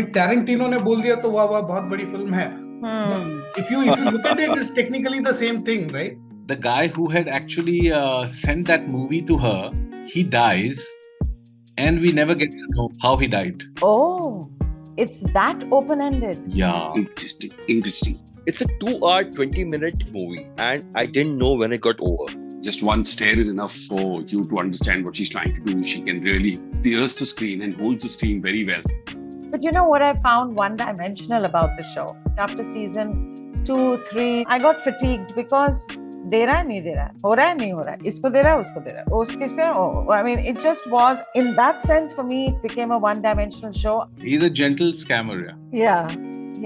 अभी टैरेंटिनो ने बोल दिया तो वाह वाह बहुत बड़ी फिल्म है. If you look at it, it's technically the same thing, right? The guy who had actually sent that movie to her, he dies, and we never get to know how he died. Oh, it's that open-ended. Yeah. Interesting. It's a 2-hour, 20-minute movie, and I didn't know when it got over. Just one stare is enough for you to understand what she's trying to do. She can really pierce the screen and holds the screen very well. But you know what I found one-dimensional about the show? After season 2, 3, I got fatigued because दे रहा है नहीं दे रहा है हो रहा है नहीं हो रहा है इसको दे रहा है उसको दे रहा है उसको किसको I mean it just was in that sense for me it became a one-dimensional show. He's a gentle scammer. Yeah,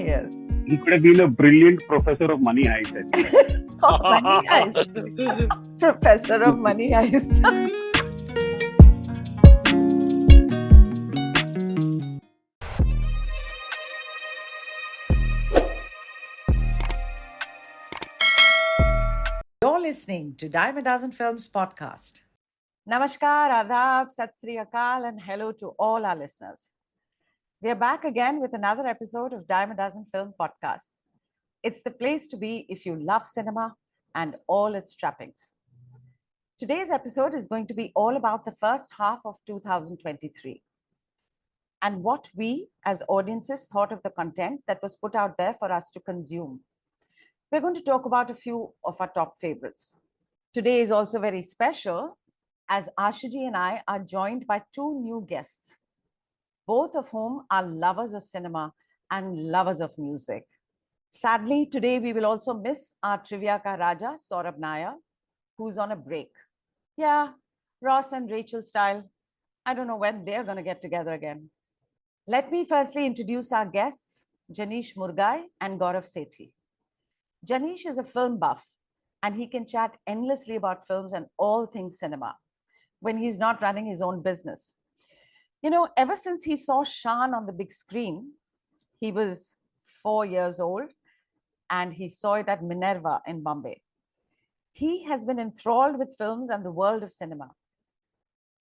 he is. He could have been a brilliant professor of money heist, I think. Oh, money heist. Professor of money heist. You're listening to Dime a Dozen Films podcast. Namaskar, Adab, Sat Sri Akal, and hello to all our listeners. We are back again with another episode of Dime a Dozen Film podcast. It's the place to be if you love cinema and all its trappings. Today's episode is going to be all about the first half of 2023 and what we as audiences thought of the content that was put out there for us to consume. We're going to talk about a few of our top favorites. Today is also very special as Ashuji and I are joined by two new guests, both of whom are lovers of cinema and lovers of music. Sadly, today we will also miss our Trivia Ka Raja, Saurabh Nair, who's on a break. Yeah, Ross and Rachel style. I don't know when they're going to get together again. Let me firstly introduce our guests, Janish Murgai and Gaurav Sethi. Janish is a film buff and he can chat endlessly about films and all things cinema when he's not running his own business. You know, ever since he saw Shan on the big screen, he was 4 years old and he saw it at Minerva in Bombay. He has been enthralled with films and the world of cinema.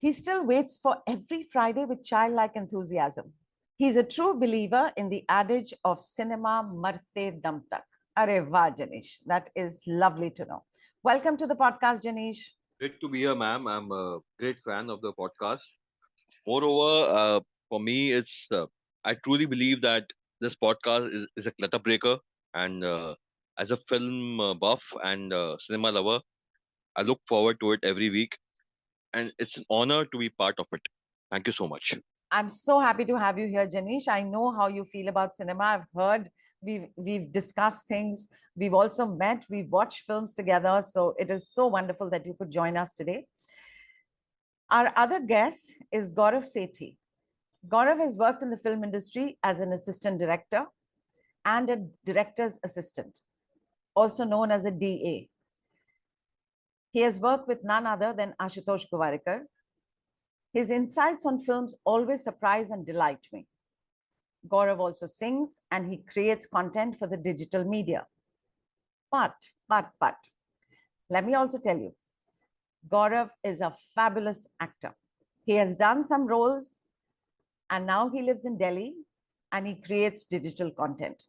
He still waits for every Friday with childlike enthusiasm. He's a true believer in the adage of cinema marte dam tak. Arey wah, Janish. That is lovely to know. Welcome to the podcast, Janish. Great to be here, ma'am. I'm a great fan of the podcast. Moreover, for me, I truly believe that this podcast is a clutter breaker. And as a film buff and cinema lover, I look forward to it every week. And it's an honor to be part of it. Thank you so much. I'm so happy to have you here, Janish. I know how you feel about cinema. I've heard, we've discussed things. We've also met, we've watched films together. So it is so wonderful that you could join us today. Our other guest is Gaurav Sethi. Gaurav has worked in the film industry as an assistant director and a director's assistant, also known as a DA. He has worked with none other than Ashutosh Gowarikar. His insights on films always surprise and delight me. Gaurav also sings and he creates content for the digital media. But, let me also tell you, Gaurav is a fabulous actor. He has done some roles and now he lives in Delhi and he creates digital content.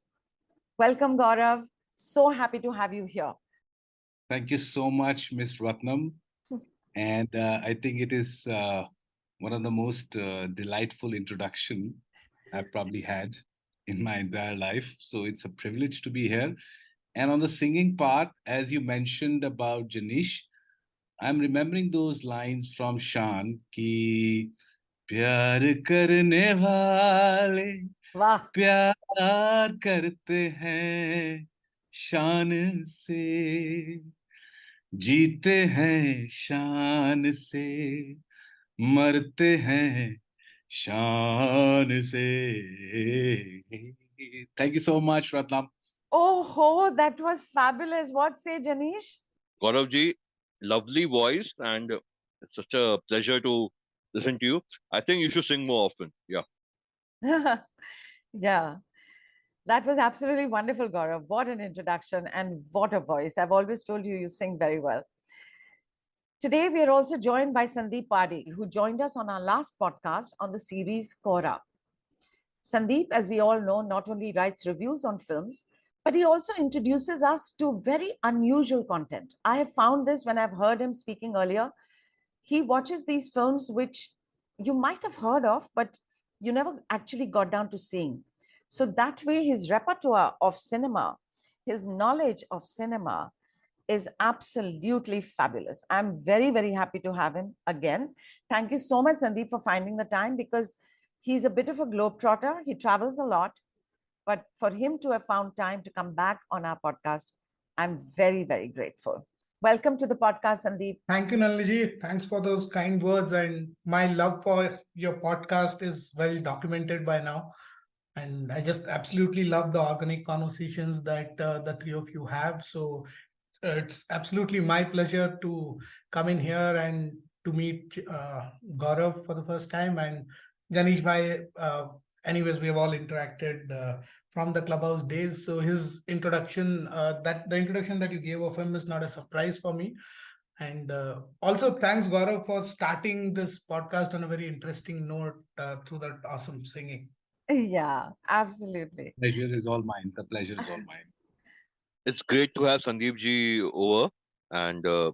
Welcome, Gaurav. So happy to have you here. Thank you so much, Ms. Ratnam. And I think it is one of the most delightful introduction I've probably had in my entire life. So it's a privilege to be here. And on the singing part, as you mentioned about Janish, I'm remembering those lines from Shan ki प्यार करने वाले वाह प्यार करते हैं शान से जीते हैं शान से मरते हैं शान से. Thank you so much, Ratnam. Oh, that was fabulous. What say, Janish? Gaurav ji, lovely voice, and it's such a pleasure to listen to you. I think you should sing more often. Yeah. Yeah. That was absolutely wonderful, Gaurav. What an introduction and what a voice. I've always told you, you sing very well. Today, we are also joined by Sandeep Padi, who joined us on our last podcast on the series Kora. Sandeep, as we all know, not only writes reviews on films, but he also introduces us to very unusual content. I have found this when I've heard him speaking earlier. He watches these films which you might have heard of, but you never actually got down to seeing. So that way, his repertoire of cinema, his knowledge of cinema is absolutely fabulous. I'm very, very happy to have him again. Thank you so much, Sandeep, for finding the time, because he's a bit of a globetrotter. He travels a lot. But for him to have found time to come back on our podcast, I'm very, very grateful. Welcome to the podcast, Sandeep. Thank you, Nalini. Thanks for those kind words. And my love for your podcast is well documented by now. And I just absolutely love the organic conversations that the three of you have. So it's absolutely my pleasure to come in here and to meet Gaurav for the first time, and Janish bhai. Anyways, we have all interacted from the clubhouse days. So his introduction, that the introduction that you gave of him is not a surprise for me. And also thanks, Gaurav, for starting this podcast on a very interesting note through that awesome singing. Yeah, absolutely. Pleasure is all mine. The pleasure is all mine. It's great to have Sandeep ji over, and uh,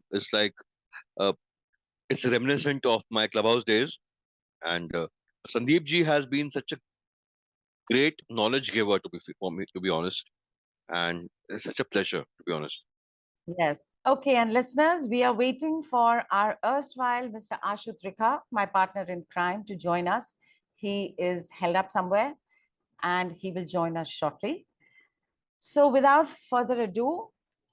it's reminiscent of my clubhouse days. And Sandeep ji has been such a great knowledge giver for me, to be honest, and it's such a pleasure, to be honest. Yes. Okay, and listeners, we are waiting for our erstwhile Mr. Ashu Trikha, my partner in crime, to join us. He is held up somewhere and he will join us shortly. So without further ado,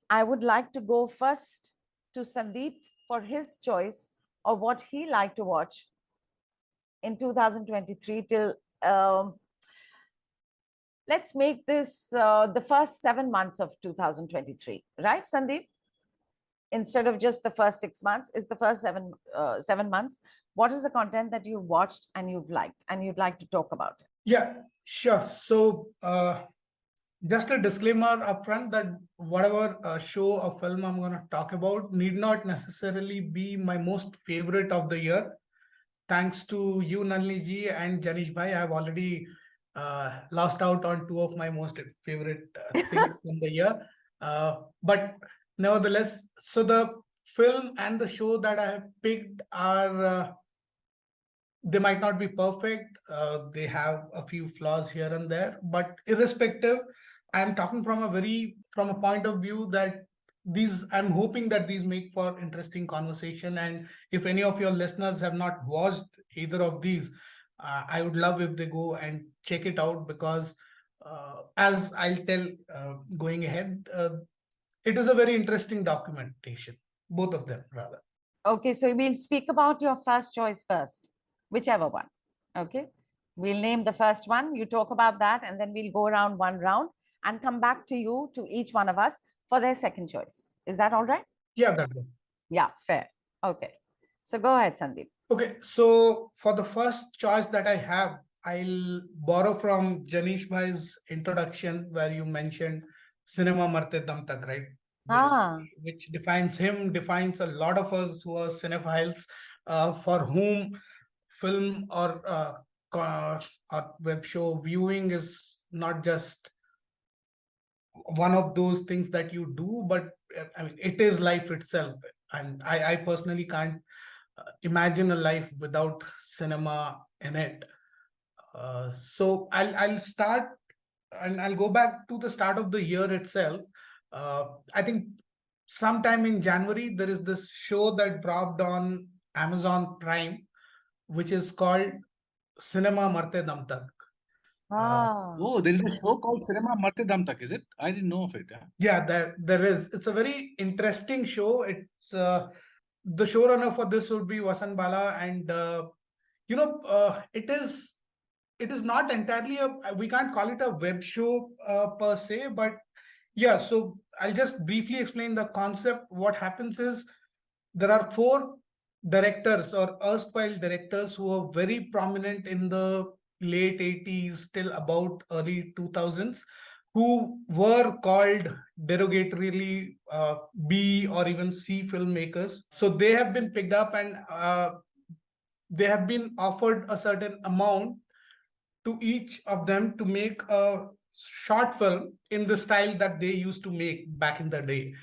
I would like to go first to Sandeep for his choice of what he liked to watch in 2023 till, let's make this the first 7 months of 2023, right, Sandeep? Instead of just the first 6 months, is the first 7 months. What is the content that you've watched and you've liked and you'd like to talk about? Yeah, sure. So just a disclaimer upfront that whatever show or film I'm going to talk about need not necessarily be my most favorite of the year. Thanks to you, Nalini ji, and Janish bhai, I've already lost out on two of my most favorite things in the year. But nevertheless, so the film and the show that I have picked are they might not be perfect. They have a few flaws here and there, but irrespective, I'm talking from a point of view that I'm hoping that these make for interesting conversation. And if any of your listeners have not watched either of these, I would love if they go and check it out, because as I'll tell going ahead, it is a very interesting documentation, both of them rather. Okay, so we'll speak about your first choice first, whichever one. Okay, we'll name the first one, you talk about that, and then we'll go around one round and come back to you, to each one of us, for their second choice. Is that all right? Yeah, that way. Yeah, fair. Okay, so go ahead, Sandeep. Okay, so for the first choice that I have, I'll borrow from Janish bhai's introduction where you mentioned cinema marte dam tak, right? Which defines him, defines a lot of us who are cinephiles, for whom film or web show viewing is not just one of those things that you do, but I mean, it is life itself. And I personally can't imagine a life without cinema in it. So I'll start and I'll go back to the start of the year itself. I think sometime in January, there is this show that dropped on Amazon Prime, which is called Cinema Marte Dam Tak. Oh, there is a show called Cinema Marte Dam Tak, is it? I didn't know of it. Yeah, there is. It's a very interesting show. It's the showrunner for this would be Vasan Bala, and it is not entirely we can't call it a web show per se, but yeah. So I'll just briefly explain the concept. What happens is there are 4 directors or erstwhile directors who are very prominent in the late 80s till about early 2000s, who were called derogatorily B or even C filmmakers. So they have been picked up and they have been offered a certain amount to each of them to make a short film in the style that they used to make back in the day,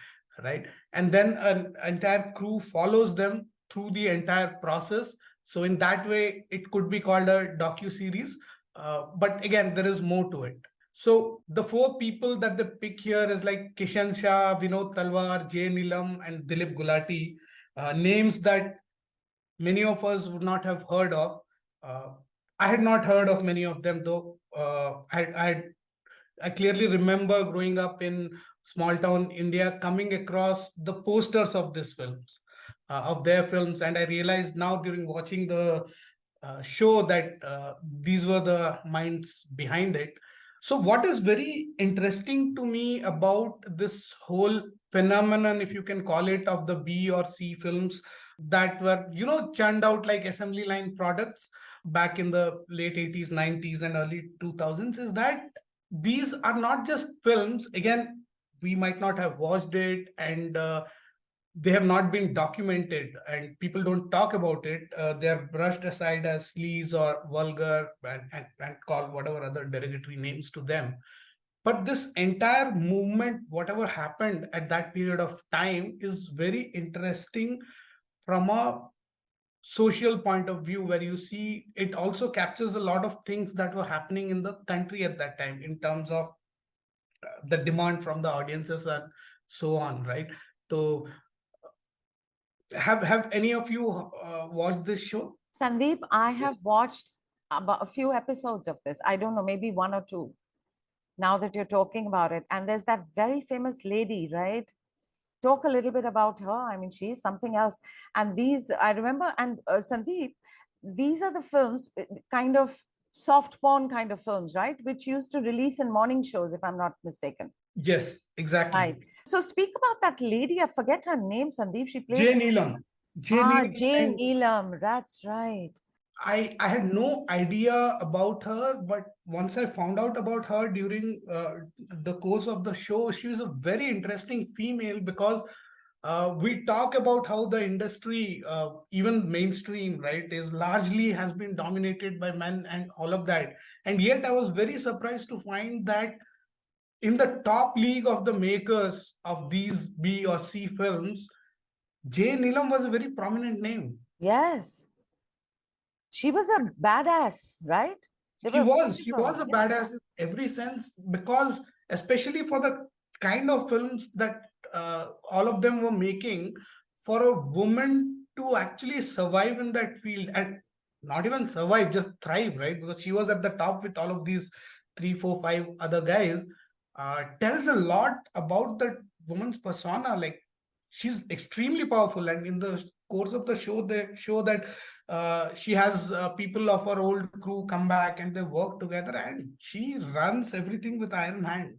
right? And then an entire crew follows them through the entire process. So in that way, it could be called a docu-series. But again, there is more to it. So the four people that they pick here is like Kishan Shah, Vinod Talwar, Jay Neelam, and Dilip Gulati, names that many of us would not have heard of. Uh, I had not heard of many of them, though. I clearly remember growing up in small town India, coming across the posters of these films, of their films, and I realized now during watching the show that these were the minds behind it. So, what is very interesting to me about this whole phenomenon, if you can call it, of the B or C films that were, churned out like assembly line products back in the late 80s, 90s, and early 2000s, is that these are not just films. Again, we might not have watched it, and they have not been documented, and people don't talk about it. They are brushed aside as sleaze or vulgar, and call whatever other derogatory names to them. But this entire movement, whatever happened at that period of time, is very interesting from a social point of view, where you see it also captures a lot of things that were happening in the country at that time in terms of the demand from the audiences and so on, right? So have any of you watched this show? Sandeep, I have Yes. watched about a few episodes of this. I don't know, maybe one or two, now that you're talking about it. And there's that very famous lady, right? Talk a little bit about her. I mean, she's something else. And these, I remember, and Sandeep, these are the films, kind of soft porn kind of films, right? Which used to release in morning shows, if I'm not mistaken. Yes, exactly. Right. So speak about that lady. I forget her name, Sandeep. She plays. Jay Neelam. Jay And Neelam. That's right. I had no idea about her, but once I found out about her during the course of the show, she was a very interesting female, because we talk about how the industry, even mainstream, right, is largely has been dominated by men and all of that. And yet I was very surprised to find that in the top league of the makers of these B or C films, Jay Neelam was a very prominent name. Yes. She was a badass, right? There She were was people, a yeah. badass in every sense, because especially for the kind of films that all of them were making, for a woman to actually survive in that field, and not even survive, just thrive, right? Because she was at the top with all of these three, four, five other guys, tells a lot about that woman's persona. Like, she's extremely powerful, and in the course of the show, they show that she has people of her old crew come back and they work together, and she runs everything with iron hand.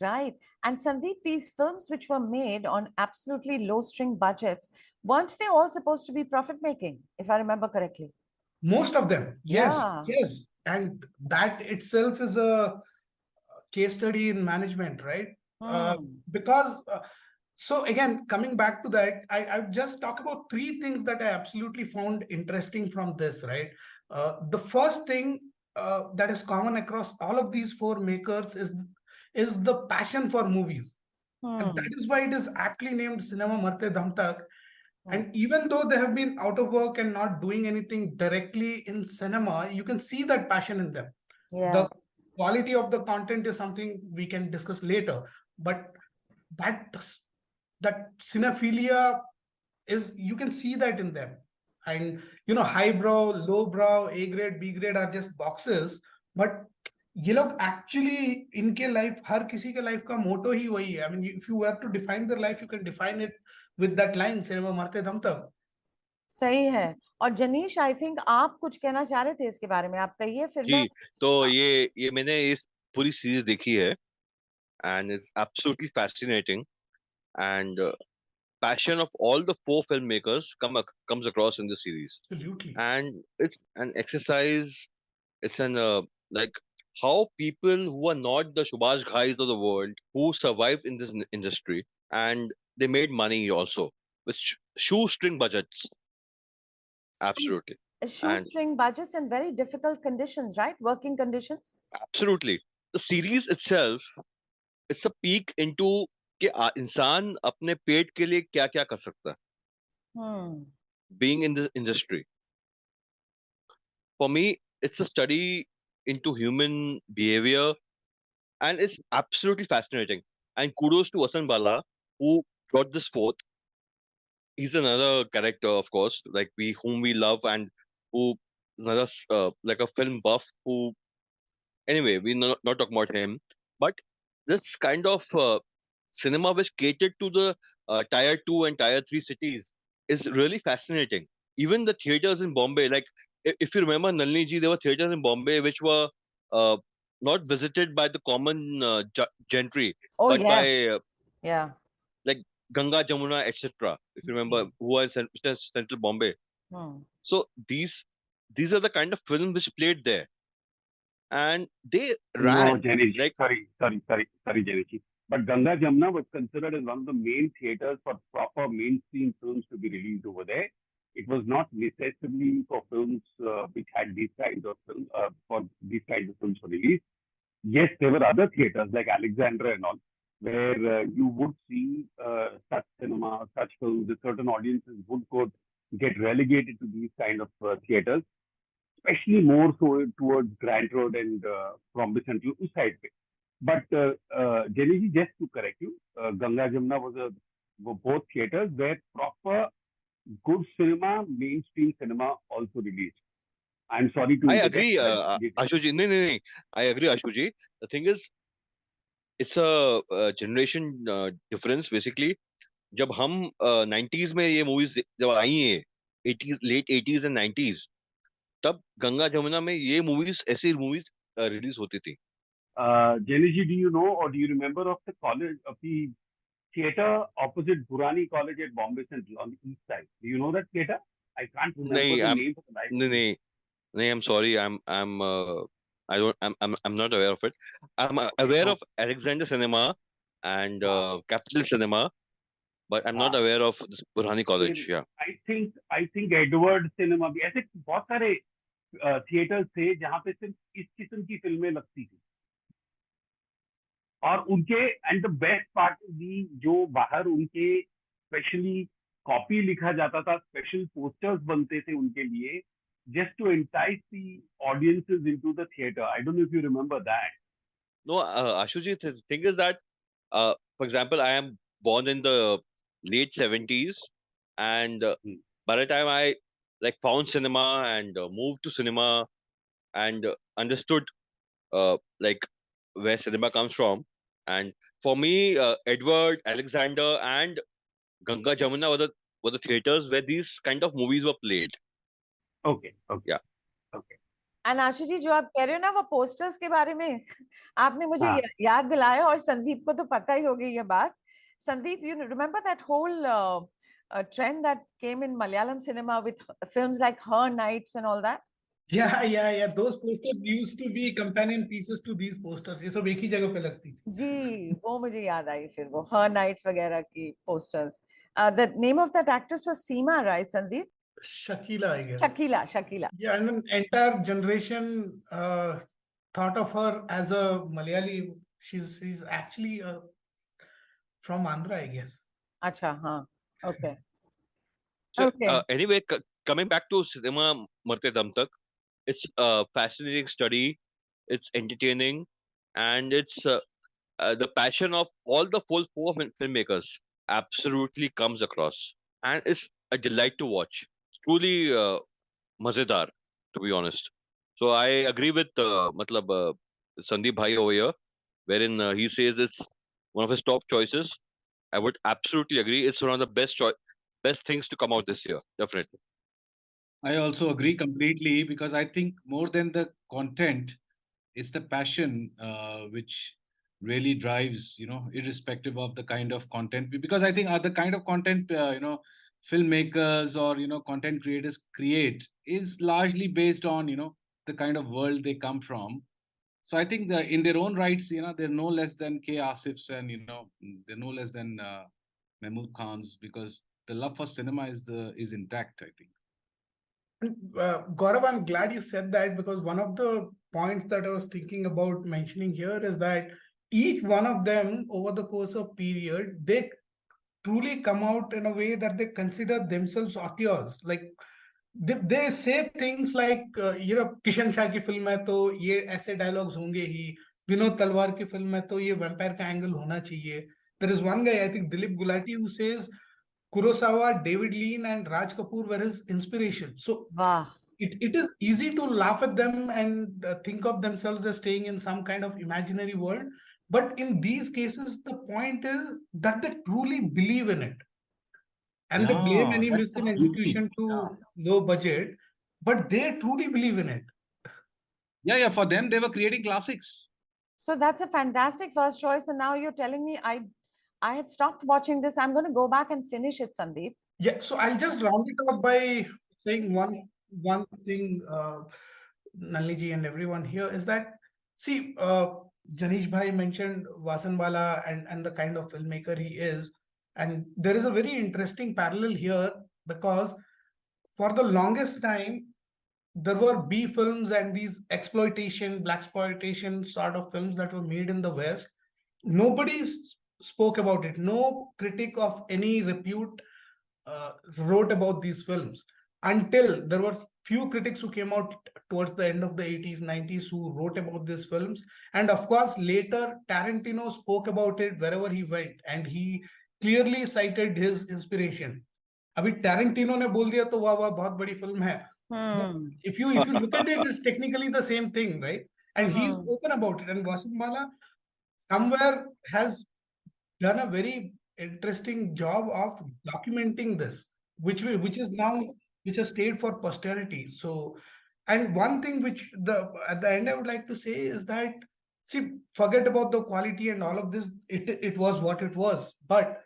Right. And Sandeep, these films which were made on absolutely low string budgets, weren't they all supposed to be profit making, if I remember correctly? Most of them, yes, Yeah. yes. And that itself is a case study in management, right? Because so again, coming back to that, I just talk about three things that I absolutely found interesting from this, right? The first thing that is common across all of these four makers is the passion for movies. And that is why it is aptly named Cinema Marte Dum Tak. And even though they have been out of work and not doing anything directly in cinema, you can see that passion in them. Yeah. The quality of the content is something we can discuss later, but that cinephilia is, you can see that in them. And highbrow, lowbrow, A grade, B grade are just boxes, but ये लोग actually इनके life, हर किसी के life का motto ही वही है. I mean, if you were to define their life, you can define it with that line, cinema मरते दम तक. सही है. और जनीश, आई थिंक आप कुछ कहना चाह रहे थे इसके बारे में. आप कहिए फिर. जी, तो ये मैंने इस पूरी सीरीज देखी है, and it's absolutely fascinating, and passion of all the four filmmakers comes across in the series. Absolutely. And it's an exercise. It's an like how people who are not the Subhash Ghais of the world, who survived in this industry, and they made money also with shoestring budgets. Absolutely. shoestring budgets and very difficult conditions, right? Working conditions. Absolutely. The series itself, it's a peek into कि इंसान अपने पेट के लिए क्या क्या कर सकता है Hmm. being in this industry. For me, it's a study into human behavior, and it's absolutely fascinating. And kudos to Vasan Bala, who brought this forth. He's another character, of course, like whom we love, and who another like a film buff who. Anyway, we not talk about him, but this kind of cinema which catered to the tier two and tier three cities is really fascinating. Even the theaters in Bombay, like if you remember Nalini ji, there were theaters in Bombay which were uh, not visited by the common gentry, Oh, but by yes. Yeah. like Ganga, Jamuna, etc. If you remember, who are in central Bombay. Hmm. So these are the kind of films which played there, and they No, ran Janish. like Sorry, Janish. But Ganga Jamna was considered as one of the main theaters for proper mainstream films to be released over there. It was not necessarily for films which had these kinds of films, for these kinds of films for release. Yes, there were other theaters like Alexandra and all, where you would see such cinema, such films. Certain audiences would get relegated to these kind of theaters, especially more so towards Grant Road and Bombay Central, उस side पे. But Jenny ji, just to correct you, Ganga Jamna were both theaters where proper good cinema, mainstream cinema also released. I'm sorry to I interject, agree, but Ashuji. No, no, no. I agree, Ashuji. The thing is, it's a generation difference. Basically, जब हम 90s में ये movies जब आई हैं 80s late 80s and 90s तब गंगा जमुना में ये movies ऐसी मूवीज रिलीज होती थी. Jenny ji, do you know or do you remember of the college of the theater opposite Burani College at Bombay Central on the east side? Do you know that theater? I can't remember नहीं the I'm name for the life of नहीं me. नहीं नहीं I'm sorry I don't I'm not aware of it. I'm Okay, aware so of Alexander Cinema and हाँ, Capital Cinema, but I'm not हाँ, aware of this Burhani College. फिर Yeah. I think Edward cinema भी ऐसे बहुत सारे theatres थे जहाँ पे सिर्फ इस किस्म की फिल्में लगती थी और उनके एंड द बेस्ट पार्ट भी जो बाहर उनके स्पेशली कॉपी लिखा जाता था स्पेशल पोस्टर्स बनते थे उनके लिए just to entice the audiences into the theatre I don't know if you remember that No, Ashuji, the thing is that, for example, I am born in the late 70s, and by the time I like found cinema and moved to cinema and understood like where cinema comes from, and for me, Edward, Alexander, and Ganga Jamuna were the theaters where these kind of movies were played. Okay okay Yeah. Okay And आशु जी जो आप कह रहे हो ना वो posters के बारे में आपने मुझे हाँ याद दिलाया और संदीप को तो पता ही होगी ये बात. Sandeep, you remember that whole trend that came in Malayalam cinema with films like Her Nights and all that? Yeah. Those posters used to be companion pieces to these posters. ये सब एक ही जगह पे लगती थी. जी वो मुझे याद आई फिर वो Her Nights वगैरह की posters. The name of that actress was Seema, right, Sandeep? Shakila, I guess. Shakila. Yeah, and an entire generation thought of her as a Malayali. She's actually from Andhra, I guess. अच्छा हाँ. Okay. So Okay. anyway, coming back to cinema, Marte Dam Tak, it's a fascinating study. It's entertaining, and it's the passion of all the full four filmmakers absolutely comes across, and it's a delight to watch. It's truly mazedar, to be honest. So I agree with Sandeep Bhai over here, wherein he says it's one of his top choices. I would absolutely agree. It's one of the best things to come out this year, definitely. I also agree completely because I think more than the content, it's the passion which really drives, irrespective of the kind of content. Because I think the kind of content, filmmakers or, content creators create is largely based on, the kind of world they come from. So I think in their own rights, they're no less than K. Asifs and, they're no less than Mahmood Khans because the love for cinema is intact, I think. And Gaurav, I'm glad you said that, because one of the points that I was thinking about mentioning here is that each one of them over the course of period, they truly come out in a way that they consider themselves auteurs. Like they say things like, Kishan Shah की film है तो ये ऐसे dialogues होंगे ही, विनोद तलवार की film है तो ये वैम्पायर का एंगल होना चाहिए. There is one guy, I think Dilip Gulati, who says Kurosawa, David Lean, and Raj Kapoor were his inspiration. So Wow. it is easy to laugh at them and think of themselves as staying in some kind of imaginary world. But in these cases, the point is that they truly believe in it. And they blame Yeah, any that's miss the in beauty. execution to low budget, but they truly believe in it. Yeah. For them, they were creating classics. So that's a fantastic first choice. And now you're telling me I had stopped watching this. I'm going to go back and finish it, Sandeep. Yeah, so I'll just round it off by saying one thing, Nalini ji and everyone here, is that, see, Janish bhai mentioned Vasanwala and the kind of filmmaker he is, and there is a very interesting parallel here, because for the longest time there were B films and these exploitation, blaxploitation sort of films that were made in the West. Nobody spoke about it. No critic of any repute wrote about these films, until there were few critics who came out towards the end of the 80s, 90s, who wrote about these films. And of course, later Tarantino spoke about it wherever he went, and he clearly cited his inspiration. अभी Tarantino ने बोल दिया तो वाह वाह बहुत बड़ी film है. If you look at it, it's technically the same thing, right? And he's open about it. And Vasanwala somewhere has done a very interesting job of documenting this, which has stayed for posterity. So, and one thing which at the end I would like to say is that, see, forget about the quality and all of this. It was what it was, but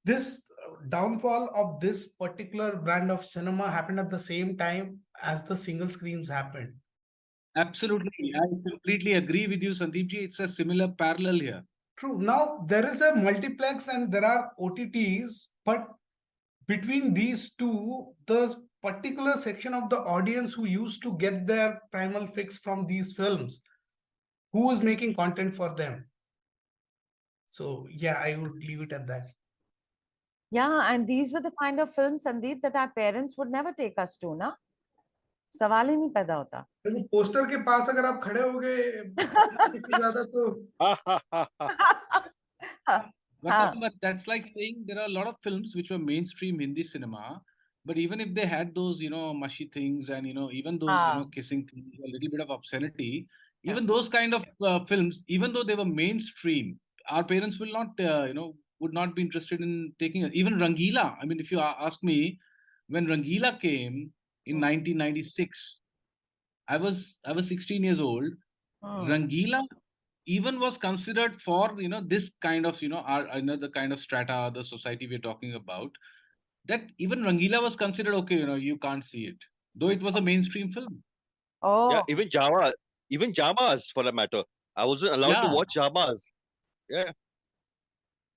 this downfall of this particular brand of cinema happened at the same time as the single screens happened. Absolutely. I completely agree with you, Sandeep ji. It's a similar parallel here. True. Now there is a multiplex and there are OTTs, but between these two, the particular section of the audience who used to get their primal fix from these films, who is making content for them? So yeah, I would leave it at that. Yeah, and these were the kind of films, Sandeep, that our parents would never take us to, na? सवाल ही नहीं पैदा होता. Poster के पास अगर आप खड़े हो गए इससे ज्यादा तो But that's like saying there are a lot of films which were mainstream Hindi cinema, but even if they had those, mushy things and, even those, kissing things, a little bit of obscenity, even those kind of films, even though they were mainstream, our parents will not, would not be interested in taking it. Even Rangila, I mean, if you ask me, when Rangila came in 1996, I was 16 years old. Rangila even was considered for this kind of the kind of strata, the society we're talking about, that even Rangila was considered okay, you can't see it, though it was a mainstream film. Yeah, even Jamas for that matter. I wasn't allowed to watch Jamas. Yeah.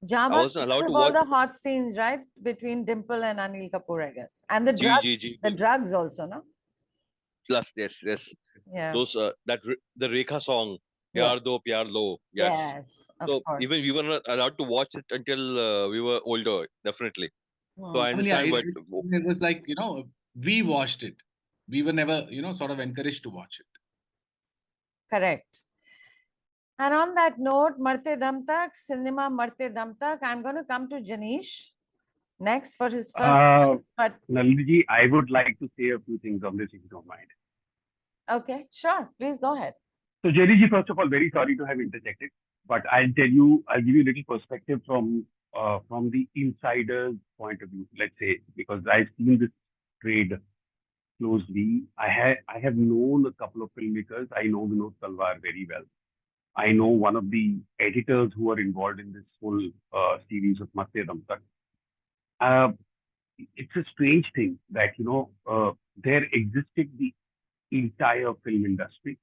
Jama I wasn't allowed to all watch the hot scenes, right? Between Dimple and Anil Kapoor, I guess. And the drugs also, no? Plus, yes. Yeah. Those the Rekha song, Pyar Do Pyar Lo. Yes. Of course. Even we were not allowed to watch it until we were older, definitely. So I understand it was like, we watched it. We were never, sort of encouraged to watch it. Correct. And on that note, Marte Dam Tak, cinema Marte Dam Tak, I'm going to come to Janish next for his first. But Nalini, I would like to say a few things on this, if you don't mind. Okay, sure. Please go ahead. So, Janish, first of all, very sorry to have interjected, but I'll give you a little perspective from the insider's point of view, let's say, because I've seen this trade closely. I have known a couple of filmmakers. I know Vinod Talwar very well. I know one of the editors who are involved in this whole series of Matte Dam Tak. It's a strange thing that, there existed the entire film industry,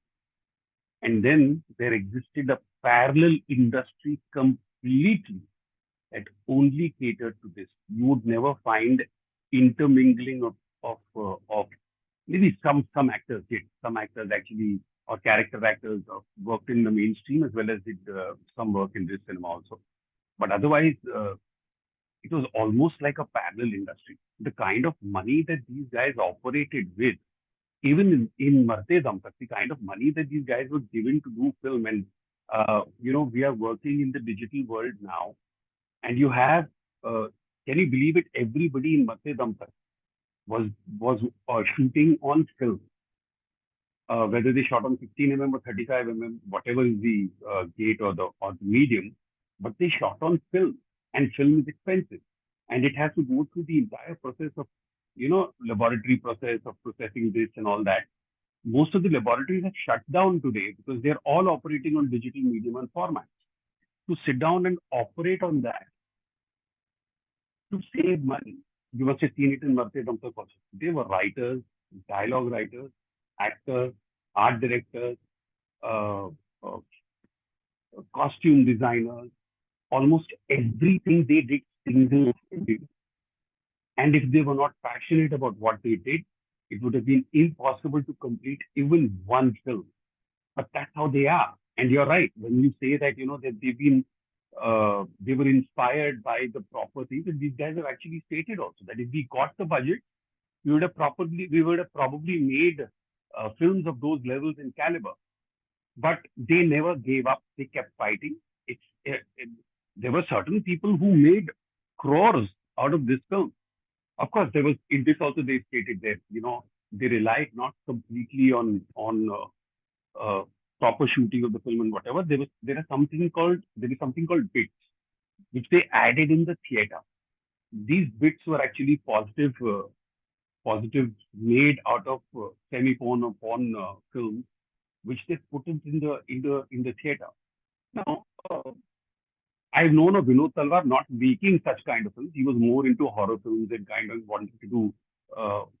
and then there existed a parallel industry completely that only catered to this. You would never find intermingling of of maybe some actors did. Some actors actually, or character actors, worked in the mainstream as well as did some work in this cinema also. But otherwise, it was almost like a parallel industry. The kind of money that these guys operated with, even in Marte Dam Tak, the kind of money that these guys were given to do film, and we are working in the digital world now, and you have, can you believe it? Everybody in Marte Dam Tak was shooting on film, whether they shot on 15 mm or 35 mm, whatever is the gate or the medium, but they shot on film, and film is expensive, and it has to go through the entire process of laboratory process of processing this and all that. Most of the laboratories have shut down today because they're all operating on digital medium and formats. To sit down and operate on that to save money, you must have seen it in Marte Dam Tak also. They were writers, dialogue writers, actors, art directors, uh, uh, costume designers, almost everything they did single-handedly. And if they were not passionate about what they did, it would have been impossible to complete even one film. But that's how they are. And you're right when you say that that they were inspired by the proper things. And these guys have actually stated also that if we got the budget, we would have probably made films of those levels in caliber. But they never gave up. They kept fighting. There were certain people who made crores out of this film. Of course, there was in this also they stated that they relied not completely on proper shooting of the film and whatever. There is something called bits, which they added in the theater. These bits were actually positive made out of semi-porn or porn films, which they put it in the theater. Now, I've known of Vinod Talwar not making such kind of films. He was more into horror films and kind of wanted to do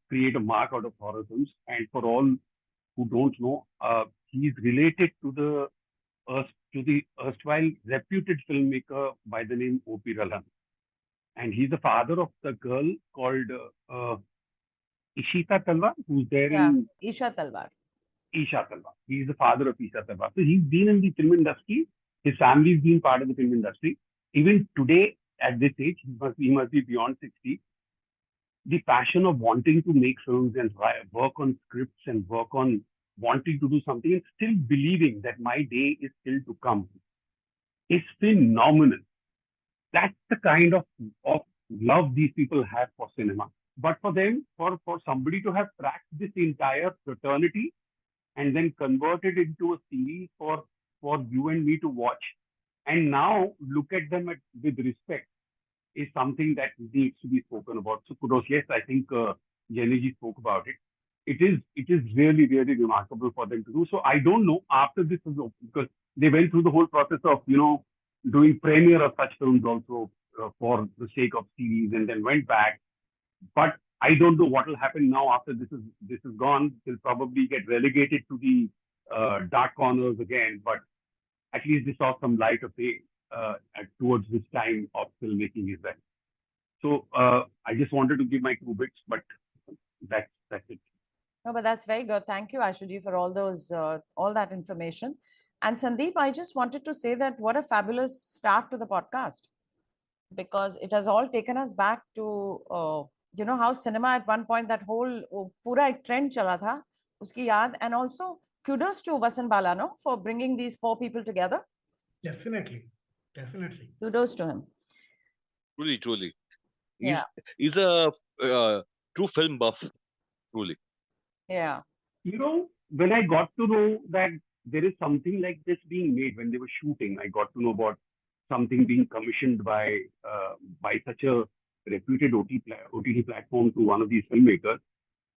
create a mark out of horror films. And for all who don't know, he's related to the erstwhile reputed filmmaker by the name O.P. Ralan. And he's the father of the girl called Ishita Talwar, who's there in Isha Talwar. Isha Talwar. He's the father of Isha Talwar. So he's been in the film industry. His family's been part of the film industry. Even today, at this age, he must be beyond 60. The passion of wanting to make films and work on scripts and work on wanting to do something and still believing that my day is still to come is phenomenal. That's the kind of love these people have for cinema. But for them, for somebody to have tracked this entire fraternity and then converted into a series for you and me to watch, and now look at them with respect, is something that needs to be spoken about. So kudos. Yes, I think Janish spoke about it. It is really, really remarkable for them to do. So I don't know after this is over, because they went through the whole process of doing premiere of such films also for the sake of series, and then went back. But I don't know what will happen now after this is gone. They'll probably get relegated to the dark corners again. But at least they saw some light of day towards this time of filmmaking as well. So I just wanted to give my 2 bits, but that's it. No, but that's very good. Thank you, Ashuji, for all that information. And Sandeep, I just wanted to say that what a fabulous start to the podcast, because it has all taken us back to how cinema at one point, that whole pura ek trend chala tha, uski yaad. And also kudos to Vasan Bala, no, for bringing these 4 people together. Definitely. Kudos to him. Truly. Yeah. He's a true film buff. Truly. Yeah. When I got to know that there is something like this being made when they were shooting, I got to know about something being commissioned by such a reputed OTT platform to one of these filmmakers.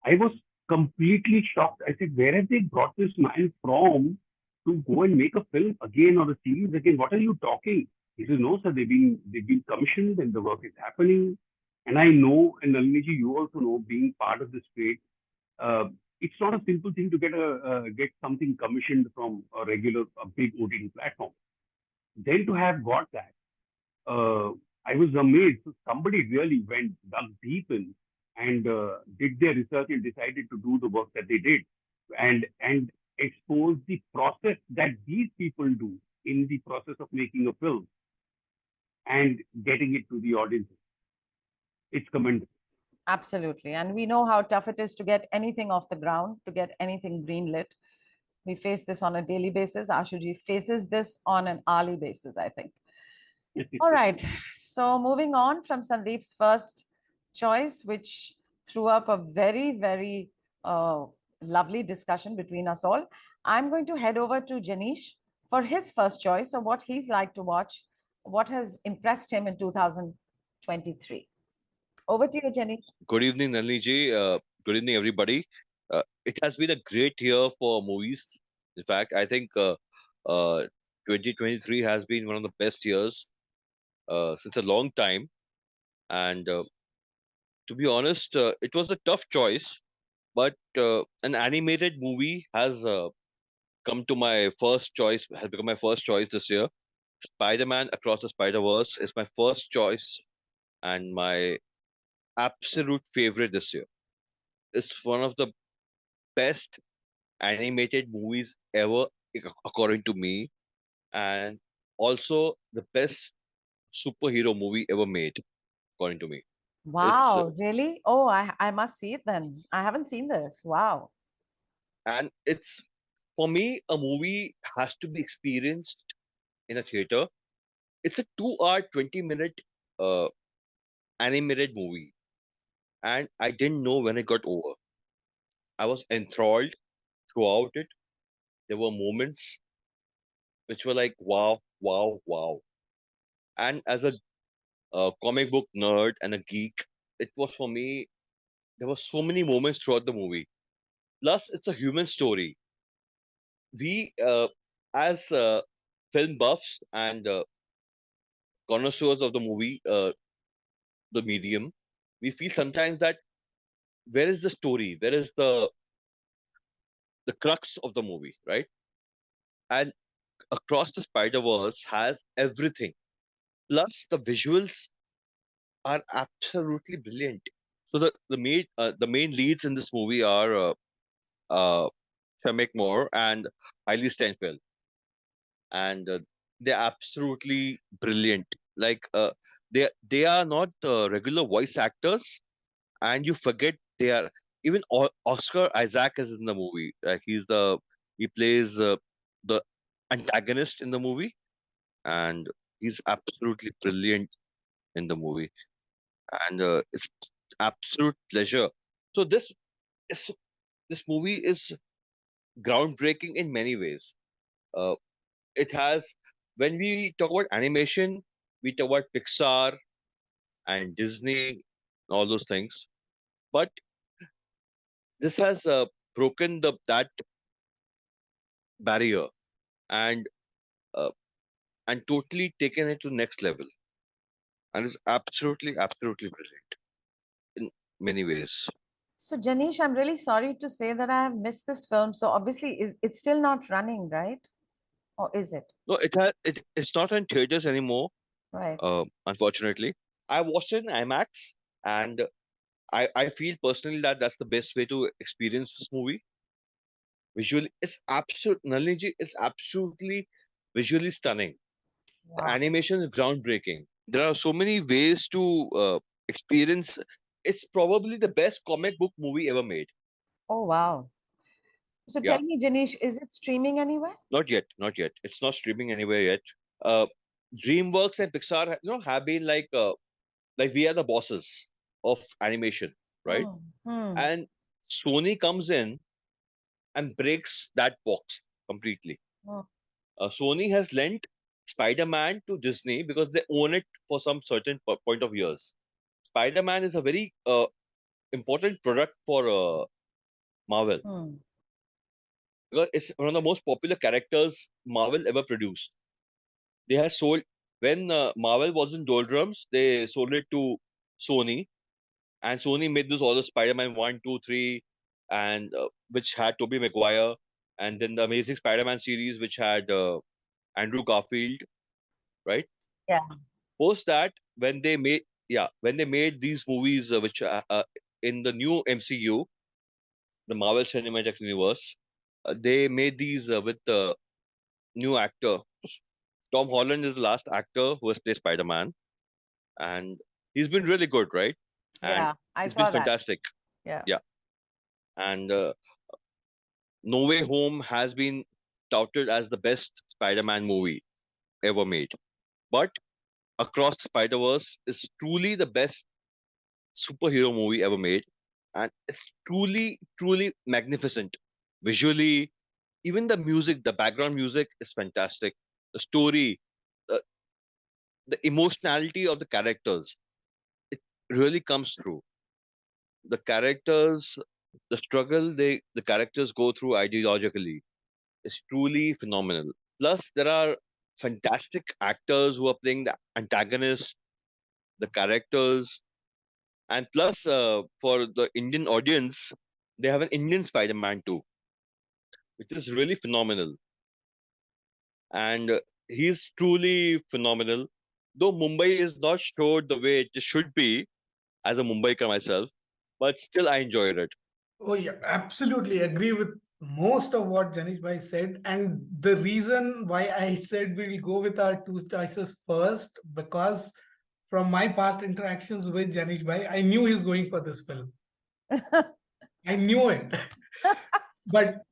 I was completely shocked. I said, where have they brought this man from to go and make a film again or a series again? What are you talking? He says, no, sir, they've been commissioned and the work is happening. And I know, and Nalini ji, you also know, being part of this trade, it's not a simple thing to get something commissioned from a big OTT platform. Then to have got that, I was amazed. So somebody really dug deep in and did their research and decided to do the work that they did, and expose the process that these people do in the process of making a film and getting it to the audiences. It's commendable. Absolutely. And we know how tough it is to get anything off the ground, to get anything greenlit. We face this on a daily basis. Ashuji faces this on an hourly basis, I think. All right. So moving on from Sandeep's first choice, which threw up a very, very lovely discussion between us all, I'm going to head over to Janish for his first choice of what he's like to watch, what has impressed him in 2023. Over to you, Janish. Good evening, Nalini. Good evening, everybody. It has been a great year for movies. In fact, I think 2023 has been one of the best years since a long time. And to be honest, it was a tough choice, but an animated movie has come to my first choice, has become my first choice this year. Spider-Man Across the Spider-Verse is my first choice and my absolute favorite this year. It's one of the best animated movies ever, according to me, and also the best superhero movie ever made, according to me. It's Wow, really? Oh, I must see it then. I haven't seen this. Wow. and it's for me a movie has to be experienced in a theater. It's a 2 hour 20 minute uh, animated movie, and I didn't know when it got over. I was enthralled throughout it. There were moments which were like wow, wow, wow. And as a comic book nerd and a geek, it was for me. There were so many moments throughout the movie. Plus, it's a human story. We, as film buffs and connoisseurs of the movie, the medium, we feel sometimes that where is the story? Where is the crux of the movie, right? And Across the Spider Verse has everything. Plus, the visuals are absolutely brilliant. So the main leads in this movie are uh, Shemek Moore and Hailey Steinfeld, and they're absolutely brilliant. Like they are not regular voice actors, and you forget they are. Even Oscar Isaac is in the movie. He plays the antagonist in the movie, and he's absolutely brilliant in the movie, and it's absolute pleasure. So is this movie is groundbreaking in many ways. Uh, it has when we talk about animation, we talk about Pixar and Disney, all those things. But this has broken that barrier and uh, and totally taken it to next level, and is absolutely brilliant in many ways. So, Janish, I'm really sorry to say that I have missed this film. So, obviously, it's still not running, right? Or is it? No, it's not in theaters anymore. Right. Unfortunately, I watched it in IMAX, and I feel personally that that's the best way to experience this movie. Visually, it's absolute Nalini is absolutely visually stunning. The Wow. animation is groundbreaking. There are so many ways to experience. It's probably the best comic book movie ever made. Oh, wow. So, Yeah, tell me, Janish, is it streaming anywhere? not yet, not yet. It's not streaming anywhere yet. Uh, DreamWorks and Pixar, have been like we are the bosses of animation, right? Hmm. Hmm. And Sony comes in and breaks that box completely. Hmm. Sony has lent Spider-Man to Disney because they own it for some certain point of years. Spider-Man is a very important product for Marvel Hmm. because it's one of the most popular characters Marvel ever produced. They have sold when Marvel was in doldrums, they sold it to Sony, and Sony made this all the Spider-Man 1, 2, 3, and which had Tobey Maguire, and then the Amazing Spider-Man series, which had Andrew Garfield, right? Yeah. Post that, when they made these movies, which in the new MCU, the Marvel Cinematic Universe, they made these with the new actor. Tom Holland is the last actor who has played Spider-Man, and he's been really good, right? And Yeah, I it's been saw that. fantastic. Yeah. Yeah, and No Way Home has been touted as the best Spider-Man movie ever made. But Across the Spider-Verse is truly the best superhero movie ever made, and it's truly, truly magnificent. Visually, even the music, the background music is fantastic. The story, the, the emotionality of the characters, it really comes through. The characters, the struggle the characters go through ideologically is truly phenomenal. Plus, there are fantastic actors who are playing the antagonists, the characters, and plus, for the Indian audience, they have an Indian Spider-Man too, which is really phenomenal. And he's truly phenomenal. Though Mumbai is not showed the way it should be as a Mumbaiker myself, but still I enjoyed it. Oh yeah, absolutely agree with most of what Janish bhai said. And the reason why I said we'll go with our two choices first, because from my past interactions with Janish bhai, I knew he's going for this film. I knew it. But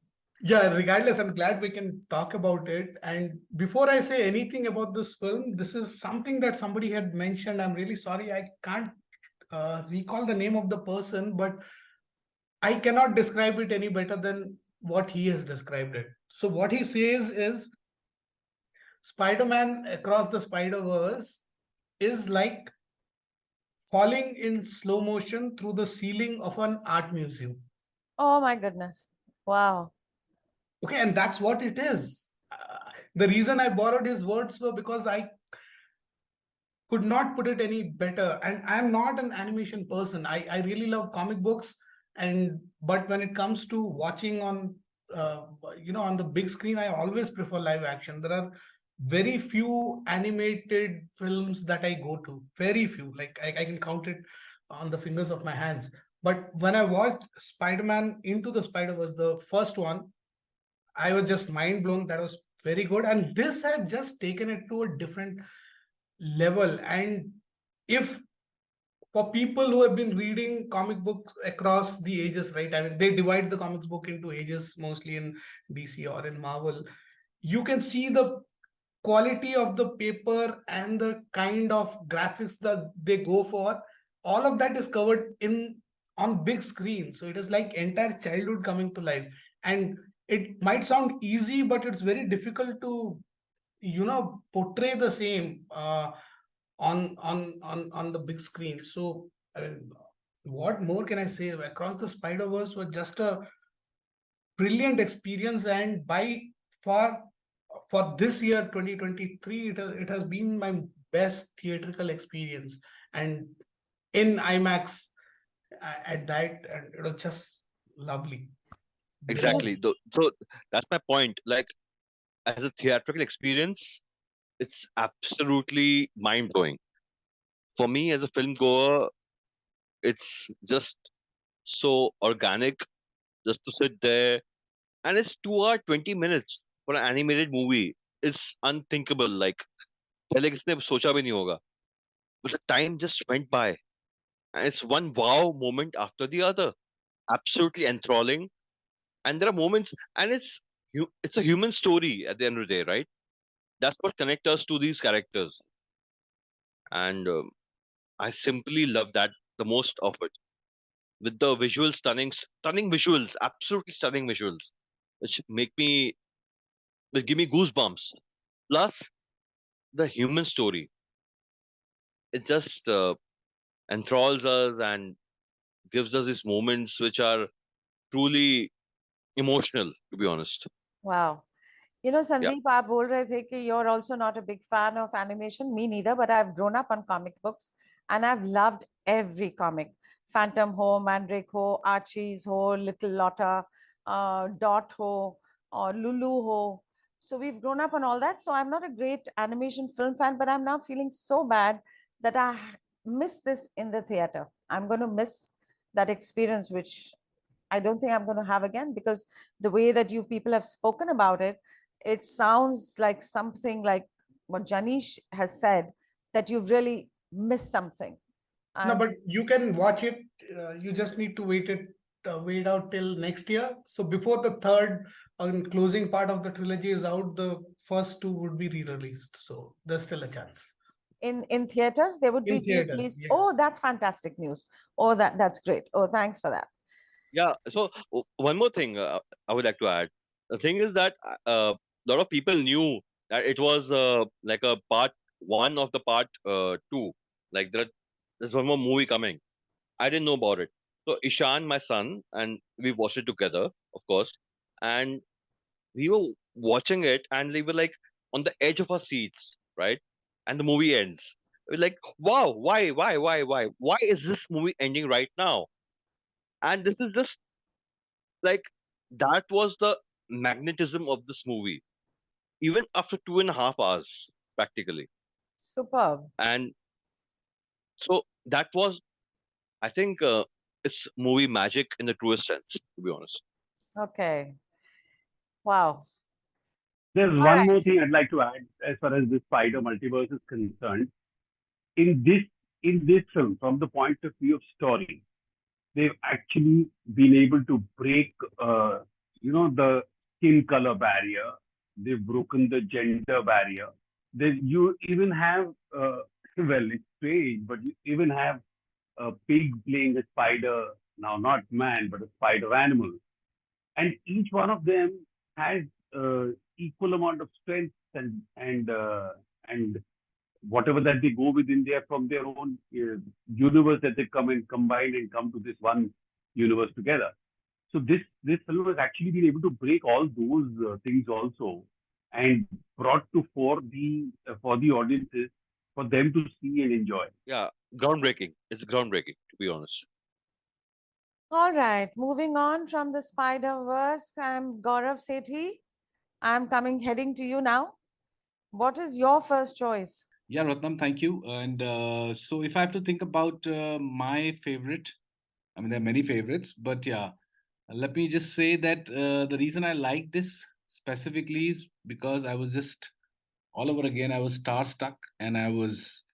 yeah, regardless, I'm glad we can talk about it. And before I say anything about this film, this is something that somebody had mentioned. I'm really sorry, I can't recall the name of the person, but I cannot describe it any better than what he has described it. So what he says is Spider-Man Across the Spider-Verse is like falling in slow motion through the ceiling of an art museum. Oh my goodness. Wow. Okay, and that's what it is. The reason I borrowed his words were because I could not put it any better. And I'm not an animation person. I really love comic books, and but when it comes to watching on on the big screen, I always prefer live action. There are very few animated films that I go to. Very few. Like I can count it on the fingers of my hands. But when I watched Spider-Man Into the Spider-Verse, the first one, I was just mind blown. That was very good. And this has just taken it to a different level. And if for people who have been reading comic books across the ages, right? I mean, they divide the comics book into ages, mostly in DC or in Marvel. You can see the quality of the paper and the kind of graphics that they go for. All of that is covered in on big screen. So it is like entire childhood coming to life. And it might sound easy, but it's very difficult to portray the same on the big screen. So I mean, what more can I say? Across the Spider-Verse was just a brilliant experience, and by far for this year 2023, it has been my best theatrical experience, and in IMAX at that, and it was just lovely. Brilliant. Exactly. So that's my point. Like, as a theatrical experience, it's absolutely mind blowing. For me, as a film goer, it's just so organic just to sit there. And it's 2 hour 20 minutes for an animated movie. It's unthinkable. Like, पहले किसने सोचा भी नहीं होगा. But the time just went by. And it's one wow moment after the other. Absolutely enthralling. And there are moments, and it's a human story at the end of the day, right? That's what connects us to these characters. And I simply love that the most of it. With the visuals, stunning visuals, absolutely stunning visuals, which will give me goosebumps. Plus, the human story, it just enthralls us and gives us these moments which are truly emotional, to be honest. Wow. You know, Yeah, Sandeep, आप बोल रहे थे कि you're also not a big fan of animation. Me neither, but I've grown up on comic books and I've loved every comic. Phantom ho, Mandrake ho, Archie's ho, Little Lotta, Dot ho, or Lulu ho. So we've grown up on all that. So I'm not a great animation film fan, but I'm now feeling so bad that I miss this in the theater. I'm going to miss that experience, which I don't think I'm going to have again, because the way that you people have spoken about it, it sounds like something like what Janish has said, that you've really missed something. No, And but you can watch it. You just need to wait out till next year. So before the third and closing part of the trilogy is out, the first two would be re-released. So there's still a chance. in theaters, they would In be theaters, released. yes. Oh, that's fantastic news. Oh, that's great. Oh, thanks for that. Yeah. So one more thing I would like to add. The thing is that a lot of people knew that it was like a part one of the part two. Like there's one more movie coming. I didn't know about it. So Ishan, my son, and we watched it together, of course. And we were watching it, and we were like on the edge of our seats, right? And the movie ends. We're like, wow, why is this movie ending right now? And this is just like that was the magnetism of this movie, even after 2.5 hours, practically. Superb. And so that was, I think, it's movie magic in the truest sense, to be honest. Okay. Wow. There's All one more right. thing I'd like to add as far as the spider multiverse is concerned. In this in this film, from the point of view of story, they've actually been able to break, the skin color barrier. They've broken the gender barrier. You even have, well, it's strange, but you even have a pig playing a spider, now not man, but a spider animal. And each one of them has equal amount of strength and whatever that they go within there from their own universe that they come and combine and come to this one universe together. So this film has actually been able to break all those things also, and brought to for the audiences, for them to see and enjoy. Yeah, groundbreaking. It's groundbreaking, to be honest. All right. Moving on from the Spider-Verse, I'm Gaurav Sethi. I'm heading to you now. What is your first choice? Yeah, Ratnam, thank you. And so if I have to think about my favorite, I mean, there are many favorites, but yeah, let me just say that the reason I like this specifically is because I was just all over again, I was starstruck and I was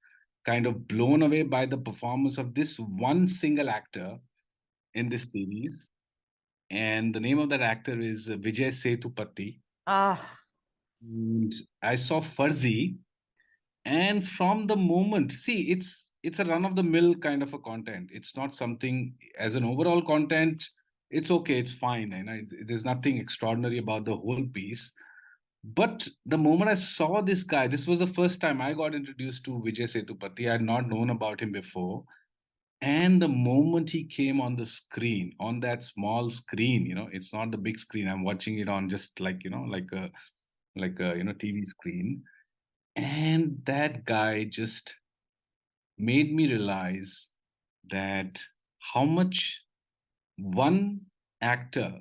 kind of blown away by the performance of this one single actor in this series. And the name of that actor is Vijay Sethupathi. Ah, And I saw Fuzzy, and from the moment, see, it's a run of the mill kind of a content. It's not something as an overall content. It's okay, it's fine, and there's nothing extraordinary about the whole piece. But the moment I saw this guy, this was the first time I got introduced to Vijay Sethupathi. I had not known about him before. And the moment he came on the screen, on that small screen, it's not the big screen. I'm watching it on just like, like a TV screen. And that guy just made me realize that how much one actor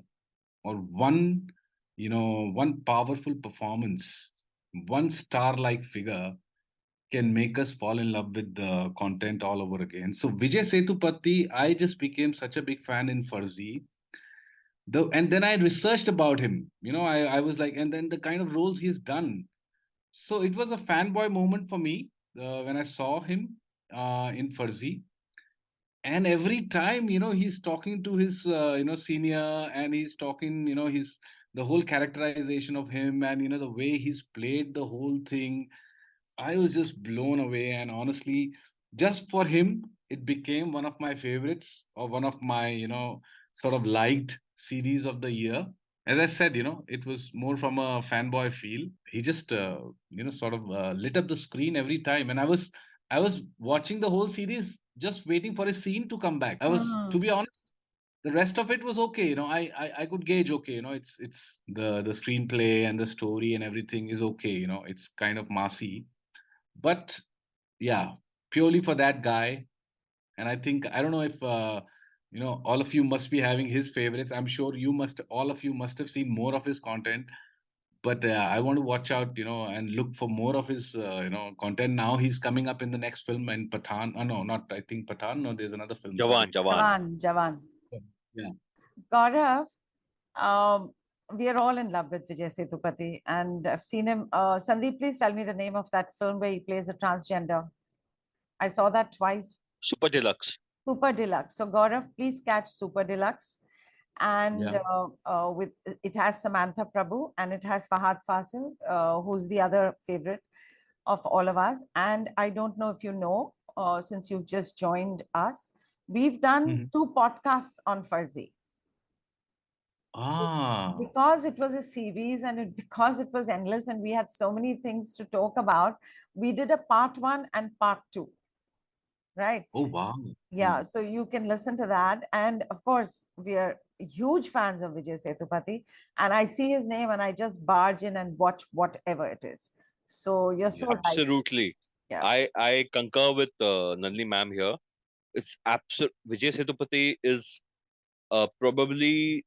or one powerful performance, one star-like figure can make us fall in love with the content all over again. So Vijay Sethupathi, I just became such a big fan in Farzi. And then I researched about him. I was like, and then the kind of roles he's done. So it was a fanboy moment for me when I saw him in Farzi. And every time, he's talking to his, senior, and he's talking, he's the whole characterization of him, and the way he's played the whole thing. I was just blown away, and honestly, just for him, it became one of my favorites, or one of my, sort of liked series of the year. As I said, it was more from a fanboy feel. He just, sort of lit up the screen every time, and I was watching the whole series, just waiting for his scene to come back. To be honest, the rest of it was okay. I could gauge okay. It's the screenplay and the story and everything is okay. It's kind of massy, but yeah, purely for that guy. And I think, I don't know if all of you must be having his favorites. I'm sure all of you must have seen more of his content, But I want to watch out, and look for more of his, content. Now he's coming up in the next film in Pathan. Oh, no, not, I think Pathan. No, there's another film. Jawan, Sorry. Jawan. Jawan. Yeah. Gaurav, um, we are all in love with Vijay Sethupathi, and I've seen him. Sandeep, please tell me the name of that film where he plays a transgender. I saw that twice. Super Deluxe. Super Deluxe. So Gaurav, please catch Super Deluxe. And Yeah. with it has Samantha Prabhu and it has Fahad Fasil, who's the other favorite of all of us. And I don't know if you know, since you've just joined us, we've done 2 podcasts on Farzi. Ah. Because it was a series and because it was endless and we had so many things to talk about, we did a part 1 and part 2. Right. Oh, wow. Yeah, so you can listen to that. And of course, we are huge fans of Vijay Sethupathi. And I see his name and I just barge in and watch whatever it is. So you're so right. Absolutely. Yeah. I concur with Nandini ma'am here. It's absolute. Vijay Sethupathi is probably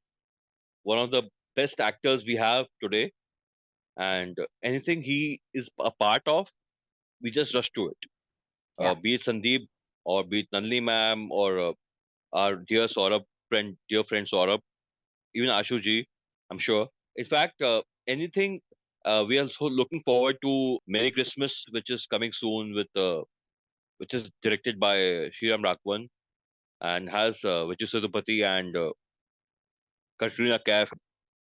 one of the best actors we have today. And anything he is a part of, we just rush to it. Yeah. Be it Sandeep or be it Nandini ma'am or our dear Saurabh dear friend Saurabh, even Ashuji, I'm sure. In fact, anything we are so looking forward to Merry Christmas, which is coming soon with which is directed by Sriram Rakwan and has Vijay Sethupathi and Katrina Kaif.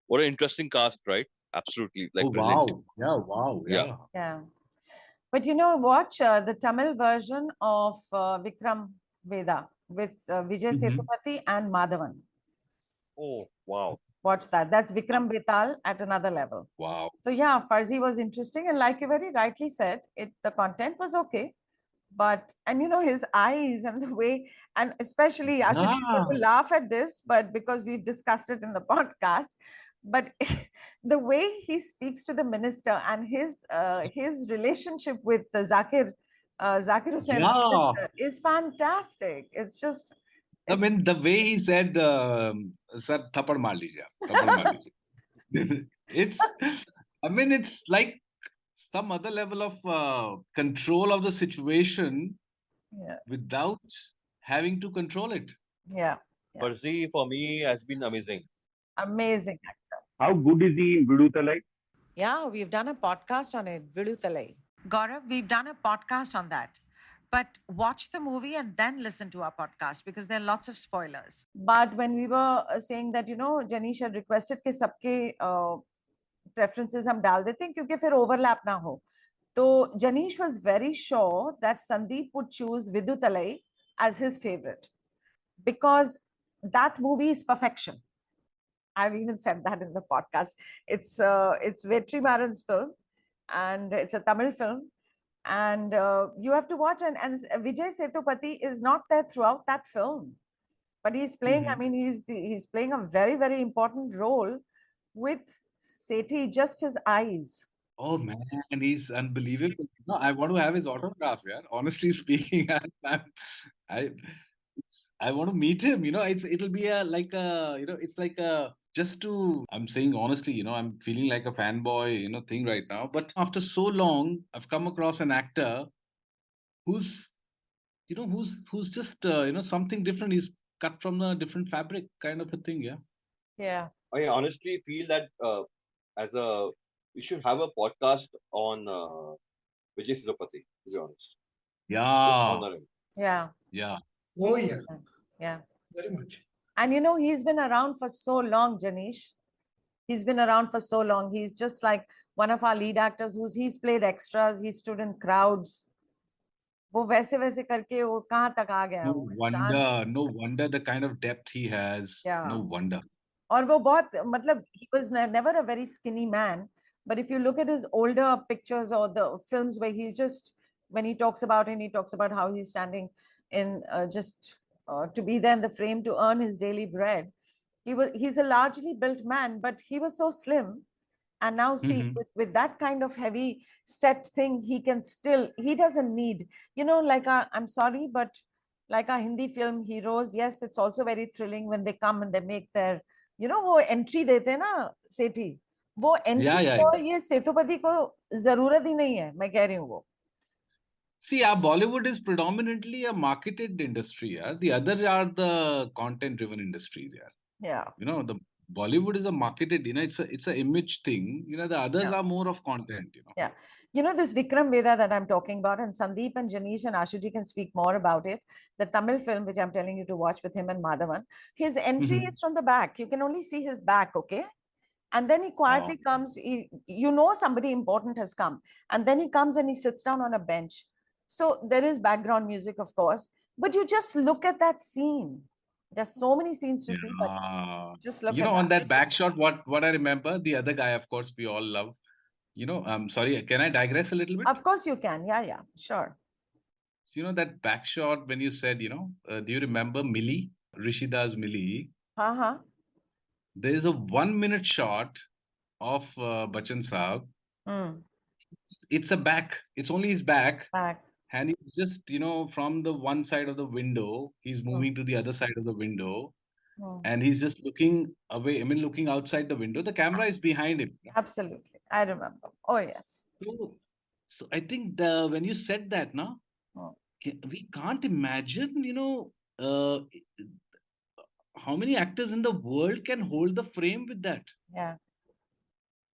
What an interesting cast, right? Absolutely, like Oh, brilliant. wow. Yeah, wow. Yeah. Yeah. Yeah. But watch the Tamil version of Vikram Veda with Vijay Sethupathi and Madhavan. Oh, wow. Watch that. That's Vikram Betal at another level. Wow. So yeah, Farzi was interesting. And like you very rightly said, the content was okay. But, and his eyes and the way, and especially Ashuti is going to laugh at this, but because we've discussed it in the podcast, but the way he speaks to the minister and his relationship with the Zakir Hussain minister is fantastic. It's just. I mean, the way he said, "Sir, thapad maar lijiye, thapad maar lijiye." It's like some other level of control of the situation without having to control it. Yeah. Farzi for me has been amazing. Amazing actor. How good is he in Vidutalai? Yeah, we've done a podcast on it, Vidutalai. Gaurav, we've done a podcast on that. But watch the movie and then listen to our podcast because there are lots of spoilers. But when we were saying that, Janish had requested कि सबके preferences हम डाल देते हैं क्योंकि फिर overlap ना हो. So Janish was very sure that Sandeep would choose Vidutalai as his favorite because that movie is perfection. I've even said that in the podcast. It's Vetrimaran's film and it's a Tamil film. And you have to watch, and Vijay Sethupathi is not there throughout that film, but he's playing. I mean, he's playing a very, very important role with Sethi, just his eyes. Oh man, he's unbelievable. No, I want to have his autograph. Yeah, honestly speaking, I want to meet him. It'll be it's like a just to. I'm saying honestly, I'm feeling like a fanboy, thing right now. But after so long, I've come across an actor who's just something different. He's cut from a different fabric, kind of a thing. Yeah. Yeah. I honestly feel that we should have a podcast on Vijay Sethupathi, to be honest. Yeah. Just honor him. Yeah. Yeah. Oh yeah. Yeah. Very much. And he's been around for so long, Janish. He's been around for so long. He's just like one of our lead actors he's played extras, he stood in crowds. वो वैसे वैसे करके वो कहाँ तक आ गया No wonder the kind of depth he has. Yeah. No wonder. और वो बहुत मतलब he was never a very skinny man, but if you look at his older pictures or the films where he's just when he talks about how he's standing in just to be there in the frame to earn his daily bread. He's a largely built man, but he was so slim. And now see, with that kind of heavy set thing, he doesn't need, like I'm sorry, but like our Hindi film heroes, yes, it's also very thrilling when they come and they make their, वो entry देते हैं ना, Sethi, वो entry Yeah, yeah. को ये सेतुपति को जरूरत ही नहीं है, मैं कह रही हूँ वो. See, our Bollywood is predominantly a marketed industry. Yeah, the other are the content-driven industries. Yeah, Yeah. you know, the Bollywood is a marketed. You know, it's a image thing. You know, the others Yeah. are more of content. You know. Yeah. You know, this Vikram Veda that I'm talking about, and Sandeep and Janish and Ashuji can speak more about it. The Tamil film, which I'm telling you to watch with him and Madhavan, his entry Mhm. is from the back. You can only see his back, okay? And then he quietly Oh. comes, you know, somebody important has come. And then he comes and he sits down on a bench. So there is background music, of course, but you just look at that scene. There's so many scenes to see, but Yeah. just look You at know, on that. that back shot, what I remember, the other guy, of course, we all love. You know, I'm sorry, can I digress a little bit? Of course you can. Yeah, yeah, sure. You know, that back shot when you said, you know, do you remember Millie, Rishida's Millie? Uh-huh. There is a 1 minute shot of Bachchan Saab. Mm. It's a back. It's only his back, Back. and he's just, you know, from the one side of the window, he's moving to the other side of the window, Mm. and he's just looking away. I mean, looking outside the window. The camera is behind him. Absolutely. I remember. Oh, yes. So I think when you said that, now Mm. we can't imagine, you know, how many actors in the world can hold the frame with that. Yeah.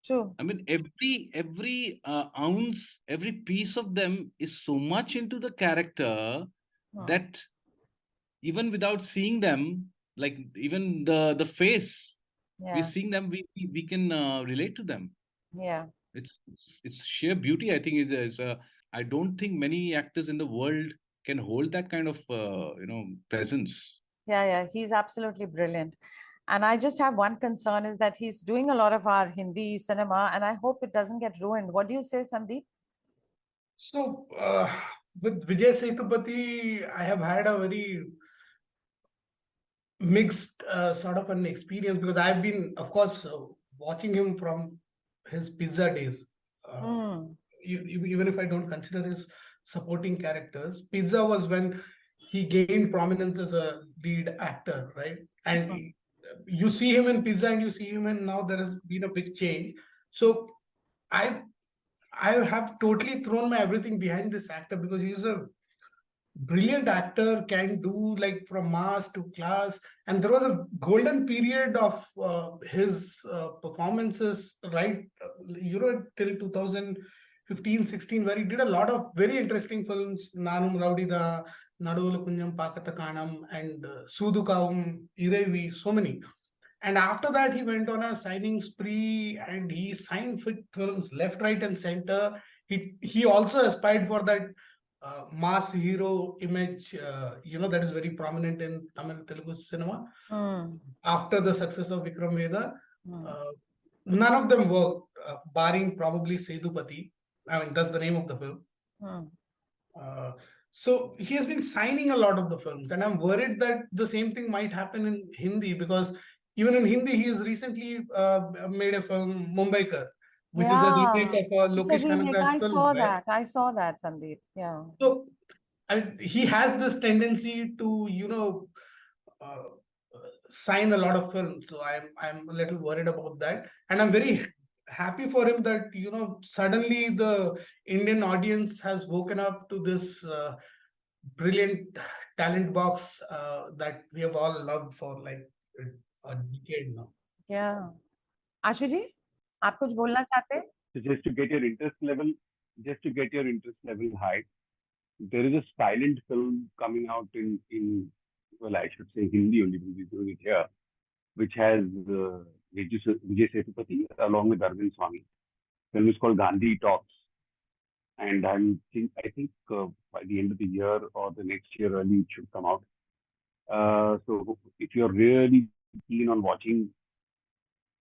True. I mean, every ounce, every piece of them is so much into the character Mm. that even without seeing them, like even the face, we're Yeah. seeing them, we can relate to them. Yeah. It's sheer beauty. I think is I don't think many actors in the world can hold that kind of you know, presence. Yeah, yeah. He's absolutely brilliant. And I just have one concern is that he's doing a lot of our Hindi cinema, and I hope it doesn't get ruined. What do you say, Sandeep? So, with Vijay Sethupathi, I have had a very mixed sort of an experience because I've been, of course, watching him from his pizza days. Mm. Even if I don't consider his supporting characters, pizza was when he gained prominence as a lead actor, right? And you see him in pizza and you see him in now there has been a big change. So I I have totally thrown my everything behind this actor because he's a brilliant actor, can do like from mass to class, and there was a golden period of his performances, right, you know, till 2015-16, where he did a lot of very interesting films. Nanum Raudida, Naduvulu Kunjam Pakatha Kanam, and Sudu Kavum Irevi, so many. And after that, he went on a signing spree and he signed films left, right, and center. He also aspired for that mass hero image, you know, that is very prominent in Tamil Telugu cinema. Mm. After the success of Vikram Veda, Mm. none of them worked, barring probably Sedupati. I mean, that's the name of the film. Mm. So he has been signing a lot of the films, and I'm worried that the same thing might happen in Hindi, because even in Hindi, he has recently made a film, Mumbaikar, which is a remake Yeah. of a It's a Lokesh remake. Kanagraj I film, saw right? that. I saw that, Sandeep. Yeah. So he has this tendency to, you know, uh, sign a lot of films. So I'm a little worried about that, and I'm very happy for him that, you know, suddenly the Indian audience has woken up to this brilliant talent box that we have all loved for like a decade now. Yeah. आशु जी, आप कुछ बोलना चाहते हैं? So just to get your interest level high, there is a silent film coming out in well, I should say Hindi only because he's doing it here, which has Vijay Sethupathi along with Arvind Swamy. The film is called Gandhi Talks, and I think by the end of the year or the next year early it should come out. So if you're really keen on watching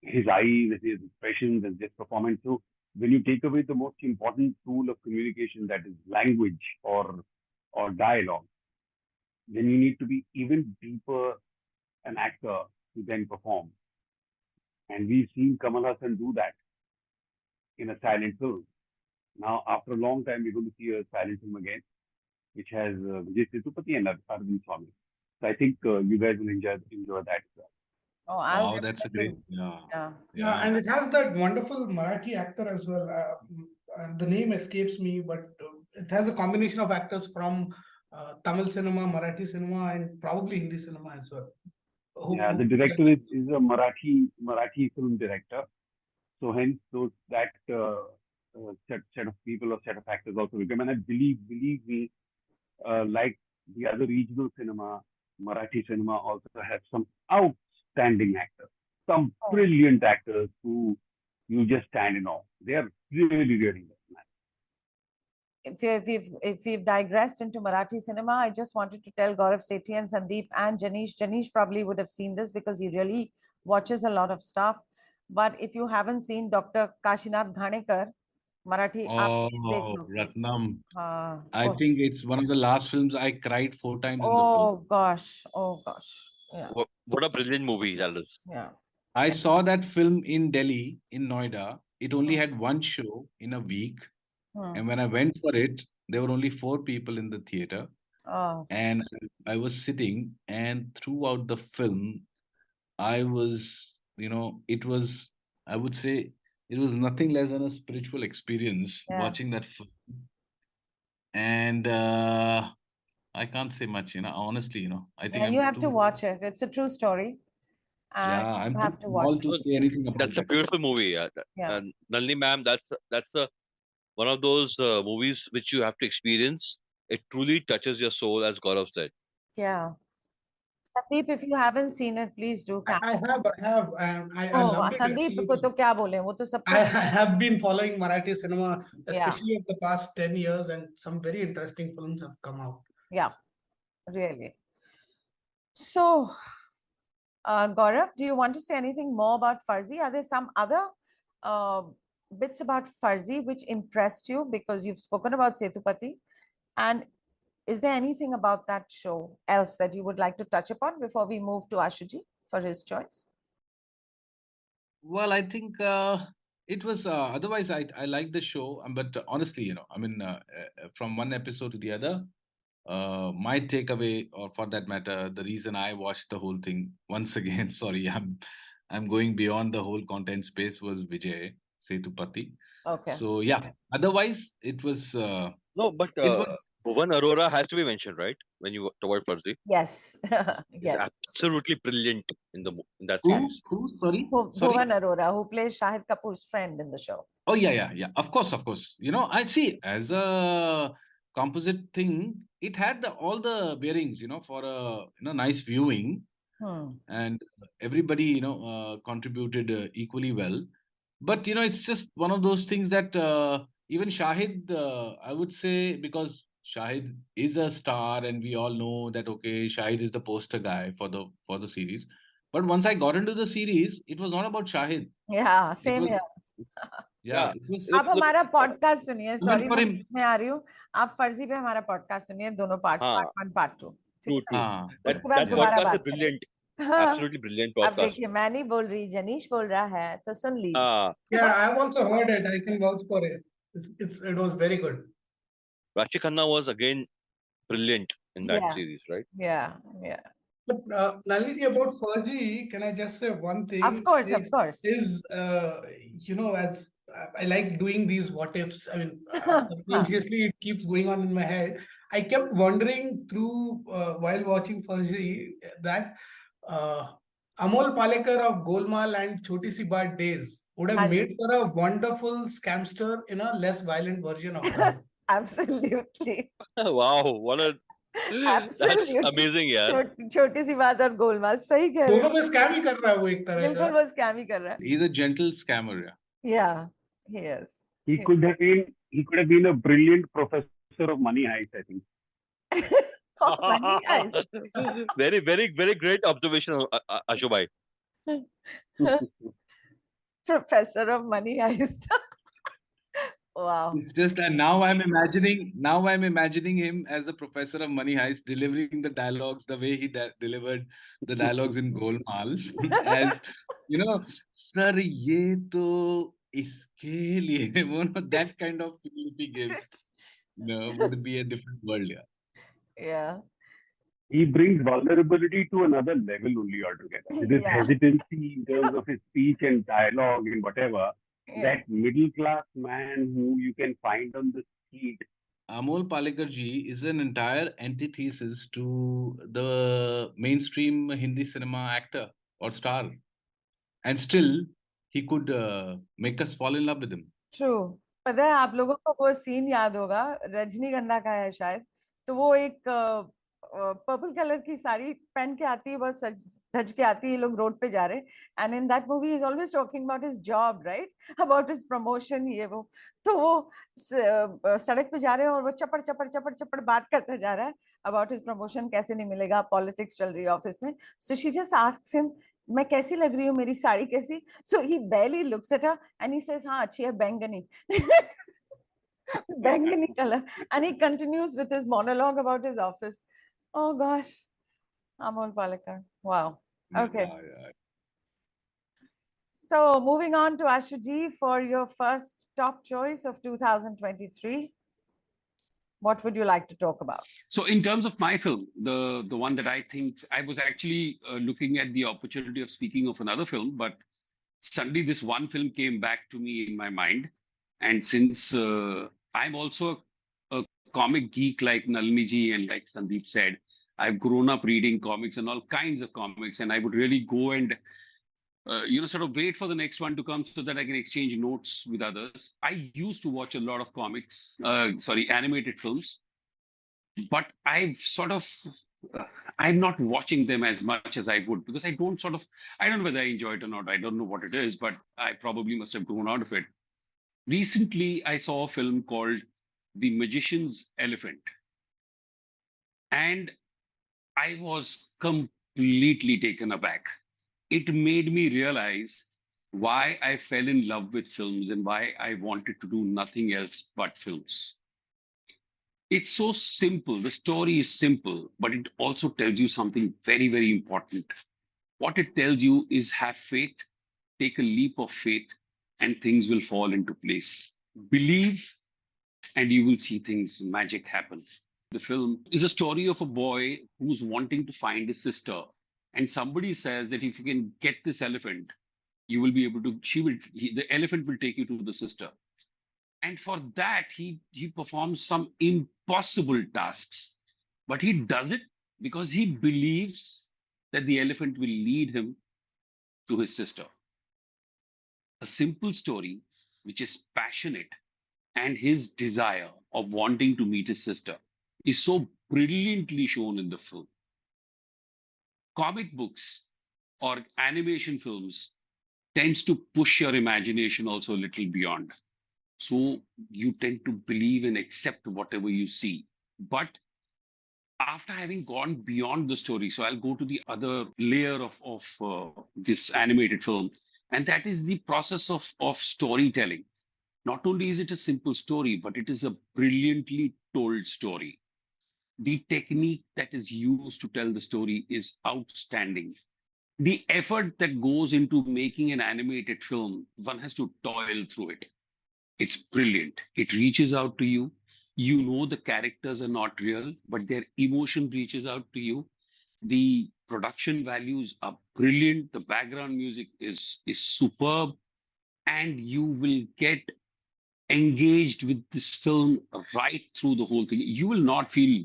his eyes, his expressions, and his performance, so when you take away the most important tool of communication, that is language or dialogue, then you need to be even deeper an actor to then perform. And we've seen Kamal Hassan do that in a silent film. Now, after a long time, we're going to see a silent film again, which has Vijay Sethupathi and Arvind Swamy. So I think you guys will enjoy that as well. Oh, I'll Wow, that's a great. definitely. Yeah. Yeah. Yeah, and it has that wonderful Marathi actor as well. The name escapes me, but it has a combination of actors from Tamil cinema, Marathi cinema, and probably Hindi cinema as well. Yeah, the director is a Marathi film director. So hence that set of people or set of actors also become. And I believe me, like the other regional cinema, Marathi cinema also has some outstanding actors, some brilliant actors who you just stand in awe. They are really good. If we've digressed into Marathi cinema, I just wanted to tell Gaurav, Sethi, and Sandeep and Janish. Janish probably would have seen this because he really watches a lot of stuff. But if you haven't seen Dr. Kashinath Ghanekar, Marathi, aap please dekh Oh, lo. Ratnam. Haan. I Oh, think it's one of the last films I cried 4 times in the film. oh gosh, oh gosh. Yeah, What a brilliant movie that is. yeah. I saw that film in Delhi, in Noida. It only had one show in a week. Hmm. And when I went for it, there were only 4 people in the theater. Oh, And I was sitting, and throughout the film, I was, it was, I would say, it was nothing less than a spiritual experience yeah. watching that film. And I can't say much, honestly, I think Yeah, you I'm have to too, watch it. It's a true story. And yeah, I'm you too have to small watch it. to say anything about That's a that. beautiful movie. Yeah. Nalini ma'am, that's one of those movies which you have to experience. It truly touches your soul, as Gaurav said. Yeah. Sandeep, if you haven't seen it, please do. I have, and I Oh, loved it Sandeep को absolutely. तो क्या बोले, वो तो सबको. I have been following Marathi cinema, Yeah. especially of the past 10 years, and some very interesting films have come out. Yeah, really. So, Gaurav, do you want to say anything more about Farzi? Are there some other bits about Farzi which impressed you? Because you've spoken about Setupati. And is there anything about that show else that you would like to touch upon before we move to Ashuji for his choice? Well, I think it was otherwise I liked the show, but honestly, I mean, from one episode to the other, my takeaway, or for that matter, the reason I watched the whole thing once again, sorry, I'm going beyond the whole content space, was Vijay Setupati. Okay. So yeah, otherwise it was No, but it was Bhuvan Arora has to be mentioned, right? When you talk about Farzi, Yes. he's Yes. absolutely brilliant in that who series. sorry. Bhuvan Arora, who plays Shahid Kapoor's friend in the show. Oh yeah. Of course. I see as a composite thing, it had all the bearings, for a nice viewing, and everybody contributed equally well. But it's just one of those things that even Shahid, I would say, because Shahid is a star, and we all know that Shahid is the poster guy for the series. But once I got into the series, it was not about Shahid. Yeah, It same was here. Yeah, it was. आप हमारा podcast सुनिए. I mean, sorry for मैं him. बीच में आ रही हूँ. आप फर्जी पे हमारा पॉडकास्ट सुनिए, दोनों पार्ट्स, हाँ. Part 1 part 2. True. But उसके बाद That दोबारा podcast is बात brilliant. करेंगे. हाँ. Absolutely brilliant अब podcast. देखिए, मैं नहीं बोल रही, जनीश बोल रहा है, तो सुन लीजिए. Yeah, I've also heard it. I can vouch for it. It was very good. Rashi Khanna was again brilliant in that Yeah. series, right? Yeah. But Nalini, about Fergie, can I just say one thing? Of course. Is as I like doing these what ifs. I mean, subconsciously it keeps going on in my head. I kept wondering through while watching Fergie that Amol Palekar of Golmaal and Choti Si Baat Days would have made for a wonderful scamster in a less violent version of her. Absolutely. Wow, what a that's amazing, yeah. छोटी सी बात और गोलमाल, सही कह रहे दोनों हो. में scam ही कर रहा है वो एक तरह बिल्कुल का. वो स्कैम ही कर रहा है. He's a gentle scammer. Yeah, he is. He could have been a brilliant professor of money heist, I think. Oh, money heist. Very, very, very great observation, Ashubhai. Professor of money heist. Wow. It's just that now I'm imagining him as a professor of Money Heist, delivering the dialogues the way he delivered the dialogues in Golmaal, as sir, ye to iske liye, that kind of feel he gives. Would be a different world, yeah. Yeah. he brings vulnerability to another level only altogether. With his Yeah. hesitancy in terms of his speech and dialogue and whatever, Yeah. that middle class man who you can find on the street. Amol Palekar ji is an entire antithesis to the mainstream Hindi cinema actor or star. And still, he could make us fall in love with him. True. पता है आप लोगों को वो scene याद होगा, रजनीगंधा का है शायद, तो वो एक पर्पल कलर की साड़ी पहन के आती है, बस सज धज के आती है, लोग रोड पे जा रहे, and in that movie is always talking about his job, right, about his promotion, ये वो, तो वो सड़क पे जा रहे हैं और वो चपड़ चपड़ चपड़ चपड़ बात करता जा रहा है अबाउट हिज प्रमोशन, कैसे नहीं मिलेगा, पॉलिटिक्स चल रही है ऑफिस में, so she just asks him, मैं कैसी लग रही हूँ, मेरी साड़ी कैसी, सो ही barely looks at her and he says, हाँ अच्छी है, बैंगनी. Bangani color, and he continues with his monologue about his office. Oh gosh, Amol Palekar. Wow. Okay. Yeah. So moving on to Ashuji for your first top choice of 2023. What would you like to talk about? So in terms of my film, the one that I think I was actually looking at the opportunity of speaking of another film, but suddenly this one film came back to me in my mind. And since I'm also a comic geek like Nalini ji and like Sandeep said, I've grown up reading comics and all kinds of comics, and I would really go and sort of wait for the next one to come so that I can exchange notes with others. I used to watch a lot of comics, animated films, but I've sort of I'm not watching them as much as I would because I don't know whether I enjoy it or not. I don't know what it is, but I probably must have grown out of it. Recently, I saw a film called The Magician's Elephant, and I was completely taken aback. It made me realize why I fell in love with films and why I wanted to do nothing else but films. It's so simple. The story is simple, but it also tells you something very, very important. What it tells you is have faith, take a leap of faith, and things will fall into place. Believe, and you will see things, magic happen. The film is a story of a boy who's wanting to find his sister. And somebody says that if you can get this elephant, you will be able to, the elephant will take you to the sister. And for that, he performs some impossible tasks. But he does it because he believes that the elephant will lead him to his sister. A simple story, which is passionate, and his desire of wanting to meet his sister is so brilliantly shown in the film. Comic books or animation films tends to push your imagination also a little beyond. So you tend to believe and accept whatever you see. But after having gone beyond the story, so I'll go to the other layer of this animated film, and that is the process of storytelling. Not only is it a simple story, but it is a brilliantly told story. The technique that is used to tell the story is outstanding. The effort that goes into making an animated film, one has to toil through it. It's brilliant. It reaches out to you. You know the characters are not real, but their emotion reaches out to you. The production values are brilliant. The background music is superb. And you will get engaged with this film right through the whole thing. You will not feel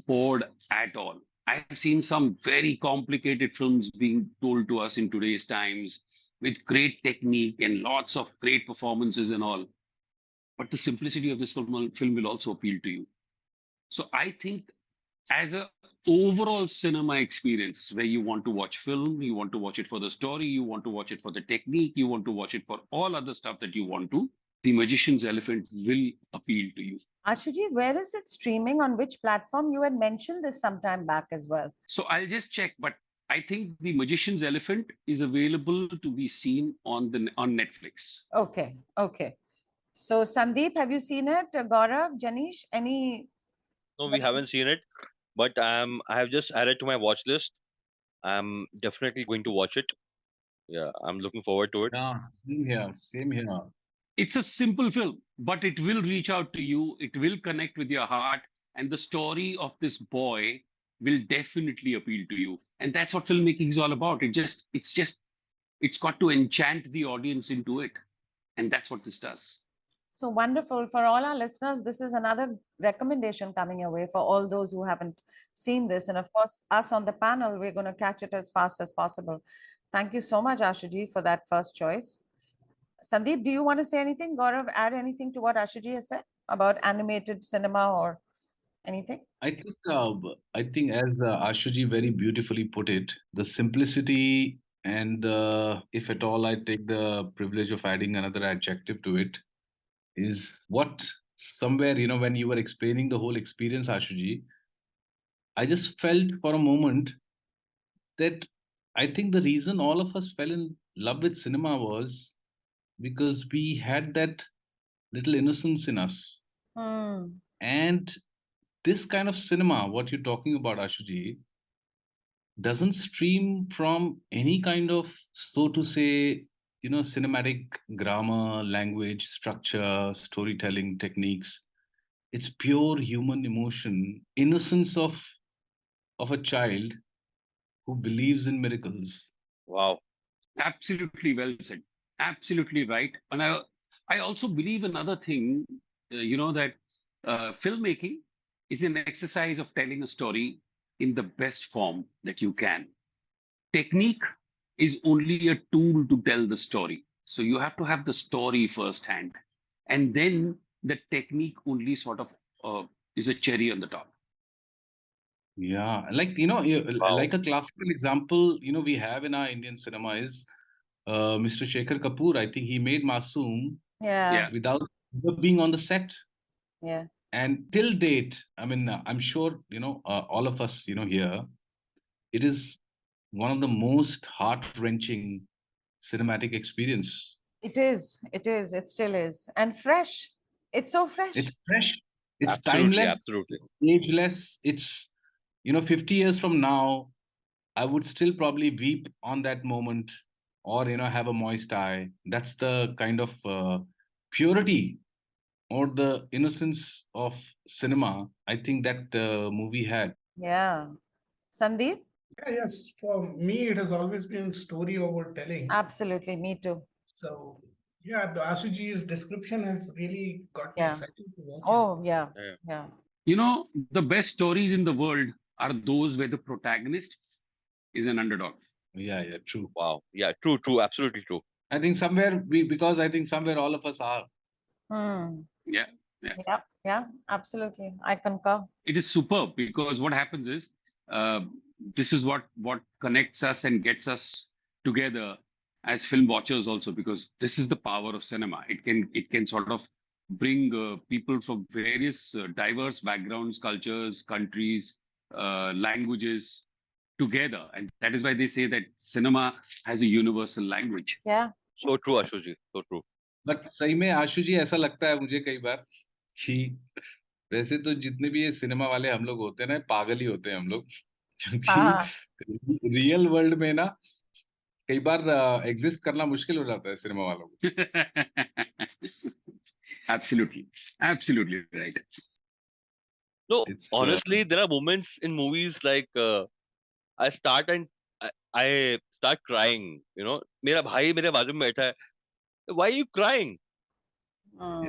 bored at all. I've seen some very complicated films being told to us in today's times with great technique and lots of great performances and all. But the simplicity of this film will also appeal to you. So I think as a overall cinema experience where you want to watch film, you want to watch it for the story, you want to watch it for the technique, you want to watch it for all other stuff that you want to, The Magician's Elephant will appeal to you. Ashuji, where is it streaming? On which platform? You had mentioned this sometime back as well. So I'll just check, but I think The Magician's Elephant is available to be seen on Netflix. Okay. So Sandeep, have you seen it? Gaurav, Janish, any? No, we haven't seen it, but I have just added to my watch list. I'm definitely going to watch it. Yeah, I'm looking forward to it. Yeah, same here. It's a simple film, but it will reach out to you. It will connect with your heart. And the story of this boy will definitely appeal to you. And that's what filmmaking is all about. It's got to enchant the audience into it. And that's what this does. So wonderful. For all our listeners, this is another recommendation coming your way for all those who haven't seen this. And of course, us on the panel, we're going to catch it as fast as possible. Thank you so much, Ashuji, for that first choice. Sandeep, do you want to say anything? Gaurav, add anything to what Ashuji has said about animated cinema or anything? I think as Ashuji very beautifully put it, the simplicity and if at all I take the privilege of adding another adjective to it, is what somewhere, when you were explaining the whole experience, Ashuji, I just felt for a moment that I think the reason all of us fell in love with cinema was because we had that little innocence in us. And this kind of cinema, what you're talking about, Ashuji, doesn't stream from any kind of, so to say, cinematic grammar, language, structure, storytelling techniques. It's pure human emotion, innocence of a child who believes in miracles. Wow. Absolutely well said. Absolutely right. And I also believe another thing, that filmmaking is an exercise of telling a story in the best form that you can. Technique is only a tool to tell the story. So you have to have the story firsthand. And then the technique only sort of is a cherry on the top. Yeah, like Wow. like a classical example, we have in our Indian cinema is Mr. Shekhar Kapoor. I think he made Masoom Yeah. without ever being on the set. Yeah. And till date, I mean, I'm sure all of us, here, it is one of the most heart-wrenching cinematic experience. It is. It is. It still is. And fresh. It's so fresh. It's fresh. It's Absolutely, timeless. absolutely. It's ageless. It's 50 years from now, I would still probably weep on that moment, or have a moist eye. That's the kind of purity or the innocence of cinema I think that movie had. Yeah. Sandeep? Yeah, yes. For me, it has always been story over telling. Absolutely. Me too. So yeah, the Asuji's description has really got me Yeah. excited to watch it. Oh, yeah. Yeah. Yeah. The best stories in the world are those where the protagonist is an underdog. Yeah, true. Wow. Yeah, true, absolutely true. I think somewhere because I think somewhere all of us are. Yeah. Yeah. Absolutely. I concur. It is superb because what happens is uh, this is what connects us and gets us together as film watchers also, because this is the power of cinema. It can sort of bring people from various diverse backgrounds, cultures, countries, languages together, and that is why they say that cinema has a universal language. Yeah. So true, Ashuji. So true. But सही में आशु जी ऐसा लगता है मुझे कई बार कि वैसे तो जितने भी ये सिनेमा वाले हम लोग होते हैं ना पागल ही होते हैं हम लोग क्योंकि रियल वर्ल्ड में ना कई बार एग्जिस्ट करना मुश्किल हो जाता है सिनेमा वालों को. Absolutely right. No, It's, honestly, there are moments in movies like I start and I start crying. मेरा भाई मेरे बाजू में बैठा है. Why are you crying?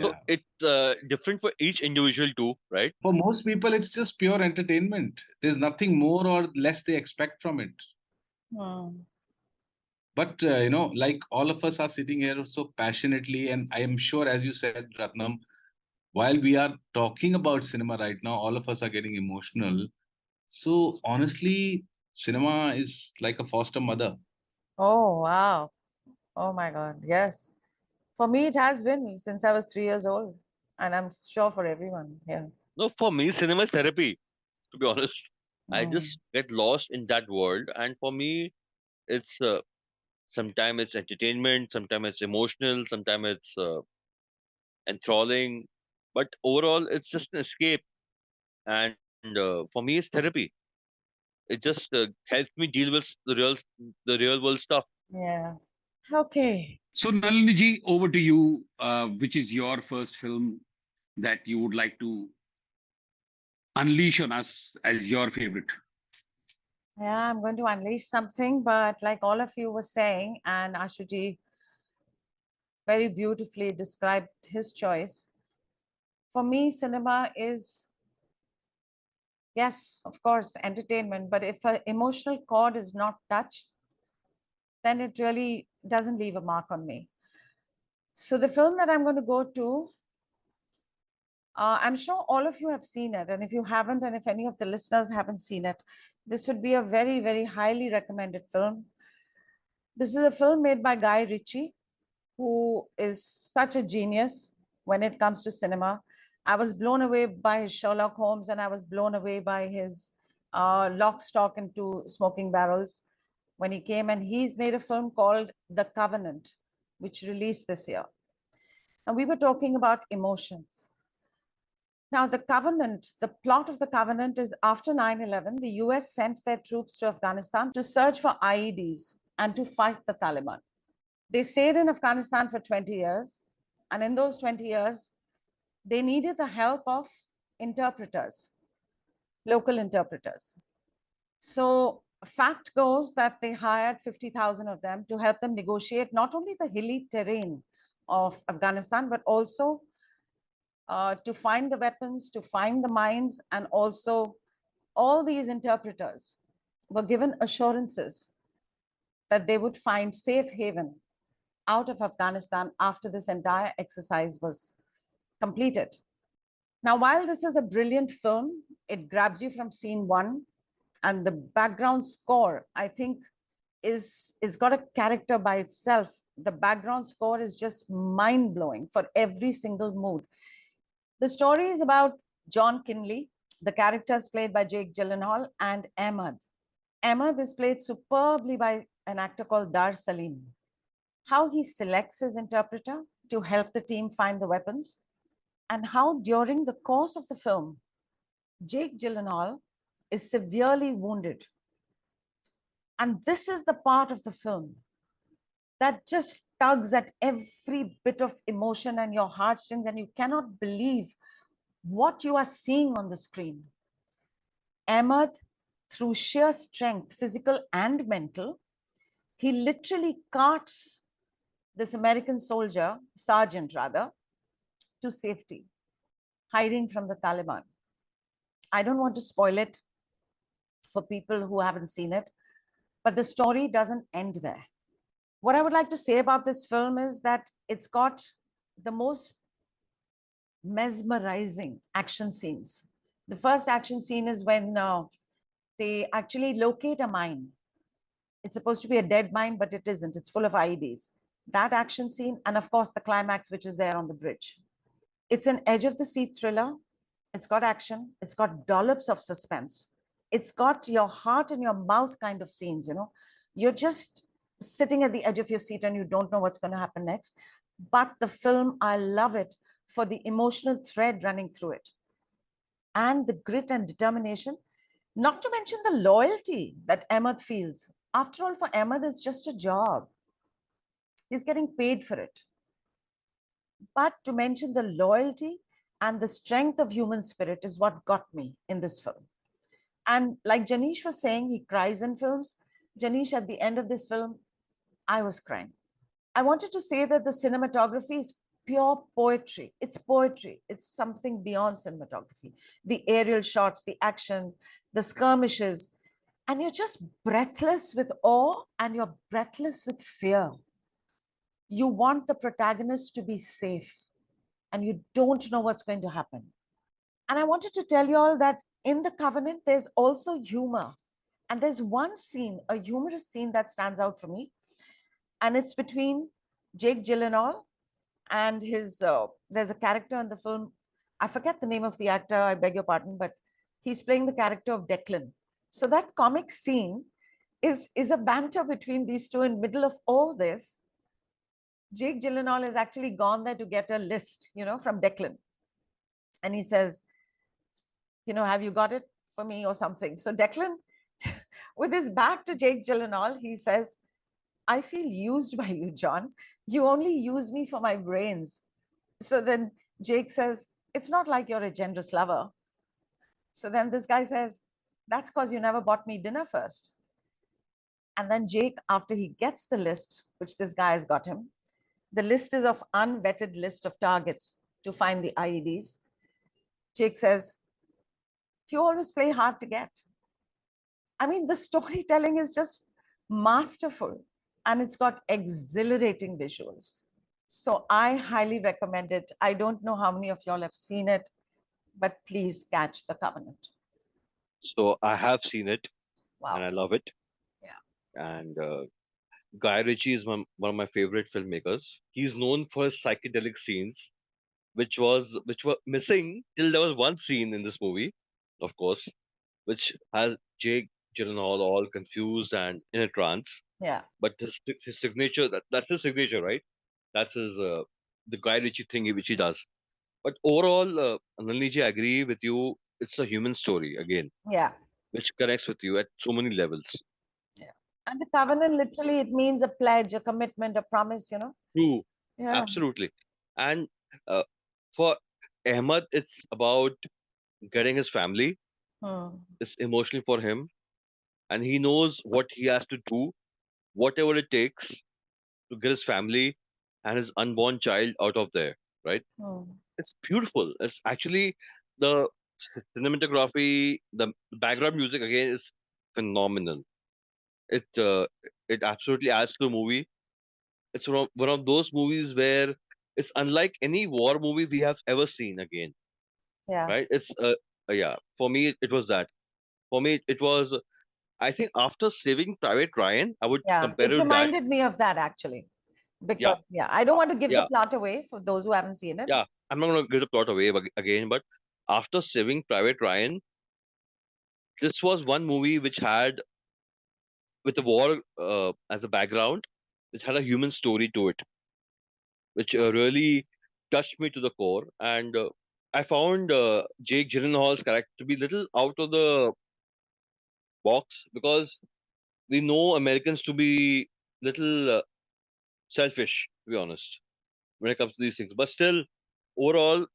So it's different for each individual too, right? For most people, it's just pure entertainment. There's nothing more or less they expect from it. But, like all of us are sitting here so passionately, and I am sure, as you said, Ratnam, while we are talking about cinema right now, all of us are getting emotional. So honestly, cinema is like a foster mother. Oh, wow. Oh my God. Yes. For me, it has been since I was 3 years old. And I'm sure for everyone here. No, for me, cinema is therapy, to be honest. I just get lost in that world. And for me, it's sometimes it's entertainment, sometimes it's emotional, sometimes it's enthralling. But overall, it's just an escape. And for me, it's therapy. It just helps me deal with the real world stuff. Yeah. Okay. So Nalini ji, over to you. Which is your first film that you would like to unleash on us as your favorite? Yeah, I'm going to unleash something, but like all of you were saying, and Ashuji very beautifully described his choice. For me, cinema is, yes, of course, entertainment, but if an emotional chord is not touched, then it really doesn't leave a mark on me. So the film that I'm going to go to, I'm sure all of you have seen it. And if you haven't, and if any of the listeners haven't seen it, this would be a very, very highly recommended film. This is a film made by Guy Ritchie, who is such a genius when it comes to cinema. I was blown away by his Sherlock Holmes, and I was blown away by his Lock, Stock, and Two Smoking Barrels when he came. And he's made a film called The Covenant, which released this year. And we were talking about emotions. Now, the Covenant, the plot of the Covenant is after 9/11, the US sent their troops to Afghanistan to search for IEDs and to fight the Taliban. They stayed in Afghanistan for 20 years. And in those 20 years, they needed the help of interpreters, local interpreters. So fact goes that they hired 50,000 of them to help them negotiate not only the hilly terrain of Afghanistan, but also to find the weapons, to find the mines, and also all these interpreters were given assurances that they would find safe haven out of Afghanistan after this entire exercise was completed. Now, while this is a brilliant film, it grabs you from scene one, and the background score, I think, is got a character by itself. The background score is just mind-blowing for every single mood. The story is about John Kinley. The character is played by Jake Gyllenhaal, and Ahmed. Ahmed is played superbly by an actor called Dar Salim. How he selects his interpreter to help the team find the weapons, and how during the course of the film, Jake Gyllenhaal is severely wounded. And this is the part of the film that just tugs at every bit of emotion and your heartstrings, and you cannot believe what you are seeing on the screen. Ahmed, through sheer strength, physical and mental, he literally carts this American soldier, sergeant rather, to safety, hiding from the Taliban. I don't want to spoil it for people who haven't seen it, but the story doesn't end there. What I would like to say about this film is that it's got the most mesmerizing action scenes. The first action scene is when they actually locate a mine. It's supposed to be a dead mine, but it isn't. It's full of IEDs. That action scene, and of course, the climax, which is there on the bridge. It's an edge of the seat thriller. It's got action. It's got dollops of suspense. It's got your heart in your mouth kind of scenes, you know. You're just sitting at the edge of your seat and you don't know what's going to happen next. But the film, I love it for the emotional thread running through it and the grit and determination, not to mention the loyalty that Ahmed feels. After all, for Ahmed, it's just a job. He's getting paid for it. But to mention the loyalty and the strength of human spirit is what got me in this film. And like Janish was saying, he cries in films. Janish, at the end of this film, I was crying. I wanted to say that the cinematography is pure poetry. It's poetry. It's something beyond cinematography. The aerial shots, the action, the skirmishes, and you're just breathless with awe and you're breathless with fear. You want the protagonist to be safe and you don't know what's going to happen. And I wanted to tell you all that in The Covenant, there's also humor. And there's one scene, a humorous scene that stands out for me. And it's between Jake Gyllenhaal and his, there's a character in the film, I forget the name of the actor, I beg your pardon, but he's playing the character of Declan. So that comic scene is a banter between these two in the middle of all this. Jake Gyllenhaal has actually gone there to get a list, you know, from Declan. And he says, you know, have you got it for me or something? So Declan, with his back to Jake Gyllenhaal, he says, I feel used by you, John. You only use me for my brains. So then Jake says, it's not like you're a generous lover. So then this guy says, That's because you never bought me dinner first. And then Jake, after he gets the list, which this guy has got him, the list is of unvetted list of targets to find the IEDs. Jake says, you always play hard to get. I mean, the storytelling is just masterful and it's got exhilarating visuals. So I highly recommend it. I don't know how many of y'all have seen it, but please catch The Covenant. So I have seen it and Wow. I love it. Yeah. And Guy Ritchie is one of my favorite filmmakers. He's known for his psychedelic scenes, which were missing till there was one scene in this movie, of course, which has Jake Gyllenhaal all confused and in a trance. Yeah. But his signature, that's his signature, right? That's his the Guy Ritchie thing which he does. But overall, Nalini ji, I agree with you. It's a human story again, Yeah. which connects with you at so many levels. Yeah. And the covenant literally it means a pledge, a commitment, a promise, True, Yeah. absolutely. And uh, for Ahmad, it's about getting his family. Hmm. It's emotionally for him, and he knows what he has to do, whatever it takes to get his family and his unborn child out of there. Right? Hmm. It's beautiful. It's actually the cinematography, the background music again is phenomenal. It uh, it absolutely adds to the movie. It's one of those movies where it's unlike any war movie we have ever seen again. Yeah. Right? It's yeah. For me, it was that. For me, it was. I think after Saving Private Ryan, I would Yeah. compare It it to that. reminded me of that actually. Yeah, Because I don't want to give the yeah, plot away for those who haven't seen it. yeah. I'm not gonna give the plot away again, but after Saving Private Ryan, this was one movie which had with the war as a background, which had a human story to it, which really touched me to the core. And I found Jake Gyllenhaal's character to be little out of the box because we know Americans to be little selfish, to be honest, when it comes to these things. But still, overall,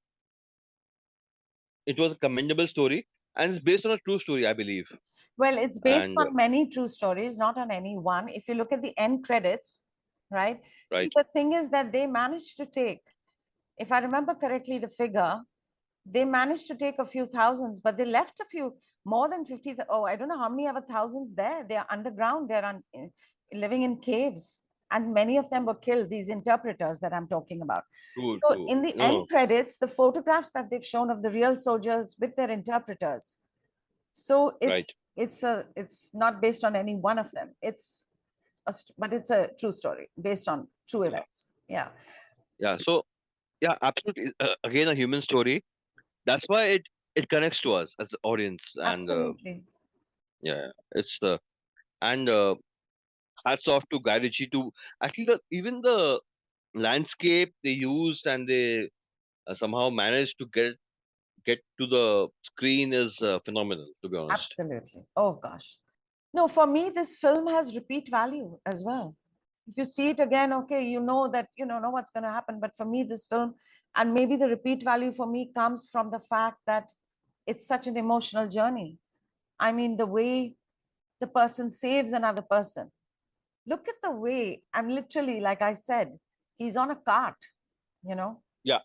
it was a commendable story, and it's based on a true story, I believe. Well, it's based And on many true stories, not on any one. If you look at the end credits, right? See, right, the thing is that they managed to take, if I remember correctly, the figure, they managed to take a few thousands, but they left a few more than 50. Oh, I don't know how many other thousands there. They're underground, living in caves. And many of them were killed, these interpreters that I'm talking about. true, So true. in the end No, credits, the photographs that they've shown of the real soldiers with their interpreters. So right. it's not based on any one of them. But it's a true story based on true Yeah, events. Yeah, yeah. So yeah, absolutely. Again, a human story. That's why it connects to us as the audience, and absolutely. yeah, it's the and hats off to Guy Ritchie to actually even the landscape they used and they somehow managed to get to the screen is phenomenal, to be honest. Absolutely. Oh gosh. No, for me, this film has repeat value as well. If you see it again, okay, you know that you know what's going to happen. But for me, this film, and maybe the repeat value for me comes from the fact that it's such an emotional journey. I mean, the way the person saves another person. Look at the way, I'm literally, like I said, he's on a cart, you know, Yeah,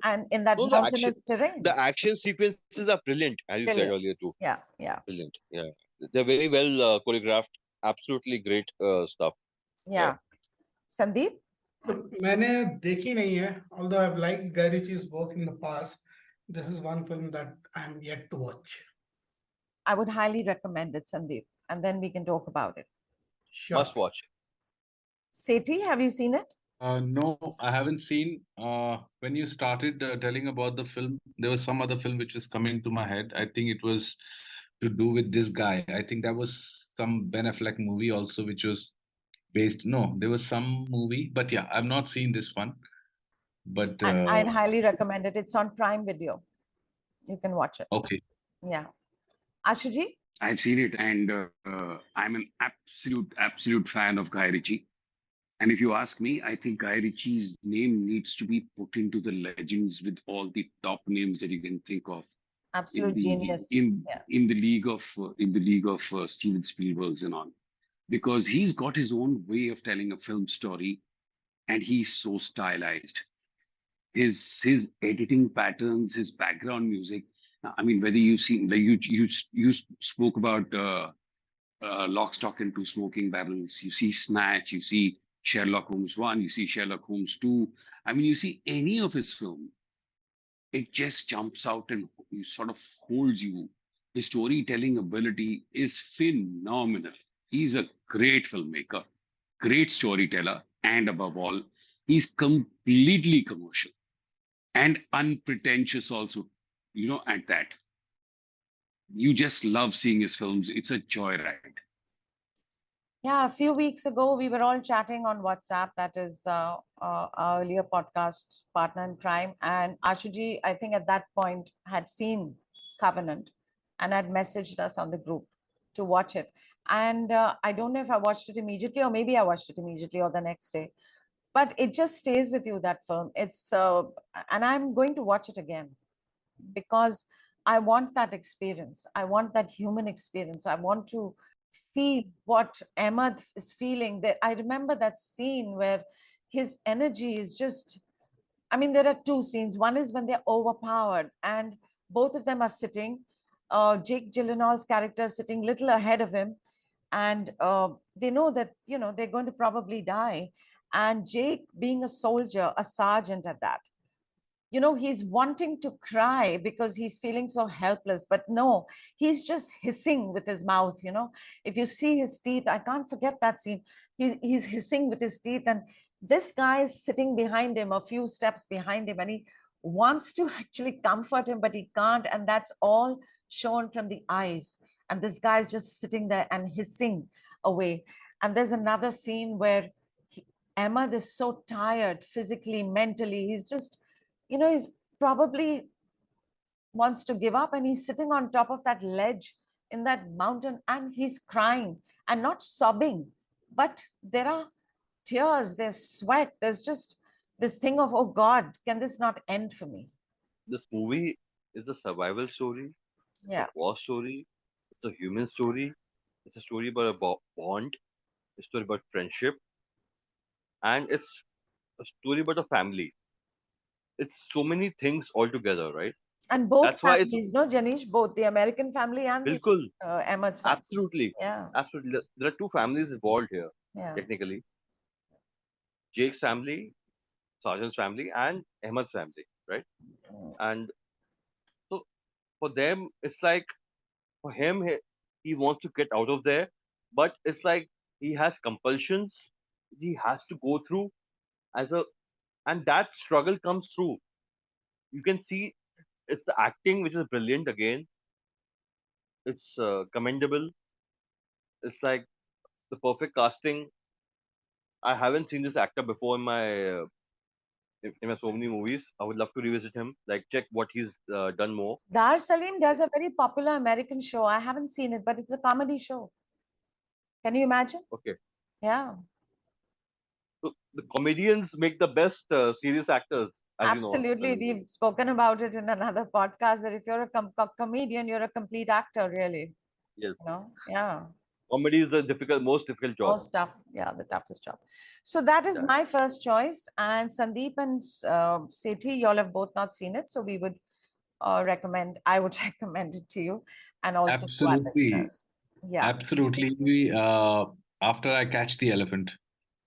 and in that no, mountainous terrain. the action sequences are brilliant, as you said Brilliant. earlier too. Yeah, yeah, Brilliant. Yeah, they're very well choreographed. Absolutely great stuff. Yeah. yeah. Sandeep, तो मैंने देखी नहीं है, although I've liked Guy Ritchie's work in the past. This is one film that I'm yet to watch. I would highly recommend it, Sandeep, and then we can talk about it. Sure. Must watch. Sethi, have you seen it? No, I haven't seen. When you started telling about the film, there was some other film which was coming to my head. I think it was to do with this guy. I think that was some Ben Affleck movie also, which was based. No, there was some movie, but yeah, I've not seen this one. But I'd highly recommend it. It's on Prime Video. You can watch it. okay, Yeah. Ashuji? I've seen it, and I'm an absolute fan of Guy Ritchie. And if you ask me, I think Guy Ritchie's name needs to be put into the legends with all the top names that you can think of. Absolute genius. Yeah. in the league of Steven Spielberg's and all, because he's got his own way of telling a film story, and he's so stylized. His editing patterns, his background music. I mean, whether you've seen, like you spoke about Lock, Stock, and Two Smoking Barrels. You see Snatch. You see Sherlock Holmes 1. You see Sherlock Holmes 2. I mean, you see any of his film, it just jumps out and you sort of holds you. His storytelling ability is phenomenal. He's a great filmmaker, great storyteller, and above all, he's completely commercial and unpretentious also, at that. You just love seeing his films. It's a joyride. Yeah, a few weeks ago, we were all chatting on WhatsApp. That is our earlier podcast partner in crime. And Ashuji, I think at that point, had seen Covenant and had messaged us on the group to watch it. And I don't know if I watched it immediately, or maybe I watched it immediately or the next day. But it just stays with you, that film. It's and I'm going to watch it again because I want that experience. I want that human experience. I want to feel what Emma is feeling. That I remember that scene where his energy is just, I mean, there are two scenes. One is when they're overpowered and both of them are sitting. Jake Gyllenhaal's character is sitting little ahead of him, and they know that, they're going to probably die. And Jake, being a soldier, a sergeant at that, he's wanting to cry because he's feeling so helpless, but no, he's just hissing with his mouth. If you see his teeth, I can't forget that scene. He's hissing with his teeth, and this guy is sitting behind him, a few steps behind him, and he wants to actually comfort him, but he can't. And that's all shown from the eyes. And this guy is just sitting there and hissing away. And there's another scene where Ahmed is so tired physically, mentally. He's just, he's probably wants to give up, and he's sitting on top of that ledge in that mountain, and he's crying and not sobbing, but there are tears, there's sweat, there's just this thing of, oh God, can this not end for me? This movie is a survival story, Yeah. a war story, it's a human story, it's a story about a bond, a story about friendship, and it's a story about a family. It's so many things all together, right? And both That's why it's families, no, Janish, both the American family and the bilkul, Ahmed's family. absolutely, Yeah. absolutely. There are two families involved here, Yeah. technically. Jake's family, Sergeant's family, and Ahmed's family, right? And so for them, it's like for him, he wants to get out of there, but it's like he has compulsions he has to go through as a, and that struggle comes through. You can see it's the acting which is brilliant again. It's commendable. It's like the perfect casting. I haven't seen this actor before in my so many movies. I would love to revisit him, like check what he's done more. Dar Salim does a very popular American show. I haven't seen it, but it's a comedy show. Can you imagine? Okay. Yeah. So the comedians make the best serious actors, as Absolutely. you know. We've spoken about it in another podcast that if you're a comedian, you're a complete actor, really. Yes. Yeah. Comedy is the most difficult job. Most tough. Yeah, the toughest job. So that is my first choice. And Sandeep and Sethi, y'all have both not seen it. So we would recommend, I would recommend it to you and also to our Absolutely. listeners. Yeah. Absolutely. After I catch the elephant.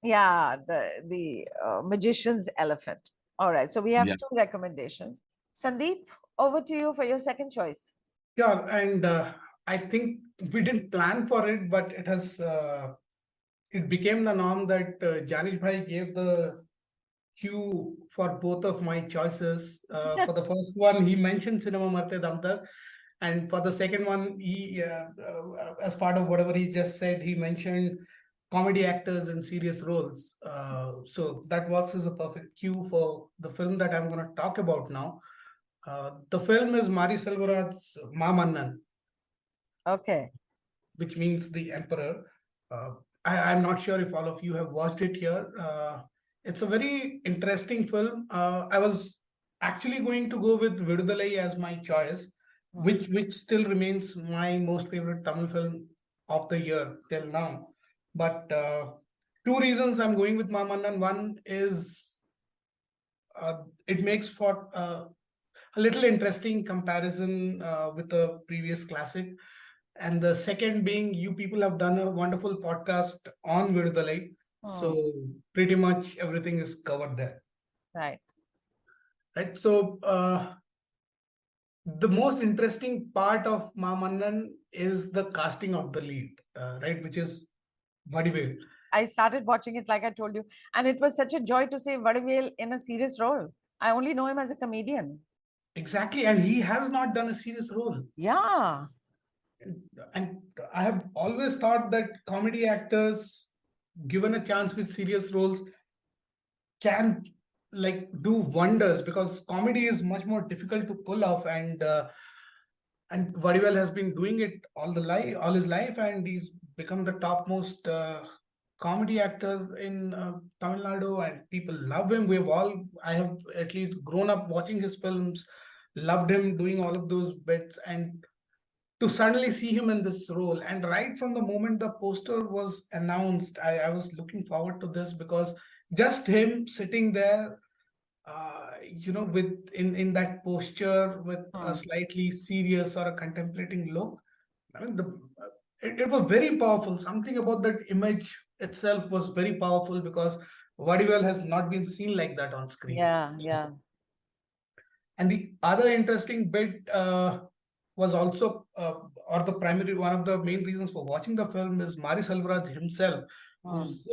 Yeah, the magician's elephant. All right. So we have two recommendations. Sandeep, over to you for your second choice. Yeah, and I think we didn't plan for it, but it became the norm that Janish bhai gave the cue for both of my choices. For the first one, he mentioned Cinema Marte Dam Tak, and for the second one, he, as part of whatever he just said, he mentioned comedy actors in serious roles. So that works as a perfect cue for the film that I'm going to talk about now. The film is Mari Selvaraj's Ma Mannan. Okay. Which means the emperor. I'm not sure if all of you have watched it here. It's a very interesting film. I was actually going to go with Vidudalai as my choice, which still remains my most favorite Tamil film of the year till now. But two reasons I'm going with Mamannan. One is it makes for a little interesting comparison with the previous classic. And the second being, you people have done a wonderful podcast on Vidudalai. So pretty much everything is covered there. Right. Right. So the most interesting part of Mamannan is the casting of the lead, right, which is Vadivel. I started watching it, like I told you, and it was such a joy to see Vadivel in a serious role. I only know him as a comedian. Exactly, and he has not done a serious role. Yeah. And I have always thought that comedy actors, given a chance with serious roles, can like do wonders, because comedy is much more difficult to pull off, and Vadivel has been doing it all his life, and he's become the topmost comedy actor in Tamil Nadu, and people love him. I have at least grown up watching his films, loved him doing all of those bits, and to suddenly see him in this role. And right from the moment the poster was announced, I was looking forward to this, because just him sitting there, with in that posture with a slightly serious or a contemplating look. I mean, it was very powerful. Something about that image itself was very powerful, because Vadivel has not been seen like that on screen. Yeah. And the other interesting bit was also, or the primary, one of the main reasons for watching the film is Mari Selvaraj himself, whose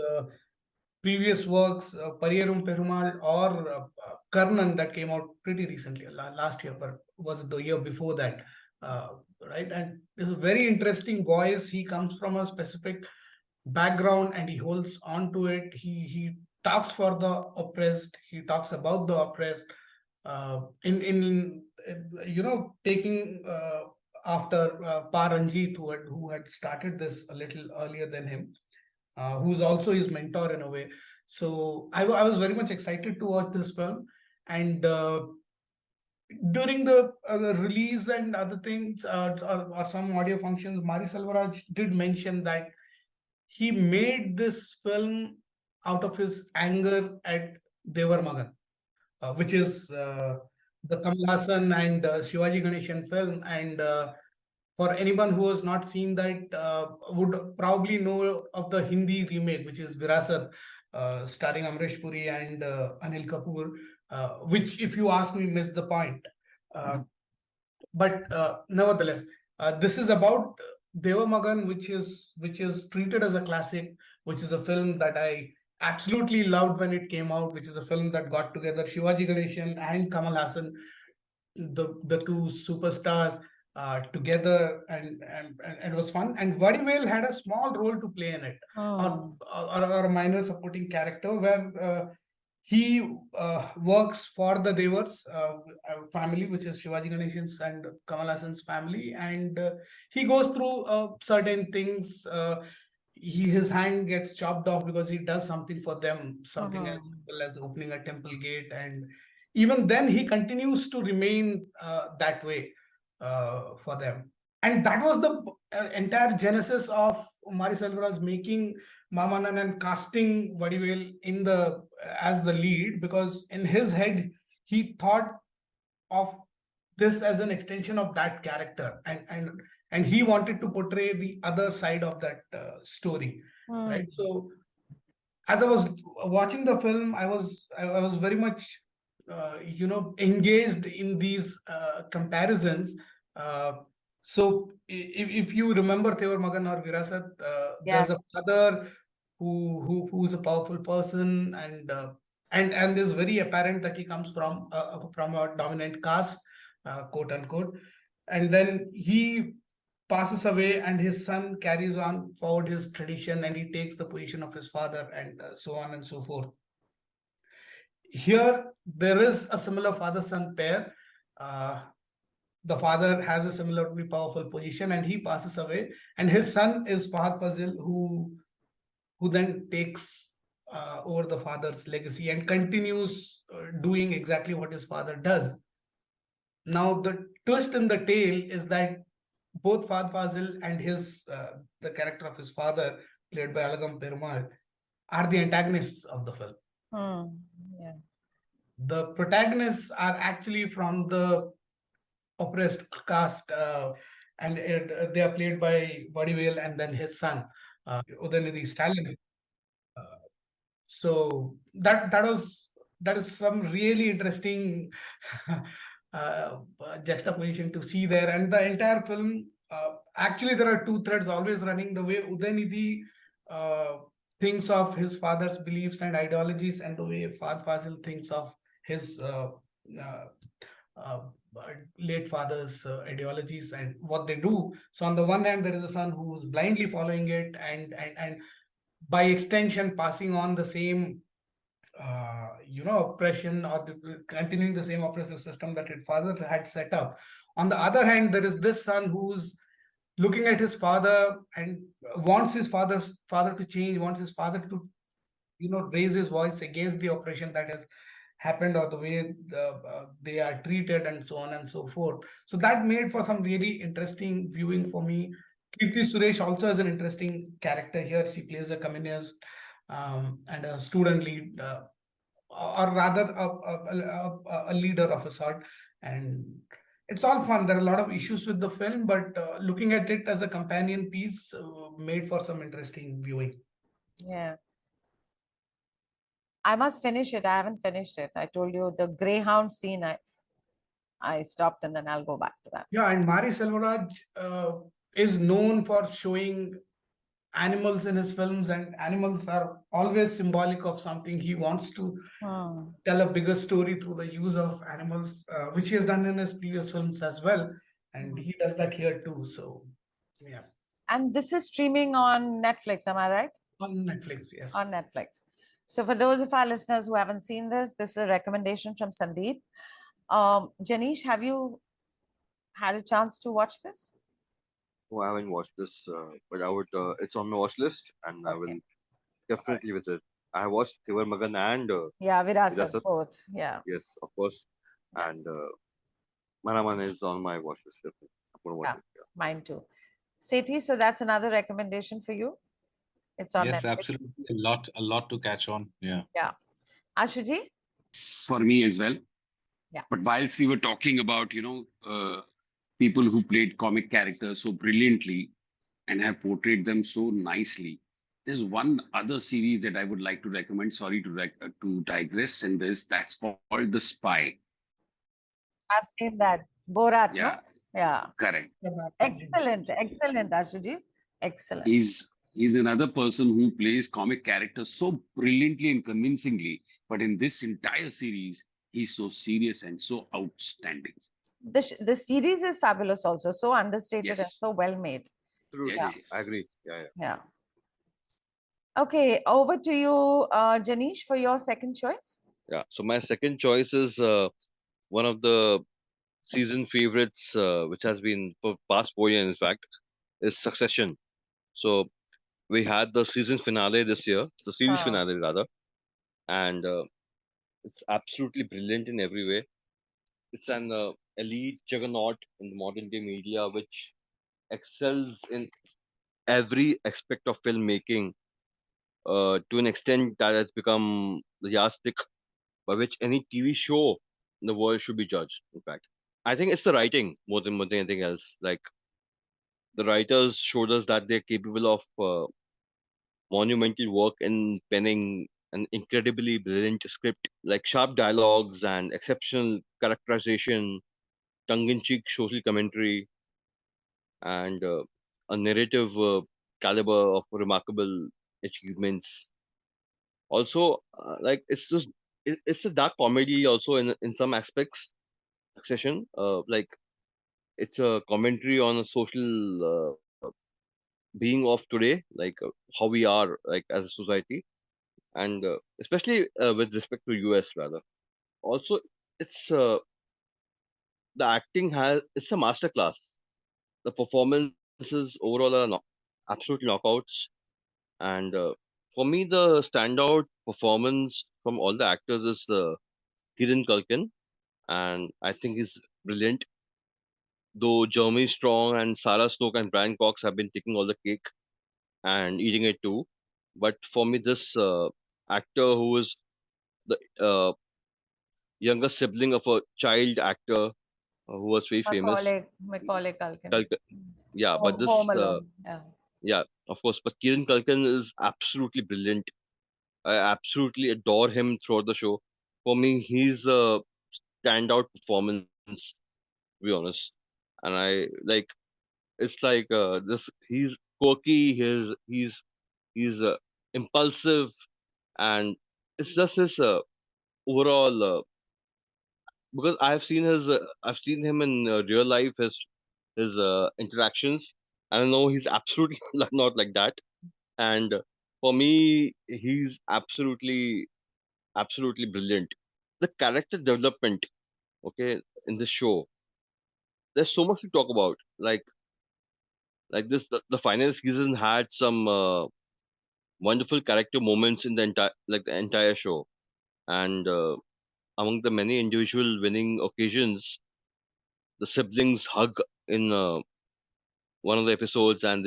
previous works, Pariyerum Perumal or Karnan, that came out pretty recently, last year, but was it the year before that? Right, and there's a very interesting voice. He comes from a specific background and he holds on to it. He talks for the oppressed. He talks about the oppressed. In taking after Pa Ranjit, who had started this a little earlier than him, who's also his mentor in a way. So I was very much excited to watch this film, and during the release and other things, or some audio functions, Mari Selvaraj did mention that he made this film out of his anger at Devar Magan, which is the Kamal Hassan and Shivaji Ganeshan film. And for anyone who has not seen that, would probably know of the Hindi remake, which is Virasat, starring Amresh Puri and Anil Kapoor, which, if you ask me, missed the point. But nevertheless, this is about Deva Magan, which is treated as a classic, which is a film that I absolutely loved when it came out, which is a film that got together Shivaji Ganeshan and Kamal Hassan, the two superstars, together, and it was fun. And Vadivel had a small role to play in it, or a minor supporting character, where he works for the Devars family, which is Shivaji Ganeshan's and Kamal Hassan's family, and he goes through certain things. His hand gets chopped off because he does something for them, something as simple as opening a temple gate, and even then he continues to remain that way for them. And that was the entire genesis of Mari Selvaraj making Mamanan and casting Vadivel as the lead, because in his head he thought of this as an extension of that character, and he wanted to portray the other side of that story, right? So as I was watching the film, I was very much engaged in these comparisons. So if you remember Tevar Magan or Virasat, there's a father who's a powerful person, and it's very apparent that he comes from a dominant caste, quote unquote, and then he passes away, and his son carries on forward his tradition, and he takes the position of his father, and so on and so forth. Here, there is a similar father-son pair. The father has a similarly powerful position, and he passes away, and his son is Fahad Fazil, who then takes over the father's legacy and continues doing exactly what his father does. Now the twist in the tale is that both Fahd Fazil and the character of his father, played by Alagam Perumal, are the antagonists of the film. Yeah. The protagonists are actually from the oppressed caste, they are played by Vadivel and then his son, Udaynidhi Stalin. So that is some really interesting uh, juxtaposition to see there, and the entire film. Actually, there are two threads always running. The way Udaynidhi uh, thinks of his father's beliefs and ideologies, and the way Fahd Fazil thinks of his uh, uh, late father's ideologies and what they do. So on the one hand, there is a son who's blindly following it, and by extension passing on the same oppression, or continuing the same oppressive system that his father had set up. On the other hand, there is this son who's looking at his father and wants his father to change, wants his father to raise his voice against the oppression that has happened, or the way they are treated, and so on and so forth. So that made for some really interesting viewing for me. Kirti Suresh also has an interesting character here. She plays a communist and a student lead, or rather a leader of a sort. And it's all fun. There are a lot of issues with the film, but looking at it as a companion piece made for some interesting viewing. Yeah. I must finish it. I haven't finished it. I told you the Greyhound scene, I stopped, and then I'll go back to that. Yeah, and Mari Selvaraj is known for showing animals in his films, and animals are always symbolic of something. He wants to tell a bigger story through the use of animals, which he has done in his previous films as well. And he does that here too. So, yeah. And this is streaming on Netflix, am I right? On Netflix, yes. On Netflix. So for those of our listeners who haven't seen this is a recommendation from Sandeep. Janish, have you had a chance to watch this? Oh, I haven't watched this, but I would. It's on my watch list, and I will Okay. definitely visit. I watched Tivar Magan and Yeah, Virasat, Virasat. both. Yeah. Yes, of course. Yeah. And Manaman is on my watch list. Definitely. I'm gonna watch Yeah. it. Yeah. Mine too. Sethi, so that's another recommendation for you. It's on Yes, Netflix. absolutely. A lot to catch on. Yeah. Yeah. Ashuji? For me as well. Yeah. But whilst we were talking about, people who played comic characters so brilliantly and have portrayed them so nicely, there's one other series that I would like to recommend. Sorry to digress in this. That's called The Spy. I've seen that. Borat, no? Yeah, Yeah. correct. Excellent. Excellent, Ashuji. Excellent. He's another person who plays comic characters so brilliantly and convincingly, but in this entire series, he's so serious and so outstanding. The series is fabulous also. So understated and Yes. so well made. True, Yes, true. yes. I agree. Yeah, yeah. Yeah. Okay, over to you, Janish, for your second choice. Yeah. So my second choice is one of the season favorites, which has been for past 4 years, in fact, is Succession. So we had the season finale this year, the series finale rather, and it's absolutely brilliant in every way. It's an elite juggernaut in the modern day media, which excels in every aspect of filmmaking to an extent that it's become the yardstick by which any TV show in the world should be judged. In fact, I think it's the writing more than anything else. Like the writers showed us that they're capable of monumental work in penning an incredibly brilliant script, like sharp dialogues and exceptional characterization, tongue-in-cheek social commentary, and a narrative caliber of remarkable achievements. Also, like it's a dark comedy also in some aspects. Succession, like it's a commentary on a social being of today, like how we are like as a society, and especially with respect to US rather. Also, it's the acting has it's a masterclass. The performances overall are absolute knockouts, and for me, the standout performance from all the actors is Kiran Culkin, and I think he's brilliant. Though Jeremy Strong and Sarah Snook and Brian Cox have been taking all the cake and eating it too. But for me, this actor who is the younger sibling of a child actor who was very famous, Macaulay Culkin. Culkin. Yeah, but Home this, Alone. Yeah. yeah, of course, but Kieran Culkin is absolutely brilliant. I absolutely adore him throughout the show. For me, he's a standout performance, to be honest. And I like it's like this. He's quirky. He's impulsive, and it's just his overall. Because I've seen him in real life, his interactions, and I know he's absolutely not like that. And for me, he's absolutely brilliant. The character development, okay, in the show, there's so much to talk about. Like this, the final season had some wonderful character moments in the entire show, and among the many individual winning occasions, the siblings hug in one of the episodes, and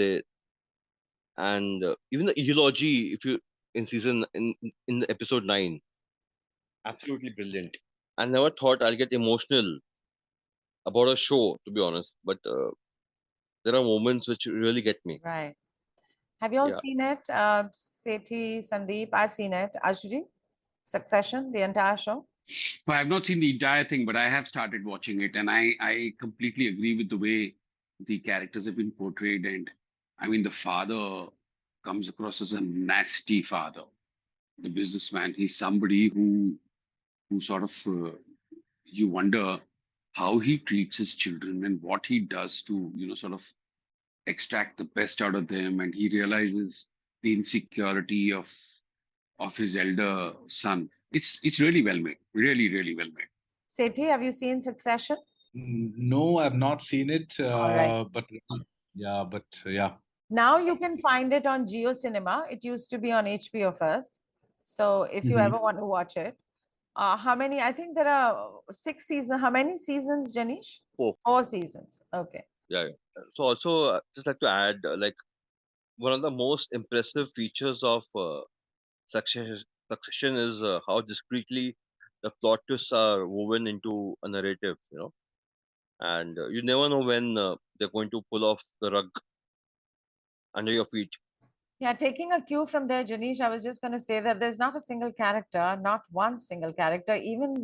even the eulogy, if you in season in the episode 9, absolutely brilliant. I never thought I'll get emotional about a show, to be honest, but there are moments which really get me. Right. Have you all Yeah. seen it? Sethi, Sandeep, I've seen it. Ashji, Succession, the entire show. Well, I've not seen the entire thing, but I have started watching it, and I completely agree with the way the characters have been portrayed. And I mean, the father comes across as a nasty father, the businessman. He's somebody who sort of you wonder how he treats his children and what he does to sort of extract the best out of them, and he realizes the insecurity of his elder son. It's really well made, really well made. Sethi, have you seen Succession? No, I've not seen it. All right. But yeah. Now you can find it on Geo Cinema. It used to be on HBO first. So if you Mhm. ever want to watch it, how many? I think there are 6 seasons. How many seasons, Janish? 4. 4 seasons. Okay. Yeah. So also, just like to add, like one of the most impressive features of Succession, Succession is how discreetly the plot twists are woven into a narrative. And you never know when they're going to pull off the rug under your feet. Yeah, taking a cue from there, Janish, I was just going to say that there's not a single character, not one single character, even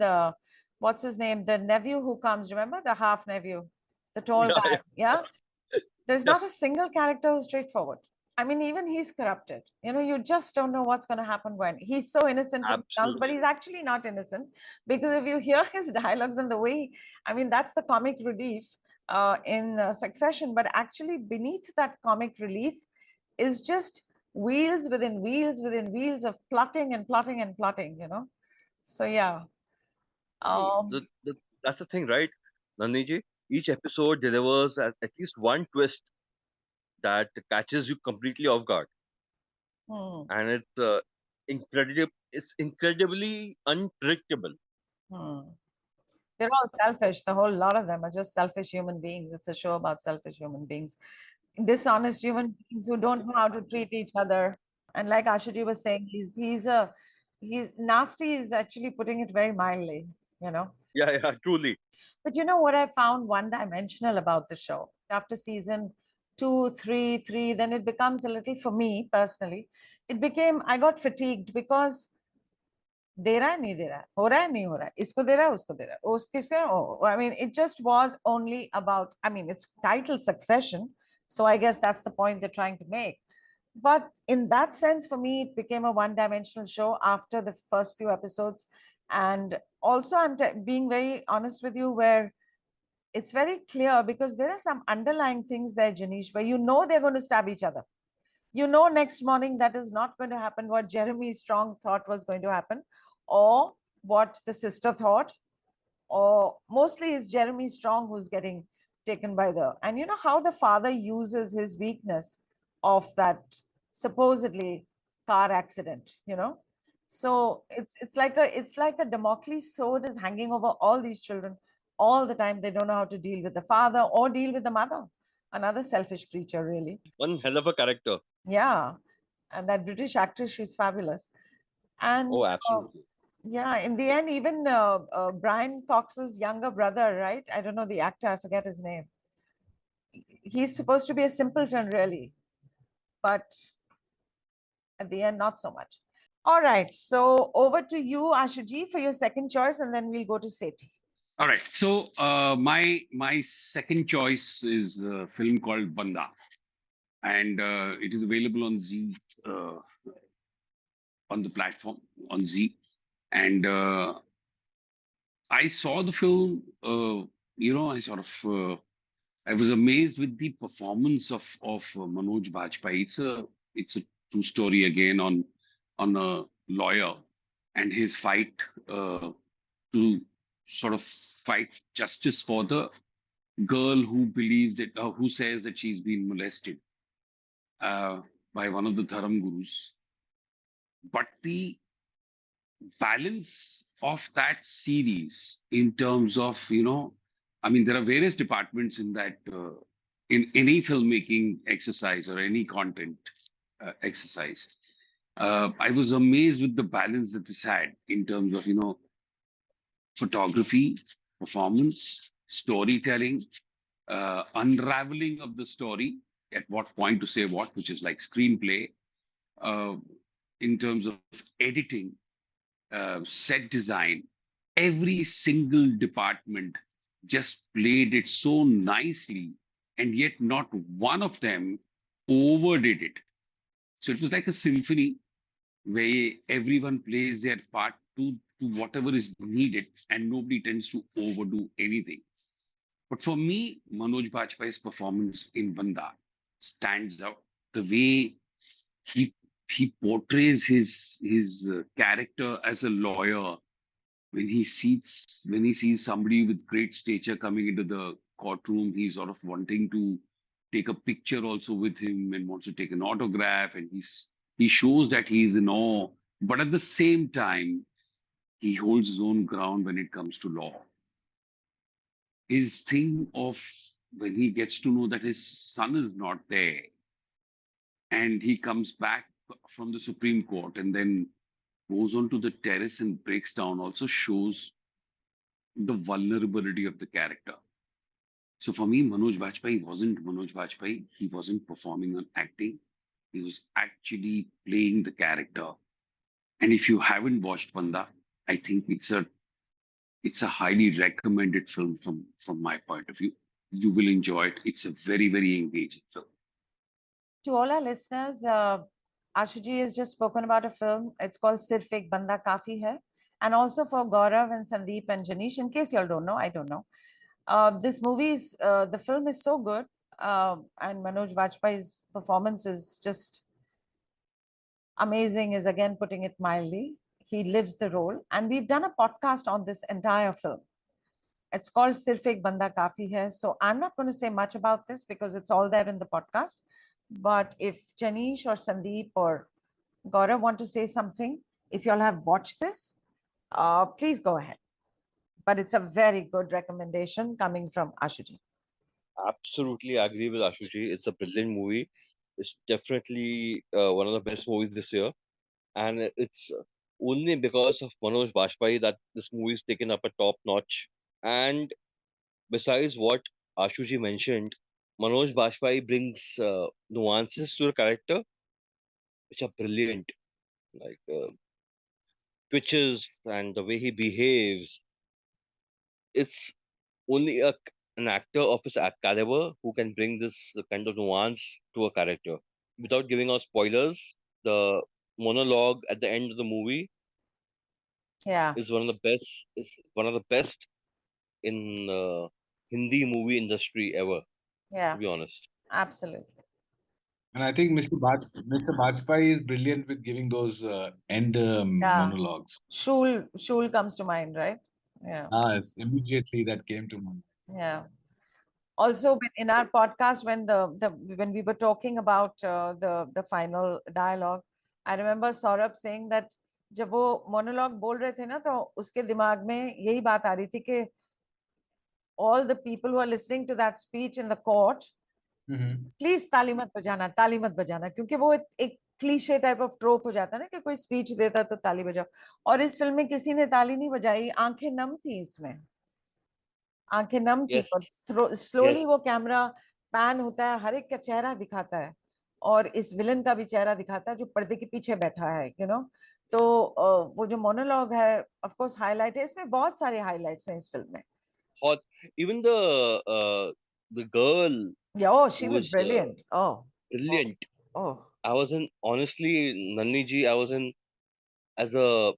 what's his name, the nephew who comes, remember the half nephew, the tall Yeah, guy, yeah? There's yeah, not a single character who's straightforward. I mean, even he's corrupted. You just don't know what's going to happen when he's so innocent when he comes, but absolutely. he's actually not innocent because if you hear his dialogues and the way, I mean, that's the comic relief in Succession. But actually, beneath that comic relief is just wheels within wheels within wheels of plotting and plotting and plotting. So yeah. See, Um, that's the thing, right, Nandini? Each episode delivers at least one twist that catches you completely off guard, hmm, and it's incredibly unpredictable. hmm. They're all selfish. The whole lot of them are just selfish human beings. It's a show about selfish human beings, dishonest human beings who don't know how to treat each other. And like Ashuji was saying, he's nasty is actually putting it very mildly. Yeah, truly. But you know what I found one dimensional about the show? After season 2, 3, then it becomes a little, for me personally, I got fatigued because दे रहा है नहीं दे रहा है हो रहा है नहीं हो रहा है इसको दे रहा है उसको दे रहा है उसके I mean it just was only about, I mean it's titled Succession, so I guess that's the point they're trying to make. But in that sense, for me, it became a one-dimensional show after the first few episodes. And also, I'm being very honest with you, where it's very clear because there are some underlying things there, Janish, where they're going to stab each other. Next morning that is not going to happen what Jeremy Strong thought was going to happen, or what the sister thought, or mostly it's Jeremy Strong who's getting taken by and how the father uses his weakness of that supposedly car accident. So it's like a Damocles sword is hanging over all these children. all the time. They don't know how to deal with the father or deal with the mother. Another selfish creature, really. One hell of a character. Yeah. And that British actress, she's fabulous. And Oh, absolutely. yeah, in the end, even Brian Cox's younger brother, right? I don't know the actor, I forget his name. He's supposed to be a simpleton, really. But at the end, not so much. All right. So over to you, Ashuji, for your second choice, and then we'll go to Sethi. All right. So my second choice is a film called Banda, and it is available on Z, on the platform on Z. And I saw the film. I sort of I was amazed with the performance of Manoj Bajpayee. It's a true story again on a lawyer and his fight to sort of fight justice for the girl who believes that who says that she's been molested uh, by one of the dharam gurus. But the balance of that series in terms of, I mean, there are various departments in that, in any filmmaking exercise or any content exercise. I was amazed with the balance that this had in terms of, photography, performance, storytelling, unraveling of the story, at what point to say what, which is like screenplay, uh, in terms of editing, set design, every single department just played it so nicely, and yet not one of them overdid it. So it was like a symphony where everyone plays their part to whatever is needed, and nobody tends to overdo anything. But for me, Manoj Bajpayee's performance in Banda stands out. The way he he portrays his character as a lawyer, when he sees somebody with great stature coming into the courtroom, he's sort of wanting to take a picture also with him and wants to take an autograph, and he shows that he's in awe, but at the same time he holds his own ground when it comes to law. His thing of when he gets to know that his son is not there, and he comes back from the Supreme Court and then goes on to the terrace and breaks down, also shows the vulnerability of the character. So for me, Manoj Bajpayee wasn't Manoj Bajpayee. He wasn't performing on acting. He was actually playing the character. And if you haven't watched Banda, I think it's a highly recommended film from my point of view. You will enjoy it. It's a very, very engaging film. To all our listeners, Ashuji has just spoken about a film. It's called Sirf Ek Banda Kafi Hai. And also for Gaurav and Sandeep and Janish, in case you all don't know, I don't know. This movie is, the film is so good. And Manoj Bajpayee's performance is just amazing, is again putting it mildly. He lives the role. And we've done a podcast on this entire film. It's called Sirf Ek Banda Kafi Hai. So I'm not going to say much about this because it's all there in the podcast. But if Janish or Sandeep or Gaurav want to say something, if you all have watched this, please go ahead. But it's a very good recommendation coming from Ashuji. Absolutely agree with Ashuji. It's a brilliant movie. It's definitely one of the best movies this year. And it's only because of Manoj Bajpayee that this movie is taken up a top notch. And besides what Ashuji mentioned, Manoj Bajpayee brings nuances to the character which are brilliant, like twitches and the way he behaves. It's only an actor of his caliber who can bring this kind of nuance to a character. Without giving out spoilers, the monologue at the end of the movie Yeah, is one of the best. Is one of the best in Hindi movie industry ever. To yeah, be honest. absolutely. And I think Mr. Bajpayee is brilliant with giving those end Yeah. monologues. Shul comes to mind, right? Yeah, Ah, yes, immediately that came to mind. yeah. Also, in our podcast, when we were talking about the final dialogue, I remember Saurabh saying that जब वो monologue बोल रहे थे ना, तो उसके दिमाग में यही बात आ रही थी कि all the people who are listening to that speech in the court, please ताली मत बजाना, क्योंकि वो एक क्लीशे टाइप ऑफ ट्रोप हो जाता है ना कि कोई स्पीच देता तो ताली बजाओ, और इस फिल्म में किसी ने ताली नहीं बजाई, आंखें नम थी इसमें, आंखें नम थी, Yes, पर स्लोली वो yes. कैमरा पैन होता है, हर एक का चेहरा दिखाता है, और इस विलन का भी चेहरा दिखाता है जो पर्दे के पीछे बैठा है, तो वो जो मोनोलॉग है ऑफ कोर्स हाईलाइट है, इसमें बहुत सारे हाईलाइट्स हैं इस फिल्म में. Hot. Even the girl Yeah, oh, she who was was brilliant. Oh, brilliant. oh, I was in, honestly, Nalini ji, I was in as a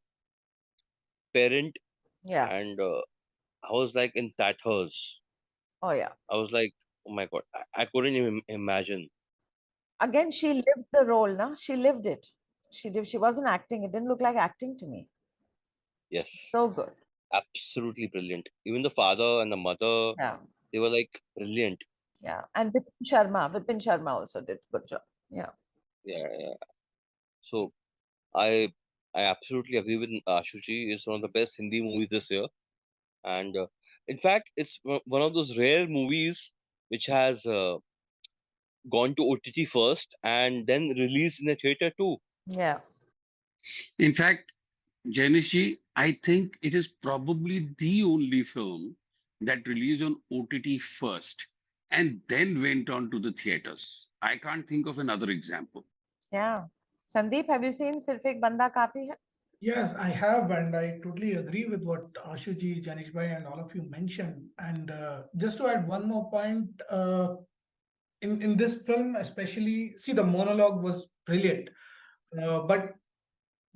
parent, yeah. and I was like in tatters. Oh, yeah. I was like, oh my God, I couldn't even imagine. Again, she lived the role, na? She lived it. She wasn't acting. It didn't look like acting to me. Yes, So good. absolutely brilliant. Even the father and the mother, Yeah. they were like brilliant. Yeah. And Vipin Sharma also did good job. Yeah. Yeah, yeah. So I I absolutely agree with Ashuji. It's one of the best Hindi movies this year, and in fact, it's one of those rare movies which has gone to OTT first and then released in the theater too. Yeah. In fact, Janish ji, I think it is probably the only film that released on OTT first and then went on to the theaters. I can't think of another example. Yeah. Sandeep, have you seen Sirf Ek Banda Kafi Hai? Yes, I have, and I totally agree with what Ashuji, Janish bhai, and all of you mentioned. And just to add one more point, in this film, especially, see, the monologue was brilliant, but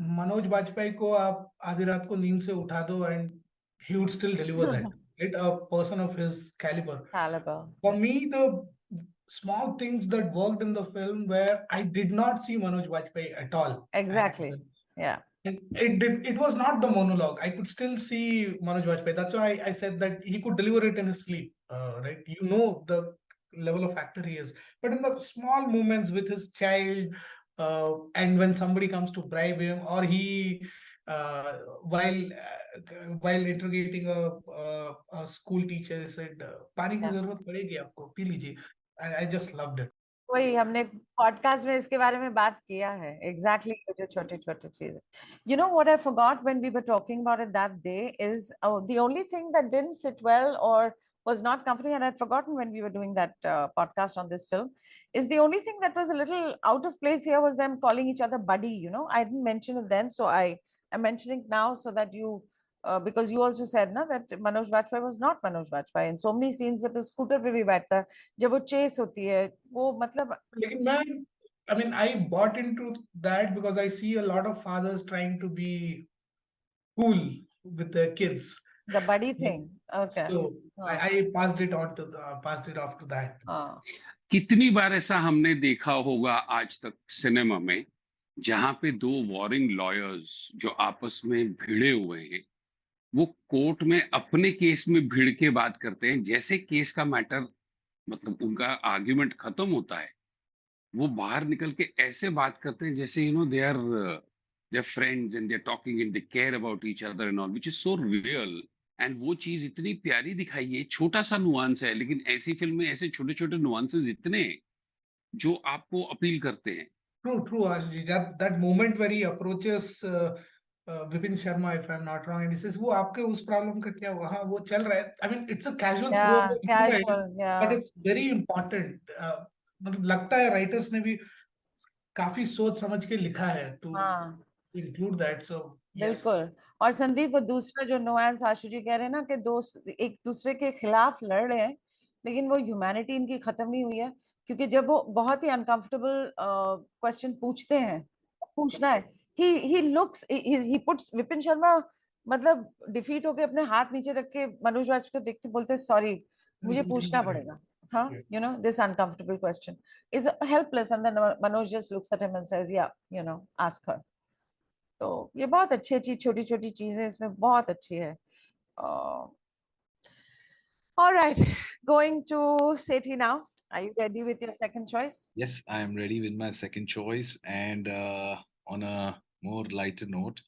Manoj Bajpayee ko aap आधी रात को नींद से उठा दो and he would still deliver that. Right? A person of his caliber. Caliber. For me, the small things that worked in the film where I did not see Manoj Bajpayee at all. Exactly. And Yeah. it was not the monologue. I could still see Manoj Bajpayee. That's why I said that he could deliver it in his sleep. Right? You know the level of actor he is. But in the small moments with his child, and when somebody comes to bribe him, or he while interrogating a school teacher, he said, "पानी की Yeah. जरूरत पड़ेगी आपको, P लीजिए." I just loved it. वही हमने podcast में इसके बारे में बात किया है, एग्जैक्टली जो छोटे छोटे चीजें. You know what I forgot when we were talking about it that day is the only thing that didn't sit well or was not comforting, and I'd forgotten when we were doing that podcast on this film, is the only thing that was a little out of place here was them calling each other buddy. I didn't mention it then, so I am mentioning now so that you because you also said na that Manoj Bajpayee was not Manoj Bajpayee in so many scenes. जब scooter पे भी बैठता है, जब वो chess होती है, वो मतलब लेकिन मैं I mean, I bought into that because I see a lot of fathers trying to be cool with their kids. the buddy thing. Okay. So हाँ. I passed it off to that. हाँ. कितनी बार ऐसा हमने देखा होगा आज तक cinema में, जहां पे दो वॉरिंग लॉयर्स जो आपस में भिड़े हुए हैं, वो कोर्ट में अपने केस में भिड़ के बात करते हैं, जैसे केस का मैटर मतलब उनका आर्ग्यूमेंट खत्म होता है, वो बाहर निकल के ऐसे बात करते हैं जैसे they are friends and they are talking and they care about each other and all, which is so real. एंड वो चीज इतनी प्यारी दिखाई है, छोटा सा नुआंस है, लेकिन ऐसी फिल्म में ऐसे छोटे छोटे नुआंसेस इतने हैं जो आपको अपील करते हैं. True, Ashish. That moment where he approaches Vipin Sharma, if I'm not wrong, and he says, "वो आपके उस प्रॉब्लम का क्या हुआ?" हाँ, वो चल रहा है. I mean, it's a casual throw Yeah, of movement, casual. but Yeah. it's very important. मतलब लगता है राइटर्स ने भी काफी सोच समझ के लिखा है to हाँ. include that. So yes. बिल्कुल. और संदीप, वो दूसरा जो नुआंस आशु जी कह रहे हैं ना कि दोस्त एक दूसरे के खिलाफ लड़ रहे हैं, लेकिन वो ह्यूमैनिटी इनकी खत्म नहीं हुई है, क्योंकि जब वो बहुत ही अनकंफर्टेबल क्वेश्चन पूछते हैं, पूछना है, he looks he puts Vipin Sharma मतलब डिफीट होके अपने हाथ नीचे रख के मनोज वाजपेयी को देखते बोलते सॉरी, मुझे पूछना पड़ेगा. हाँ, this uncomfortable question is helpless, and then Manoj just looks at him and says, yeah, ask her. तो ये बहुत अच्छी अच्छी छोटी छोटी चीजें इसमें बहुत अच्छी है. All right, going to Sethi now. Are you ready with your second choice? Yes, I am ready with my second choice, and on a more lighter note.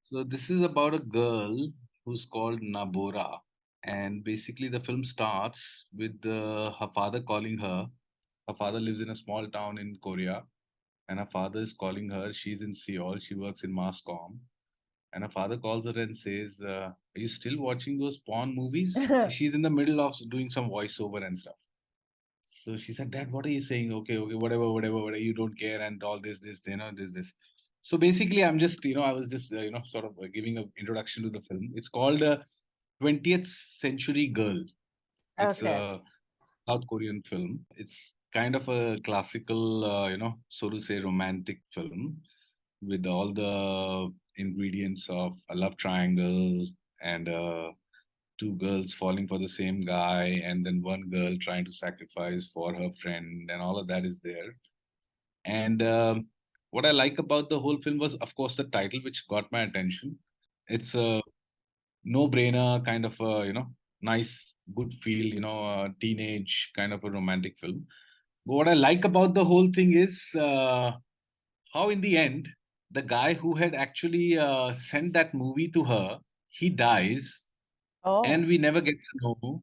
So this is about a girl who's called Nabora, And basically, the film starts with her father calling her. Her father lives in a small town in Korea, and her father is calling her. She's in Seoul. She works in mass comm. And her father calls her and says, "Are you still watching those porn movies?" She's in the middle of doing some voiceover and stuff. So she said, "Dad, what are you saying? Okay, okay, whatever, you don't care, and all this. So basically, I'm just, I was just, sort of giving an introduction to the film. It's called 20th Century Girl. It's Okay. a South Korean film. It's kind of a classical, so to say, romantic film with all the ingredients of a love triangle and two girls falling for the same guy, and then one girl trying to sacrifice for her friend, and all of that is there. And what I like about the whole film was, of course, the title, which got my attention. It's a no-brainer kind of a, nice, good feel, teenage kind of a romantic film. But what I like about the whole thing is how, in the end, the guy who had actually sent that movie to her, he dies, and Oh, we never get to know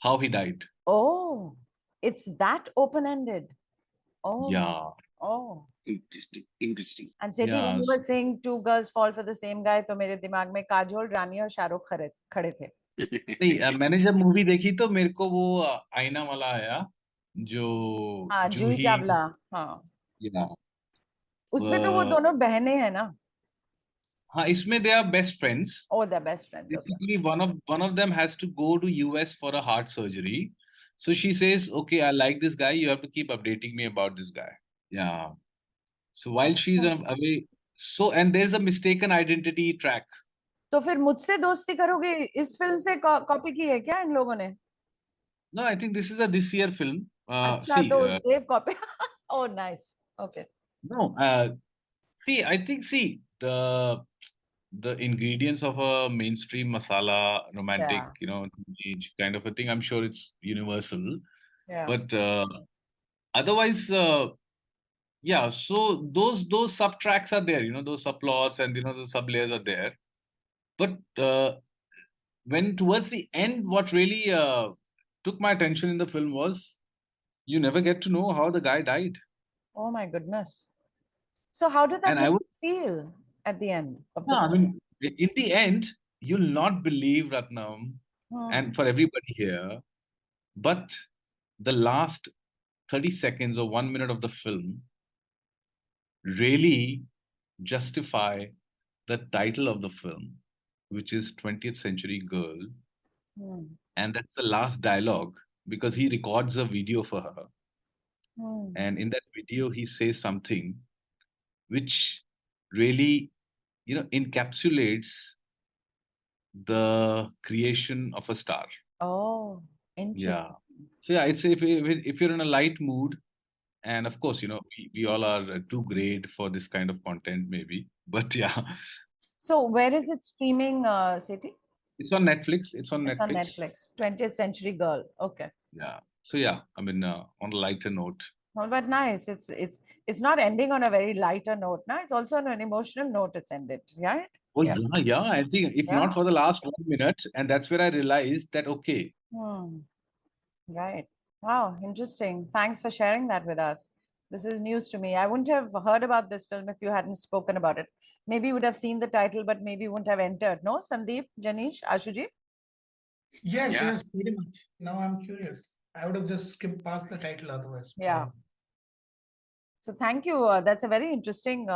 how he died. oh, it's that open-ended. Oh, Yeah, oh. Interesting. Interesting. And Sethi, when yeah. you were saying two girls fall for the same guy, तो मेरे दिमाग में काजोल रानी और शाहरुख खड़े थे. नहीं मैंने जब मूवी देखी तो मेरे को वो आईना वाला आया जो हाँ, जूही जूही चावला. हाँ, या उसमें तो वो दोनों बहनें हैं ना. हाँ इसमें they are best friends Oh, they're best friends. Okay. basically one of them has to go to US for a heart surgery, so she says, okay, I like this guy, you have to keep updating me about this guy. Yeah, so while she's away, so and there's a mistaken identity track. तो फिर मुझसे दोस्ती करोगे इस film से copy की है क्या इन लोगों ने? No, I think this is a this year film. अच्छा, See, तो they've copied. Oh, nice. Okay. no, see, I think, the ingredients of a mainstream masala romantic, Yeah. teenage kind of a thing, I'm sure it's universal. Yeah. But otherwise, yeah, so those sub tracks are there, those subplots, and the sub layers are there. But when towards the end, what really took my attention in the film was you never get to know how the guy died. Oh my goodness. So how did that And I make would, you feel at the end of the yeah, I film? mean, in the end, you'll not believe, Ratnam, and for everybody here, but the last 30 seconds or 1 minute of the film really justify the title of the film, which is 20th Century Girl. Hmm. And that's the last dialogue because he records a video for her. Hmm. And in that video, he says something which really, encapsulates the creation of a star. Oh, Yeah. interesting. So yeah, it's if you're in a light mood, and of course, we all are too great for this kind of content, maybe. But yeah, So where is it streaming, Sethi? it's on Netflix. It's on It's on Netflix. Netflix. 20th Century Girl. Okay. Yeah. So yeah, I mean, on a lighter note. Well, but nice. It's not ending on a very lighter note. Now it's also on an emotional note. It's ended, right? Oh Yeah. yeah. I think if not Yeah. for the last 1 minute, and that's where I realized that okay, Hmm. Right. Wow, interesting. Thanks for sharing that with us. This is news to me. I wouldn't have heard about this film if you hadn't spoken about it. Maybe you would have seen the title, but maybe you wouldn't have entered. No, Sandeep, Janish, Ashuji? Yes, Yeah. yes, pretty much. Now I'm curious. I would have just skipped past the title otherwise. Yeah. So thank you. That's a very interesting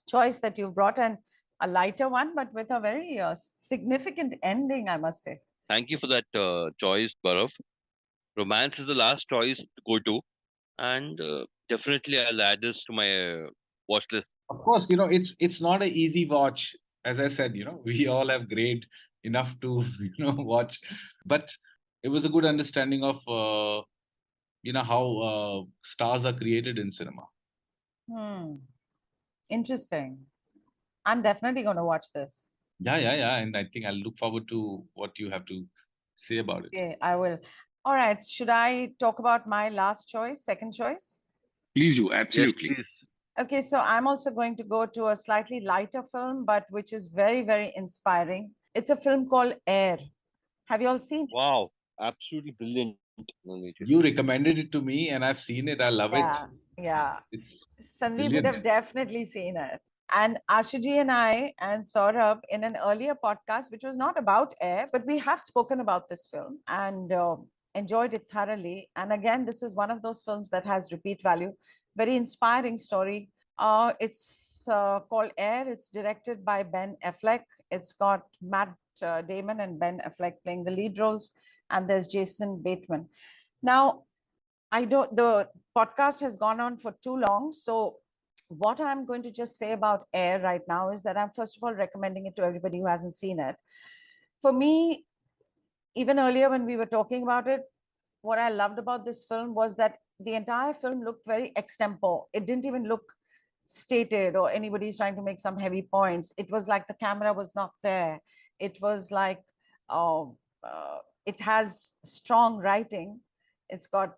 choice that you've brought, and a lighter one, but with a very significant ending, I must say. Thank you for that choice, Gaurav. Romance is the last choice to go to, and definitely I'll add this to my watch list. of course, it's not an easy watch. As I said, we all have grade enough to watch, but it was a good understanding of how stars are created in cinema. Hmm. Interesting. I'm definitely going to watch this. Yeah, and I think I'll look forward to what you have to say about it. Okay, I will. All right. Should I talk about my last choice, second choice? Please do. Yes, Absolutely. please. Okay, so I'm also going to go to a slightly lighter film, but which is very, very inspiring. It's a film called Air. Have you all seen it? Wow, absolutely brilliant. Nature. You recommended it to me, and I've seen it. I love it. Yeah. It's Sandeep would have brilliant. definitely seen it. And Ashuji and I and Saurabh in an earlier podcast, which was not about air, but we have spoken about this film and enjoyed it thoroughly. And again, this is one of those films that has repeat value. Very inspiring story. It's called Air. It's directed by Ben Affleck. It's got Matt Damon and Ben Affleck playing the lead roles, and there's Jason Bateman. Now, the podcast has gone on for too long. So what I'm going to just say about Air right now is that I'm first of all recommending it to everybody who hasn't seen it. For me, even earlier when we were talking about it, what I loved about this film was that the entire film looked very extempore. It didn't even look stated or anybody's trying to make some heavy points. It was like the camera was not there. It was like it has strong writing. It's got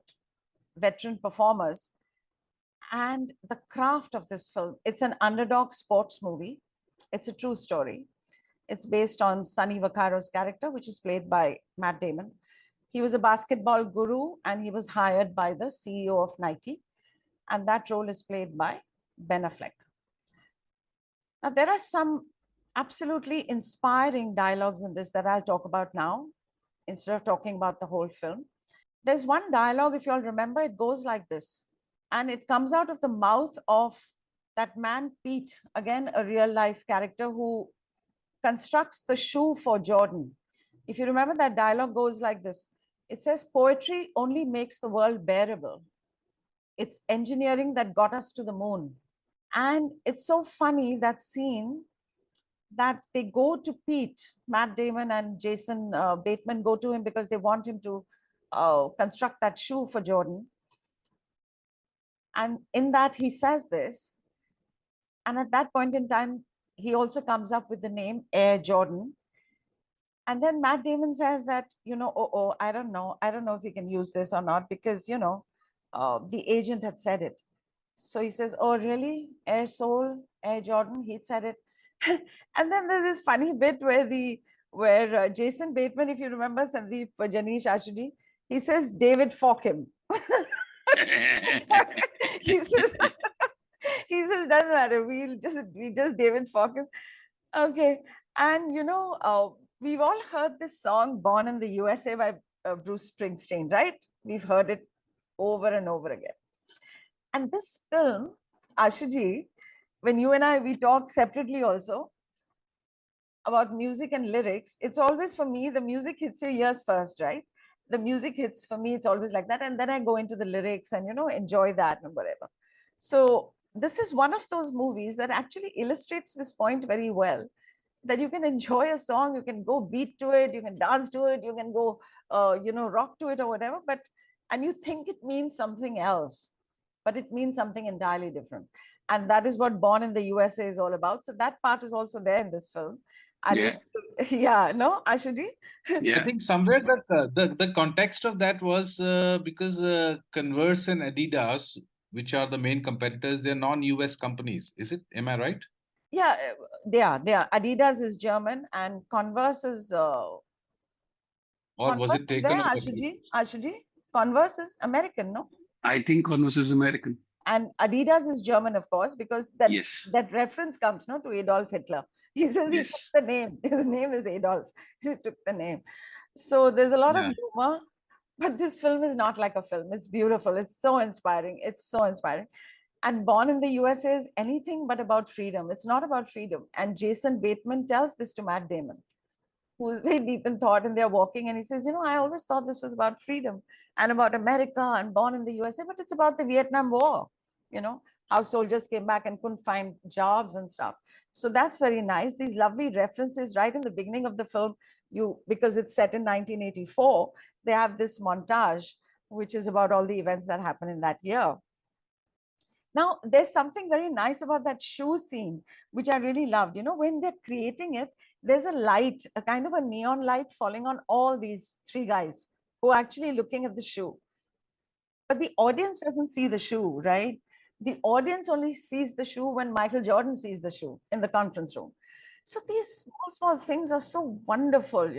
veteran performers, and the craft of this film. It's an underdog sports movie. It's a true story. It's based on Sonny Vaccaro's character, which is played by Matt Damon. He was a basketball guru and he was hired by the CEO of Nike, and that role is played by Ben Affleck. Now, there are some absolutely inspiring dialogues in this that I'll talk about now instead of talking about the whole film. There's one dialogue, if you all remember, it goes like this, and it comes out of the mouth of that man, Pete, again, a real life character who constructs the shoe for Jordan. If you remember, that dialogue goes like this. It says, poetry only makes the world bearable. It's engineering that got us to the moon. And it's so funny, that scene, that they go to Pete, Matt Damon and Jason Bateman go to him because they want him to construct that shoe for Jordan. And in that, he says this. And at that point in time, he also comes up with the name Air Jordan. And then Matt Damon says that, I don't know if we can use this or not, because, the agent had said it. So he says, oh, really? Air Soul, Air Jordan, he said it. And then there's this funny bit where Jason Bateman, if you remember, Sandeep, Janish, Ashuji, he says, David Forkham. he says, doesn't matter. We just David Forkham. Okay. And, we've all heard this song, Born in the USA by Bruce Springsteen, right? We've heard it over and over again. And this film, Ashuji, when you and we talk separately also about music and lyrics, it's always, for me, the music hits your ears first, right? The music hits, for me, it's always like that. And then I go into the lyrics and, enjoy that and whatever. So this is one of those movies that actually illustrates this point very well, that you can enjoy a song, you can go beat to it, you can dance to it, you can go, rock to it or whatever, and you think it means something else, but it means something entirely different. And that is what Born in the USA is all about. So that part is also there in this film. Yeah, no, Ashuji? I think somewhere the context of that was because Converse and Adidas, which are the main competitors, they're non-US companies. Is it? Am I right? Yeah, they are. Adidas is German and Converse is. Or Converse was it taken over? Ashuji? Converse is American, no? I think Converse is American. And Adidas is German, of course, because that reference comes to Adolf Hitler. He says he took the name. His name is Adolf. He took the name. So there's a lot of humor, but this film is not like a film. It's beautiful. It's so inspiring. And Born in the USA is anything but about freedom. It's not about freedom. And Jason Bateman tells this to Matt Damon, who's very deep in thought, and they're walking, and he says, I always thought this was about freedom and about America and Born in the USA, but it's about the Vietnam War, how soldiers came back and couldn't find jobs and stuff. So that's very nice. These lovely references right in the beginning of the film, because it's set in 1984, they have this montage, which is about all the events that happened in that year. Now, there's something very nice about that shoe scene, which I really loved. When they're creating it, there's a light, a kind of a neon light falling on all these three guys who are actually looking at the shoe. But the audience doesn't see the shoe, right? The audience only sees the shoe when Michael Jordan sees the shoe in the conference room. So these small things are so wonderful,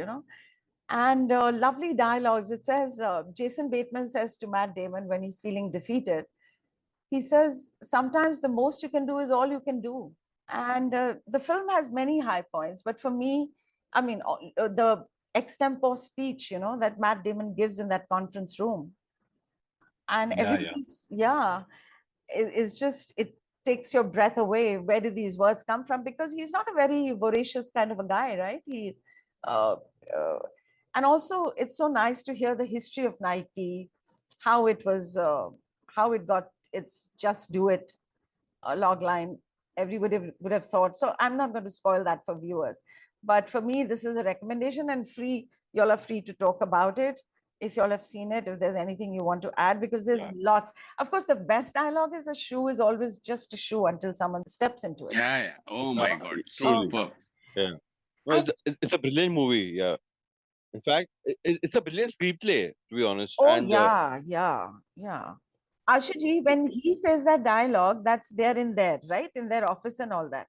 And lovely dialogues. It says, Jason Bateman says to Matt Damon when he's feeling defeated, he says, sometimes the most you can do is all you can do. And the film has many high points, but for me, I mean, the extempore speech, that Matt Damon gives in that conference room, and Yeah, yeah. everybody's, is just, it takes your breath away. Where did these words come from? Because he's not a very voracious kind of a guy, right? He's, uh, uh, and also it's so nice to hear the history of Nike, how it was, how it got its just do it log line. Everybody would have thought. So I'm not going to spoil that for viewers. But for me, this is a recommendation, and free. Y'all are free to talk about it if y'all have seen it. If there's anything you want to add, because there's lots. Of course, the best dialogue is a shoe is always just a shoe until someone steps into it. Yeah. Oh my God. Truly. Superb. Yeah. No, it's a brilliant movie. Yeah. In fact, it's a brilliant screenplay, to be honest. Oh, And yeah. Ashuji, when he says that dialogue, that's there in there, right? In their office and all that.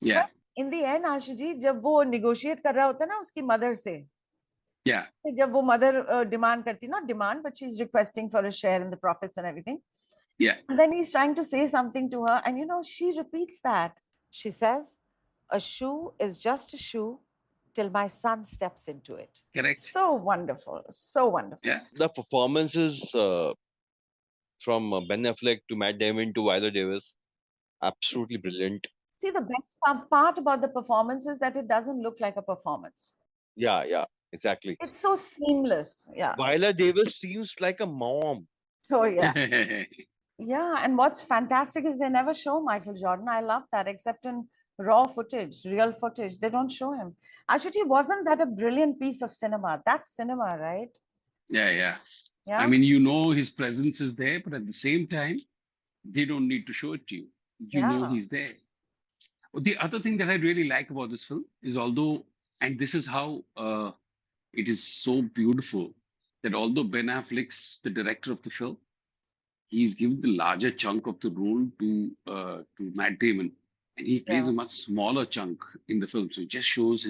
Yeah. But in the end, Ashuji, जब वो negotiate कर रहा होता है ना उसकी mother से, Yeah. जब वो mother demand करती, not demand, but she's requesting for a share in the profits and everything. Yeah. And then he's trying to say something to her, and she repeats that. She says, "A shoe is just a shoe till my son steps into it." Correct. So wonderful, so wonderful. Yeah. the performances from Ben Affleck to Matt Damon to Viola Davis, absolutely brilliant. See, the best part about the performance is that it doesn't look like a performance. Yeah, exactly. It's so seamless. Yeah. Viola Davis seems like a mom. Oh, yeah. Yeah. And what's fantastic is they never show Michael Jordan. I love that, except in raw footage, real footage. They don't show him. Ashuti, wasn't that a brilliant piece of cinema? That's cinema, right? Yeah. Yeah. I mean, his presence is there, but at the same time, they don't need to show it to you. You know he's there. The other thing that I really like about this film is and this is how it is so beautiful, that although Ben Affleck's the director of the film, he's given the larger chunk of the role to Matt Damon, and he plays a much smaller chunk in the film. So it just shows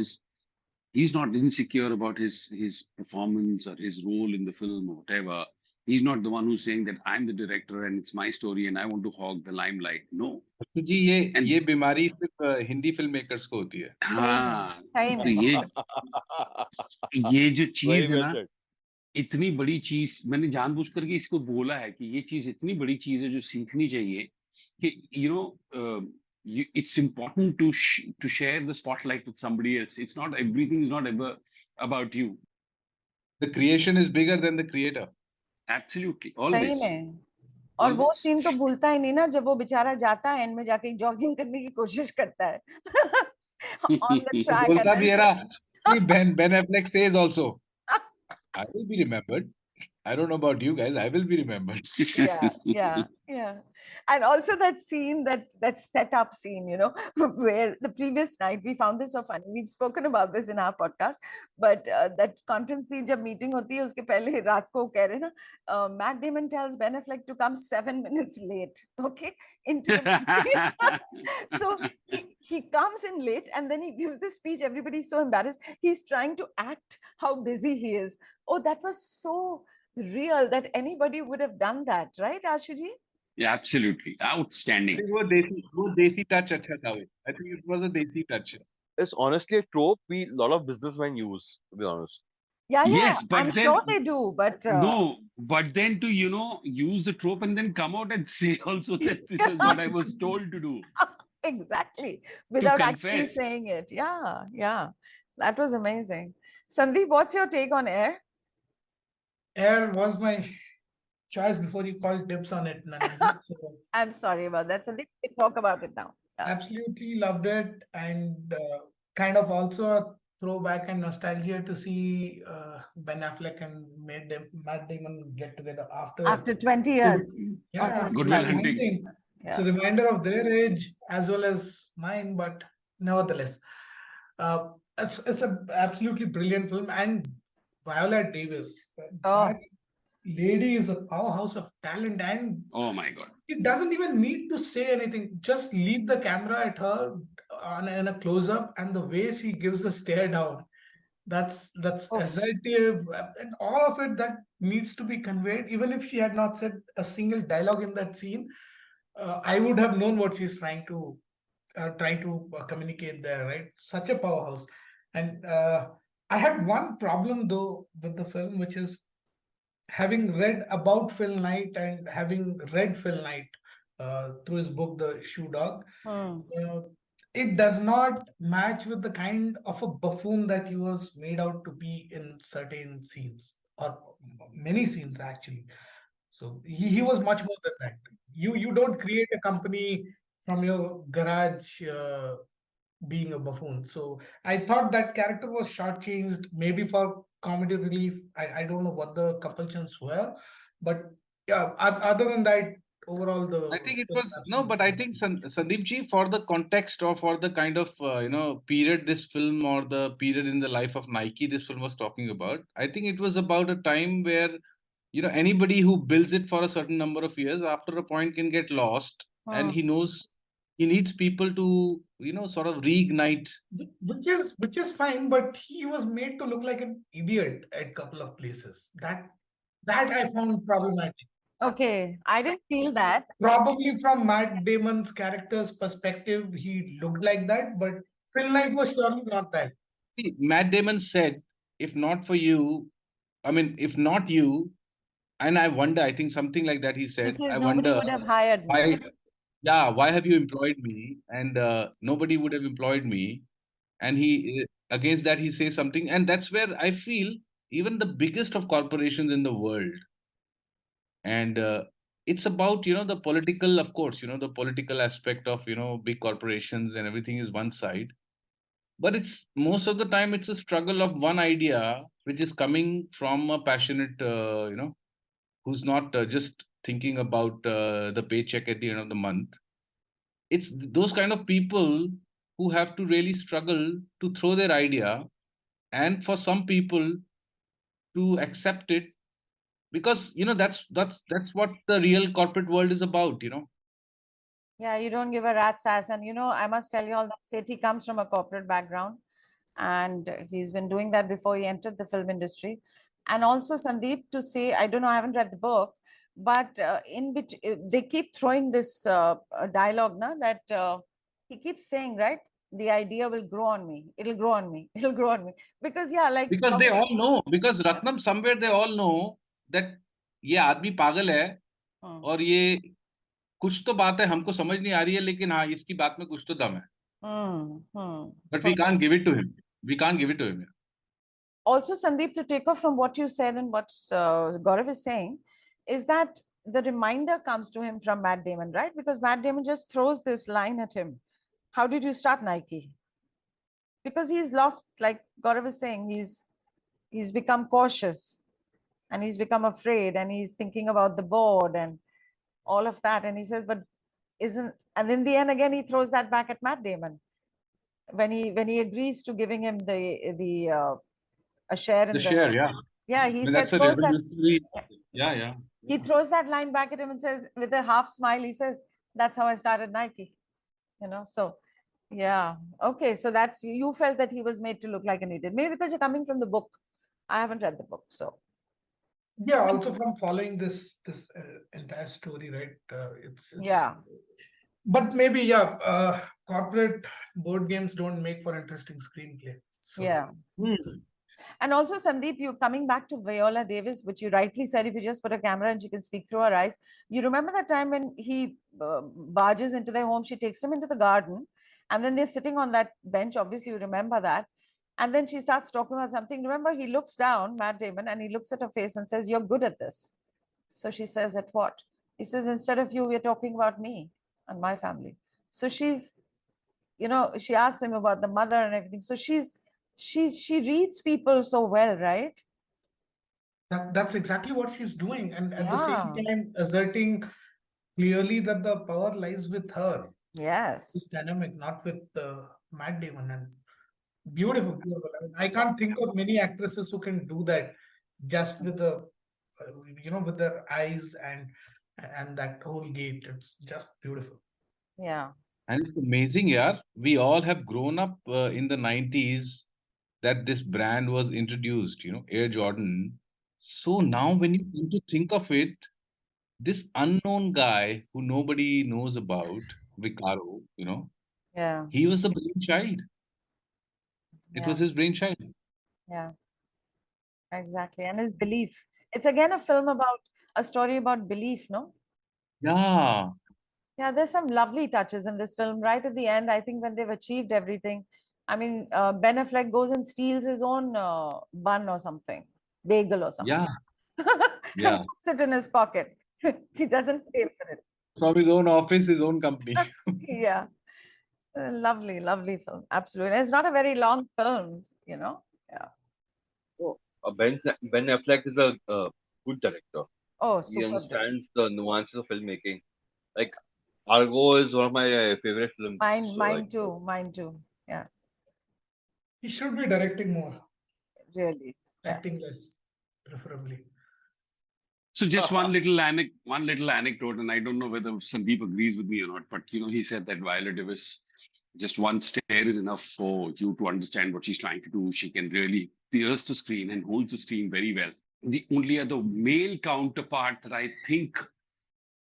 he's not insecure about his performance or his role in the film or whatever. He's not the one who's saying that I'm the director and it's my story and I want to hog the limelight. No. तो जी ये बीमारी सिर्फ Hindi film makers को होती है. हाँ. सही में. तो ये जो चीज है ना, said. इतनी बड़ी चीज मैंने जानबूझ करके इसको बोला है कि ये चीज इतनी बड़ी चीज है जो सीखनी चाहिए कि it's important to share the spotlight with somebody else. It's not, everything is not ever about you. The creation is bigger than the creator. Absolutely, always. सही में. और वो सीन तो भूलता ही नहीं ना, जब वो बेचारा जाता है एंड में जाके जॉगिंग करने की कोशिश करता है on the track. बोलता भी है ना. See, Ben Affleck says also, I will be remembered. I don't know about you guys. I will be remembered. Yeah. And also that scene, that setup scene, where the previous night we found this so funny. We've spoken about this in our podcast, but that conference scene, जब meeting होती है उसके पहले रात को कह रहे ना, Matt Damon tells Ben Affleck to come 7 minutes late, okay, into the meeting. So he comes in late and then he gives this speech. Everybody's so embarrassed. He's trying to act how busy he is. Oh, that was so real that anybody would have done that, right, Ashuji? Yeah, absolutely. Outstanding. वो देसी touch अच्छा था. I think it was a desi touch. It's honestly a trope a lot of businessmen use, to be honest. Yeah. Yes, but I'm sure they do, but no, but then to use the trope and then come out and say also that this is what I was told to do. Exactly, without actually saying it. Yeah, that was amazing. Sandeep, what's your take on Air? Air was my choice before you called dibs on it, Nanaji. So I'm sorry about that, Sandeep. We can talk about it now. absolutely loved it, and kind of also a throwback and nostalgia to see Ben Affleck and Matt Damon get together after 20 years. Yeah, Good Will Hunting. It's a reminder of their age as well as mine, but nevertheless, it's an absolutely brilliant film. And Viola Davis, that lady is a powerhouse of talent, and oh my God, it doesn't even need to say anything. Just leave the camera at her in a close-up, and the way she gives the stare down, That's Oh. assertive, and all of it that needs to be conveyed. Even if she had not said a single dialogue in that scene, I would have known what she's trying to communicate there. Right, such a powerhouse. And I had one problem though with the film, which is having read about Phil Knight and having read Phil Knight through his book, The Shoe Dog. Uh, it does not match with the kind of a buffoon that he was made out to be in certain scenes, or many scenes actually. So he was much more than that. You don't create a company from your garage being a buffoon. So I thought that character was shortchanged, maybe for comedy relief. I don't know what the compulsions were, but yeah, other than that, overall the I think it film was no, absolutely but I think Sandeep ji, for the context or for the kind of period this film or the period in the life of Nike this film was talking about, I think it was about a time where anybody who builds it for a certain number of years after a point can get lost, and he knows he needs people to sort of reignite. which is fine, but he was made to look like an idiot at couple of places. That I found problematic. Okay, I didn't feel that. Probably from Matt Damon's character's perspective, he looked like that, but Phil Knight was surely not that. See, Matt Damon said, if not for you, I mean, if not you, and I wonder, I think something like that he He said, says I nobody wonder would have hired me. why, yeah, why have you employed me? And nobody would have employed me. And he, against that, he says something. And that's where I feel even the biggest of corporations in the world, and it's about, the political, of course, the political aspect of, big corporations and everything is one side. But it's most of the time it's a struggle of one idea which is coming from a passionate who's not just thinking about the paycheck at the end of the month. It's those kind of people who have to really struggle to throw their idea, and for some people to accept it, because that's what the real corporate world is about. Yeah, you don't give a rat's ass. And I must tell you all that Sethi comes from a corporate background, and he's been doing that before he entered the film industry. And also, Sandeep, to say, I don't know, I haven't read the book, but they keep throwing this dialogue now that he keeps saying, right? The idea will grow on me. It'll grow on me. It'll grow on me. Because, yeah, like. Because they all know, because Ratnam, somewhere they all know that ये आदमी पागल है, और ये कुछ तो बात है हमको समझ नहीं आ रही है, लेकिन हाँ इसकी बात में कुछ तो दम है. But we can't give it to him. We can't give it to him. Also, Sandeep, to take off from what you said and what Gaurav is saying, is that the reminder comes to him from Matt Damon, right? Because Matt Damon just throws this line at him. How did you start Nike? Because he's lost, like Gaurav is saying, he's become cautious, and he's become afraid, and he's thinking about the board and all of that. And he says, but and in the end, again, he throws that back at Matt Damon when he agrees to giving him a share in The share, yeah. Yeah, he said, that's a revolutionary. Yeah. He throws that line back at him and says, with a half smile, he says, that's how I started Nike. So yeah. Okay, so that's, you felt that he was made to look like an idiot. Maybe because you're coming from the book. I haven't read the book, so. Yeah, also from following this entire story, right? It's Yeah. But maybe, yeah, corporate board games don't make for interesting screenplay. So. Yeah. And also, Sandeep, you coming back to Viola Davis, which you rightly said, if you just put a camera and she can speak through her eyes. You remember that time when he barges into their home, she takes him into the garden, and then they're sitting on that bench. Obviously, you remember that. And then she starts talking about something. Remember, he looks down, Matt Damon, and he looks at her face and says, you're good at this. So she says, at what? He says, instead of you, we're talking about me and my family. So she's, she asks him about the mother and everything. So she reads people so well, right? That's exactly what she's doing. And at the same Yeah. time, asserting clearly that the power lies with her. Yes. It's dynamic, not with Matt Damon. And beautiful. I mean, I can't think of many actresses who can do that just with with their eyes and that whole gait. It's just beautiful. Yeah. And it's amazing, yeah. We all have grown up in the 90s that this brand was introduced, Air Jordan. So now when you come to think of it, this unknown guy who nobody knows about, Ricardo, Yeah, he was the brainchild. It yeah, was his brainchild. yeah, exactly. And his belief. It's again a film about a story about belief, no? Yeah, Yeah, there's some lovely touches in this film. Right at the end, I think when they've achieved everything, I mean, Ben Affleck goes and steals his own bun or something, bagel or something, yeah, and yeah. puts it in his pocket. He doesn't pay for it. From his own office, his own company. Yeah, lovely, lovely film. Absolutely. And it's not a very long film, Yeah. So, Ben Affleck is a good director. Oh, He superb. understands the nuances of filmmaking. Like Argo is one of my favorite films. Mine, So, mine too. Mine too. Yeah, He should be directing more, really. Yeah. acting less, preferably. So just one little anecdote, and I don't know whether Sandeep agrees with me or not, but he said that Viola Davis, just one stare is enough for you to understand what she's trying to do. She can really pierce the screen and holds the screen very well. The only other male counterpart that I think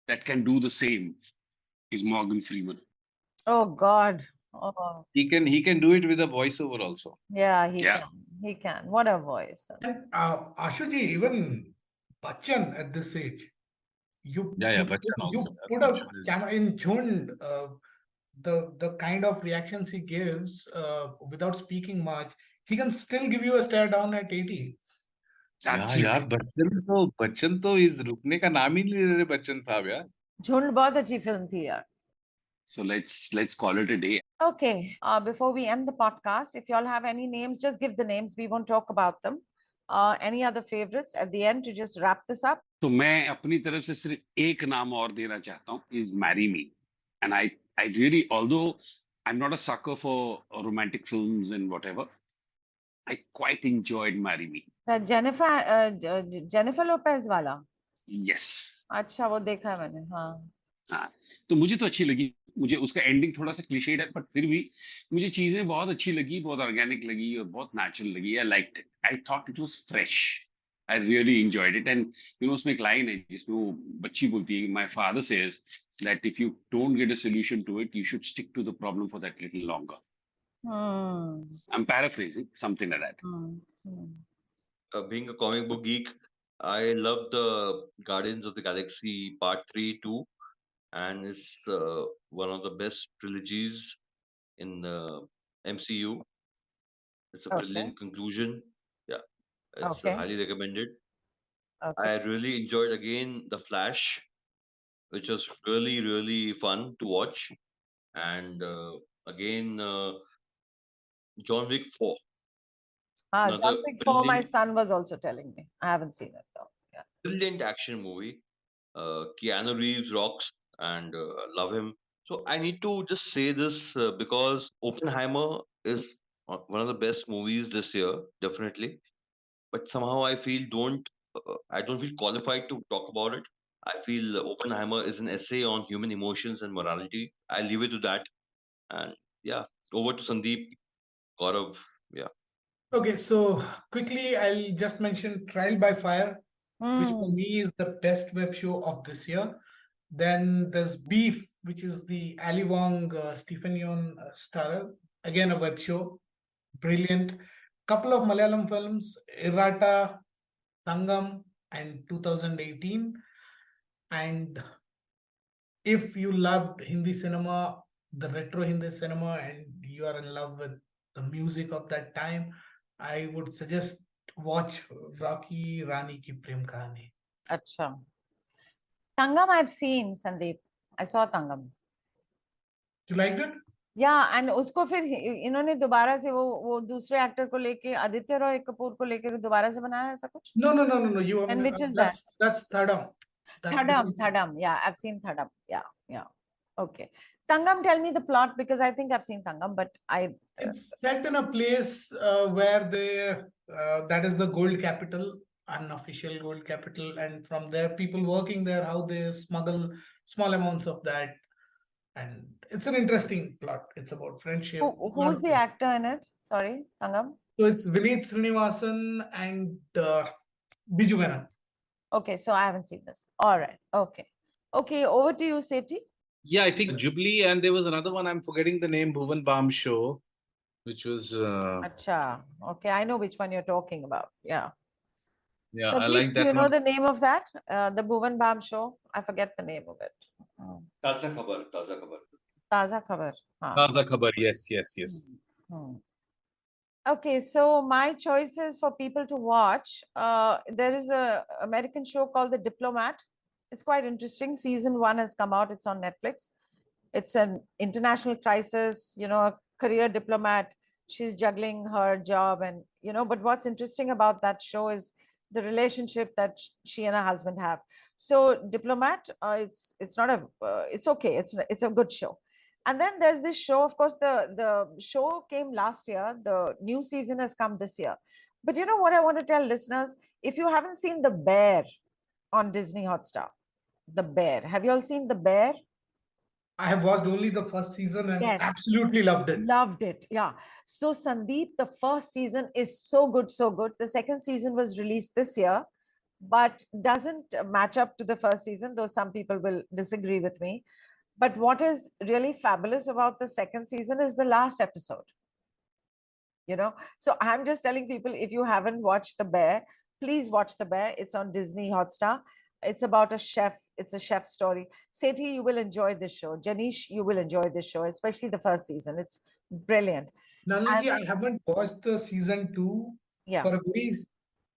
that can do the same is Morgan Freeman. Oh God. Oh, He can do it with a voiceover also. yeah, he Yeah. can. He can. What a voice. And Ashuji, even Bachchan at this age, you Yeah, you Bachchan put, also. you put a Bachchan is- camera in Jhund, the kind of reactions he gives without speaking much, he can still give you a stare down at 80. Yeah, Absolutely. यार बच्चन तो इस रुकने का नाम ही नहीं ले रहे बच्चन साहब यार. झुंड बहुत अच्छी film थी यार. So let's call it a day. Okay. Before we end the podcast, if you all have any names, just give the names. We won't talk about them. Any other favorites at the end to just wrap this up? तो मैं अपनी तरफ से सिर्फ एक नाम और देना चाहता हूँ is Marry Me. And I really, although I'm not a sucker for romantic films and whatever, I quite enjoyed Marry Me. Jennifer Lopez वाला. Yes. अच्छा, वो देखा है मैंने. हाँ. हाँ, तो मुझे तो अच्छी लगी. मुझे उसका एंडिंग थोड़ा सा क्लीशेड है, बट फिर भी मुझे चीजें बहुत अच्छी लगी, बहुत ऑर्गेनिक लगी और बहुत नेचुरल लगी. I liked it. I thought it was fresh. I really enjoyed it. And उसमें एक लाइन है जिसमें वो बच्ची बोलती है, my father says that if you don't get a solution to it, you should stick to the problem for that little longer. I'm paraphrasing, something like that. Being a comic book geek, I love the Guardians of the Galaxy Part 3 too, and it's one of the best trilogies in the MCU. It's a brilliant conclusion. Yeah, it's Okay. highly recommended. Okay. I really enjoyed again The Flash, which was really, really fun to watch. And again, John Wick 4. John Another Wick 4, my brilliant, son was also telling me. I haven't seen it though. Yeah. brilliant action movie. Keanu Reeves rocks, and love him. So I need to just say this because Oppenheimer is one of the best movies this year, definitely. But somehow I don't feel qualified to talk about it. I feel Oppenheimer is an essay on human emotions and morality. I leave it to that. And yeah, over to Sandeep, Gaurav. Yeah. Okay, so quickly, I'll just mention Trial by Fire, which for me is the best web show of this year. Then there's Beef, which is the Ali Wong, Stephen Yeun starrer. Again, a web show. Brilliant. Couple of Malayalam films, Irata, Tangam, and 2018. And if you loved Hindi cinema, the retro Hindi cinema, and you are in love with the music of that time, I would suggest watch Rocky Rani Ki Prem Kahani. Acha. Tangam I've seen, Sandeep. I saw Tangam. You liked it? Yeah, and उसको फिर इन्होंने दोबारा से वो दूसरे actor को लेके आदित्य रॉय कपूर को लेकर दोबारा से बनाया ऐसा कुछ? No. You And which is that's Thadam. Thadam. Yeah, I've seen Thadam. Yeah. Okay. Tangam, tell me the plot because I think I've seen Tangam, but It's set in a place where that is the gold capital, unofficial gold capital, and from there, people working there, how they smuggle small amounts of that. And it's an interesting plot. It's about friendship. who's the actor in it? Sorry, Tangam. So it's Vineet Srinivasan and Biju Menon. Okay, so I haven't seen this. All right. Okay. Okay, over to you, Sethi. Yeah, I think Jubilee, and there was another one. I'm forgetting the name. Bhuvan Bam show, which was Acha. Okay, I know which one you're talking about. Yeah. yeah, I Sandeep, like do you that know one. the name of that? The Bhuvan Bam show? I forget the name of it. Taza khabar, taza khabar. Taza Khabar. Haan. Taza Khabar. Yes, yes, yes. Hmm. Okay, so my choices for people to watch. There is a American show called The Diplomat. It's quite interesting. Season 1 has come out. It's on Netflix. It's an international crisis, a career diplomat. She's juggling her job and, but what's interesting about that show is the relationship that she and her husband have. So Diplomat, it's not a, it's okay. It's a good show. And then there's this show, of course, the show came last year. The new season has come this year. But you know what I want to tell listeners? If you haven't seen The Bear on Disney Hotstar, The Bear, have you all seen The Bear? I have watched only the first season and Yes. absolutely loved it. Loved it. Yeah. So Sandeep, the first season is so good, so good. The second season was released this year, but doesn't match up to the first season, though some people will disagree with me. But what is really fabulous about the second season is the last episode. So I'm just telling people, if you haven't watched The Bear, please watch The Bear. It's on Disney Hotstar. It's about a chef. It's a chef story. Sethi, you will enjoy this show. Janish, you will enjoy this show, especially the first season. It's brilliant. Nalji, I haven't watched the season 2 Yeah. for a very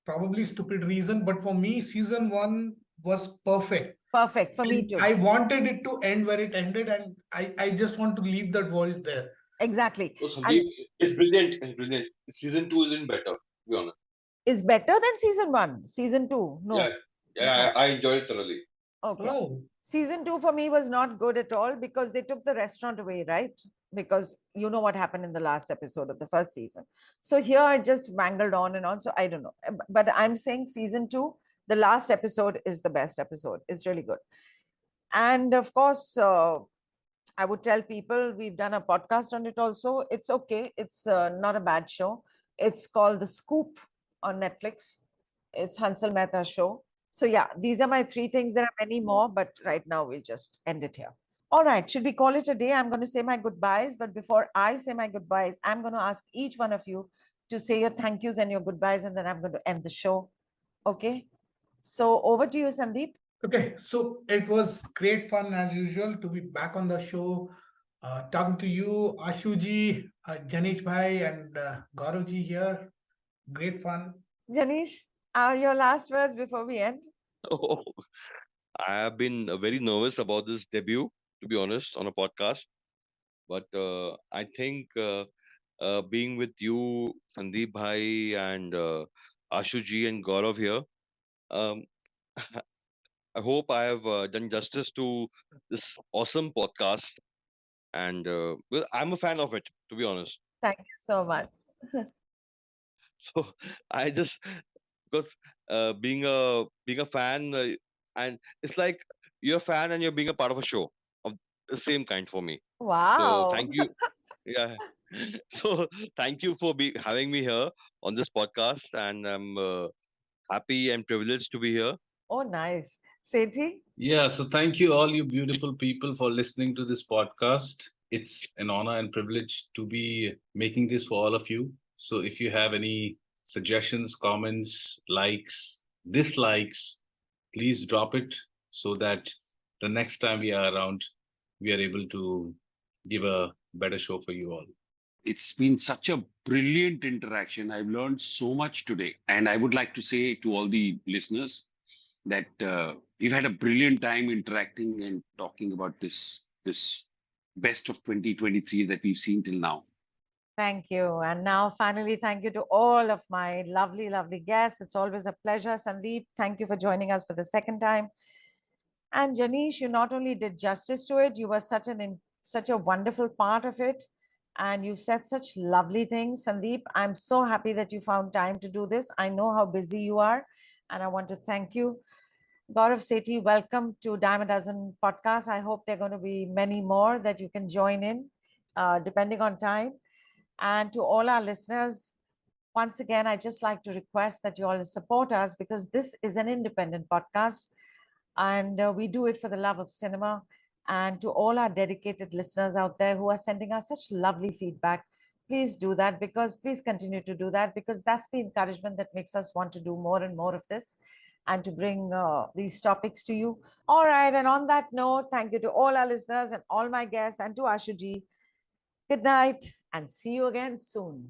probably stupid reason, but for me, season 1 was perfect. Perfect for me And too. I wanted it to end where it ended, and I just want to leave that world there. Exactly. So Sandeep, it's brilliant. It's brilliant. Season 2 isn't better, to be honest. Is better than season 1. Season 2, no. Yeah, I enjoyed it thoroughly. Okay. Oh, Season 2 for me was not good at all because they took the restaurant away, right? Because you know what happened in the last episode of the first season. So here it just mangled on and on. So I don't know. But I'm saying season 2, the last episode is the best episode. It's really good. And of course, I would tell people we've done a podcast on it also. It's okay. It's not a bad show. It's called The Scoop on Netflix. It's Hansel Mehta show. So yeah, these are my 3 things. There are many more, but right now we'll just end it here. All right, should we call it a day? I'm going to say my goodbyes, but before I say my goodbyes, I'm going to ask each one of you to say your thank yous and your goodbyes, and then I'm going to end the show. Okay? So over to you, Sandeep. okay. So it was great fun as usual to be back on the show, talking to you, Ashuji, Janish Bhai, and Gauravji here. Great fun. Janish, your last words before we end? Oh, I have been very nervous about this debut, to be honest, on a podcast. But I think being with you, Sandeep Bhai, and Ashuji and Gaurav here, um, I hope I have done justice to this awesome podcast. And well, I'm a fan of it, to be honest. Thank you so much. So I just because being a fan, and it's like you're a fan and you're being a part of a show of the same kind for me. So Wow. thank you. Yeah. So thank you for having me here on this podcast, and I'm happy and privileged to be here. Oh, nice. Sethi? Yeah, so thank you, all you beautiful people, for listening to this podcast. It's an honor and privilege to be making this for all of you. So if you have any suggestions, comments, likes, dislikes, please drop it so that the next time we are around, we are able to give a better show for you all. It's been such a brilliant interaction. I've learned so much today. And I would like to say to all the listeners that we've had a brilliant time interacting and talking about this best of 2023 that we've seen till now. Thank you. And now, finally, thank you to all of my lovely, lovely guests. It's always a pleasure. Sandeep, thank you for joining us for the second time. And Janish, you not only did justice to it, you were such a wonderful part of it. And you've said such lovely things. Sandeep, I'm so happy that you found time to do this. I know how busy you are, and I want to thank you. Gaurav, Sethi, welcome to Dime a Dozen podcast. I hope there are going to be many more that you can join in, depending on time. And to all our listeners, Once again, I just like to request that you all support us, because this is an independent podcast and we do it for the love of cinema. And to all our dedicated listeners out there who are sending us such lovely feedback, please do that, because please continue to do that, because that's the encouragement that makes us want to do more and more of this and to bring these topics to you. All right. And on that note, thank you to all our listeners and all my guests and to Ashuji. Good night and see you again soon.